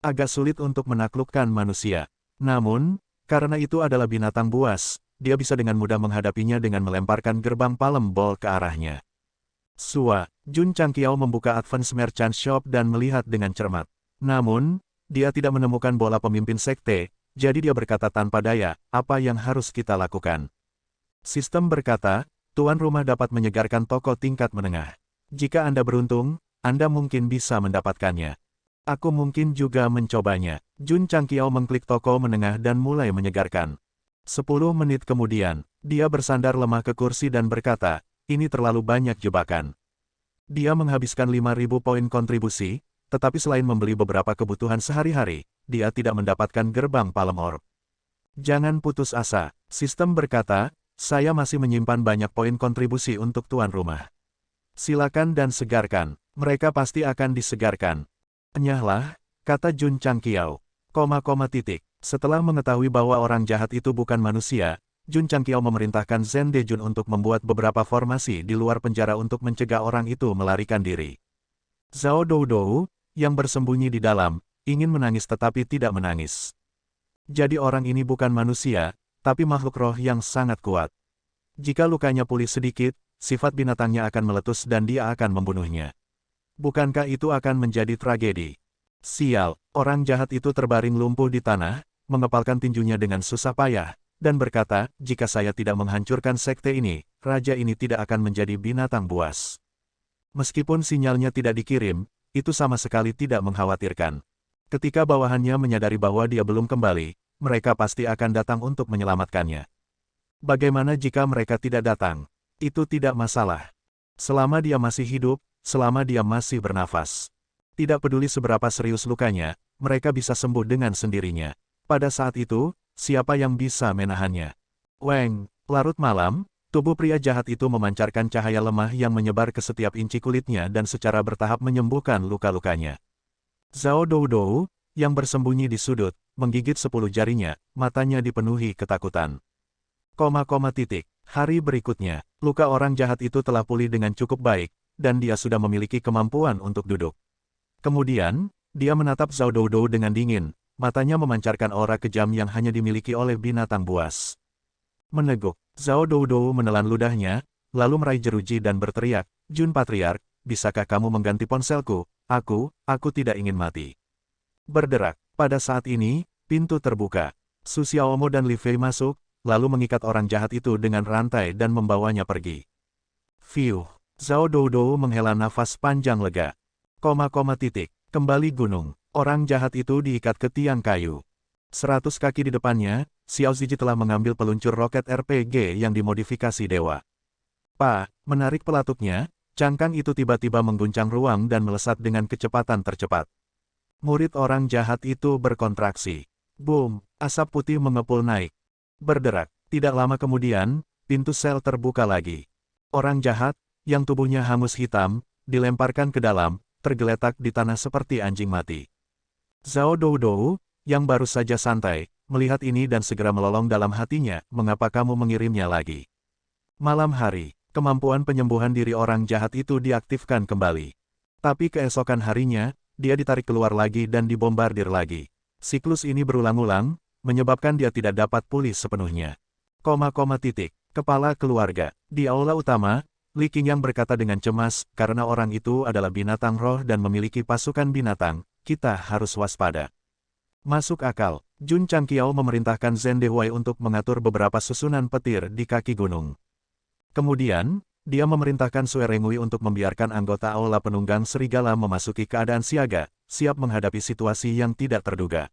Agak sulit untuk menaklukkan manusia. Namun, karena itu adalah binatang buas, dia bisa dengan mudah menghadapinya dengan melemparkan gerbang Palm Ball ke arahnya. Jun Changqiao membuka Advance Merchant Shop dan melihat dengan cermat. Namun, dia tidak menemukan bola pemimpin sekte, jadi dia berkata tanpa daya, apa yang harus kita lakukan? Sistem berkata, tuan rumah dapat menyegarkan toko tingkat menengah. Jika Anda beruntung, Anda mungkin bisa mendapatkannya. Aku mungkin juga mencobanya. Jun Changqiao mengklik toko menengah dan mulai menyegarkan. 10 menit kemudian, dia bersandar lemah ke kursi dan berkata, ini terlalu banyak jebakan. Dia menghabiskan 5.000 poin kontribusi, tetapi selain membeli beberapa kebutuhan sehari-hari, dia tidak mendapatkan gerbang Palm Orb. Jangan putus asa, sistem berkata, saya masih menyimpan banyak poin kontribusi untuk tuan rumah. Silakan dan segarkan, mereka pasti akan disegarkan. Enyahlah, kata Jun Changqiao. Setelah mengetahui bahwa orang jahat itu bukan manusia, Jun Changqiao memerintahkan Zhen Dejun untuk membuat beberapa formasi di luar penjara untuk mencegah orang itu melarikan diri. Zhao Doudou, yang bersembunyi di dalam, ingin menangis tetapi tidak menangis. Jadi orang ini bukan manusia, tapi makhluk roh yang sangat kuat. Jika lukanya pulih sedikit, sifat binatangnya akan meletus dan dia akan membunuhnya. Bukankah itu akan menjadi tragedi? Sial, orang jahat itu terbaring lumpuh di tanah, mengepalkan tinjunya dengan susah payah, dan berkata, jika saya tidak menghancurkan sekte ini, raja ini tidak akan menjadi binatang buas. Meskipun sinyalnya tidak dikirim, itu sama sekali tidak mengkhawatirkan. Ketika bawahannya menyadari bahwa dia belum kembali, mereka pasti akan datang untuk menyelamatkannya. Bagaimana jika mereka tidak datang? Itu tidak masalah. Selama dia masih hidup, selama dia masih bernafas. Tidak peduli seberapa serius lukanya, mereka bisa sembuh dengan sendirinya. Pada saat itu, siapa yang bisa menahannya? Weng, larut malam, tubuh pria jahat itu memancarkan cahaya lemah yang menyebar ke setiap inci kulitnya dan secara bertahap menyembuhkan luka-lukanya. Zhao Doudou, yang bersembunyi di sudut, menggigit 10 jarinya, matanya dipenuhi ketakutan. Hari berikutnya, luka orang jahat itu telah pulih dengan cukup baik, dan dia sudah memiliki kemampuan untuk duduk. Kemudian, dia menatap Zhao Doudou dengan dingin, matanya memancarkan aura kejam yang hanya dimiliki oleh binatang buas. Meneguk, Zhao Doudou menelan ludahnya, lalu meraih jeruji dan berteriak, Jun Patriark, bisakah kamu mengganti ponselku? Aku tidak ingin mati. Berderak, pada saat ini, pintu terbuka. Su Xiaomo dan Li Fei masuk, lalu mengikat orang jahat itu dengan rantai dan membawanya pergi. Fiuh, Zhao Doudou menghela nafas panjang lega. Kembali gunung, orang jahat itu diikat ke tiang kayu. 100 kaki di depannya, Xiao Ziji telah mengambil peluncur roket RPG yang dimodifikasi dewa. Menarik pelatuknya, cangkang itu tiba-tiba mengguncang ruang dan melesat dengan kecepatan tercepat. Murid orang jahat itu berkontraksi. Boom, asap putih mengepul naik. Berderak, tidak lama kemudian, pintu sel terbuka lagi. Orang jahat, yang tubuhnya hangus hitam, dilemparkan ke dalam, tergeletak di tanah seperti anjing mati. Zhao Doudou, yang baru saja santai, melihat ini dan segera melolong dalam hatinya, mengapa kamu mengirimnya lagi? Malam hari, kemampuan penyembuhan diri orang jahat itu diaktifkan kembali. Tapi keesokan harinya, dia ditarik keluar lagi dan dibombardir lagi. Siklus ini berulang-ulang, menyebabkan dia tidak dapat pulih sepenuhnya. Kepala keluarga, di aula utama, Li Qingyang berkata dengan cemas, karena orang itu adalah binatang roh dan memiliki pasukan binatang, kita harus waspada. Masuk akal, Jun Changqiao memerintahkan Zhen Dehuai untuk mengatur beberapa susunan petir di kaki gunung. Kemudian, dia memerintahkan Sue Rengui untuk membiarkan anggota aula penunggang serigala memasuki keadaan siaga, siap menghadapi situasi yang tidak terduga.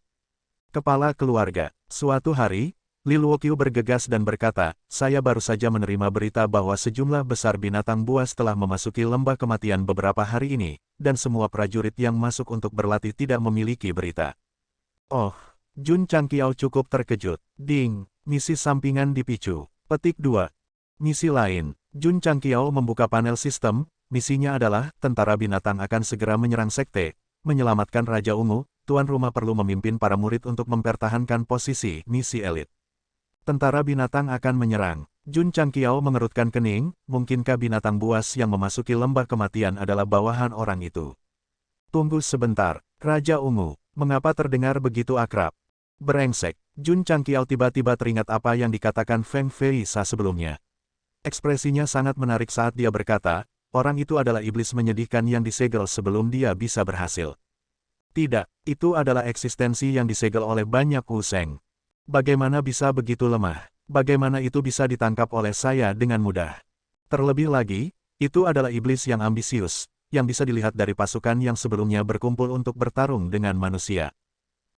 Kepala keluarga, suatu hari, Li Luoqiu bergegas dan berkata, saya baru saja menerima berita bahwa sejumlah besar binatang buas telah memasuki lembah kematian beberapa hari ini, dan semua prajurit yang masuk untuk berlatih tidak memiliki berita. Oh, Jun Changqiao cukup terkejut. Ding, misi sampingan dipicu. Petik 2. Misi lain, Jun Changqiao membuka panel sistem, misinya adalah, tentara binatang akan segera menyerang sekte, menyelamatkan Raja Ungu, tuan rumah perlu memimpin para murid untuk mempertahankan posisi misi elit. Tentara binatang akan menyerang. Jun Changqiao mengerutkan kening, mungkinkah binatang buas yang memasuki lembah kematian adalah bawahan orang itu? Tunggu sebentar, Raja Ungu, mengapa terdengar begitu akrab? Brengsek, Jun Changqiao tiba-tiba teringat apa yang dikatakan Feng Fei Sa sebelumnya. Ekspresinya sangat menarik saat dia berkata, orang itu adalah iblis menyedihkan yang disegel sebelum dia bisa berhasil. Tidak, itu adalah eksistensi yang disegel oleh banyak Wu Sheng. Bagaimana bisa begitu lemah? Bagaimana itu bisa ditangkap oleh saya dengan mudah? Terlebih lagi, itu adalah iblis yang ambisius, yang bisa dilihat dari pasukan yang sebelumnya berkumpul untuk bertarung dengan manusia.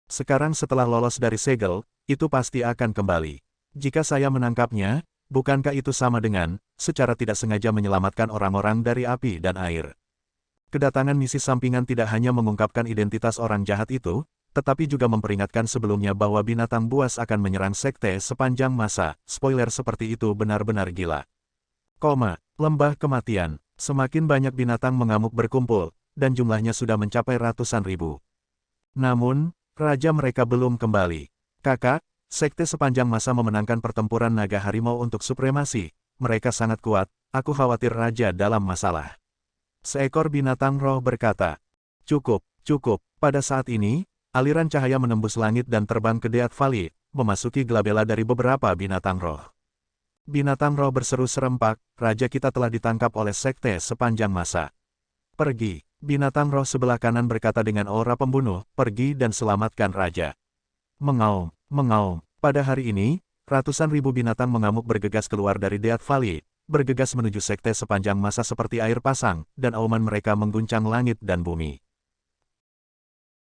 Sekarang setelah lolos dari segel, itu pasti akan kembali. Jika saya menangkapnya, bukankah itu sama dengan, secara tidak sengaja menyelamatkan orang-orang dari api dan air? Kedatangan misi sampingan tidak hanya mengungkapkan identitas orang jahat itu, tetapi juga memperingatkan sebelumnya bahwa binatang buas akan menyerang sekte sepanjang masa. Spoiler seperti itu benar-benar gila. Lembah kematian. Semakin banyak binatang mengamuk berkumpul, dan jumlahnya sudah mencapai ratusan ribu. Namun, raja mereka belum kembali. Kakak, sekte sepanjang masa memenangkan pertempuran naga harimau untuk supremasi. Mereka sangat kuat, aku khawatir raja dalam masalah. Seekor binatang roh berkata, cukup. Pada saat ini, aliran cahaya menembus langit dan terbang ke Death Valley, memasuki gelabela dari beberapa binatang roh. Binatang roh berseru serempak, raja kita telah ditangkap oleh sekte sepanjang masa. Pergi, binatang roh sebelah kanan berkata dengan aura pembunuh, pergi dan selamatkan raja. Mengaum. Pada hari ini, ratusan ribu binatang mengamuk bergegas keluar dari Death Valley, bergegas menuju sekte sepanjang masa seperti air pasang, dan auman mereka mengguncang langit dan bumi.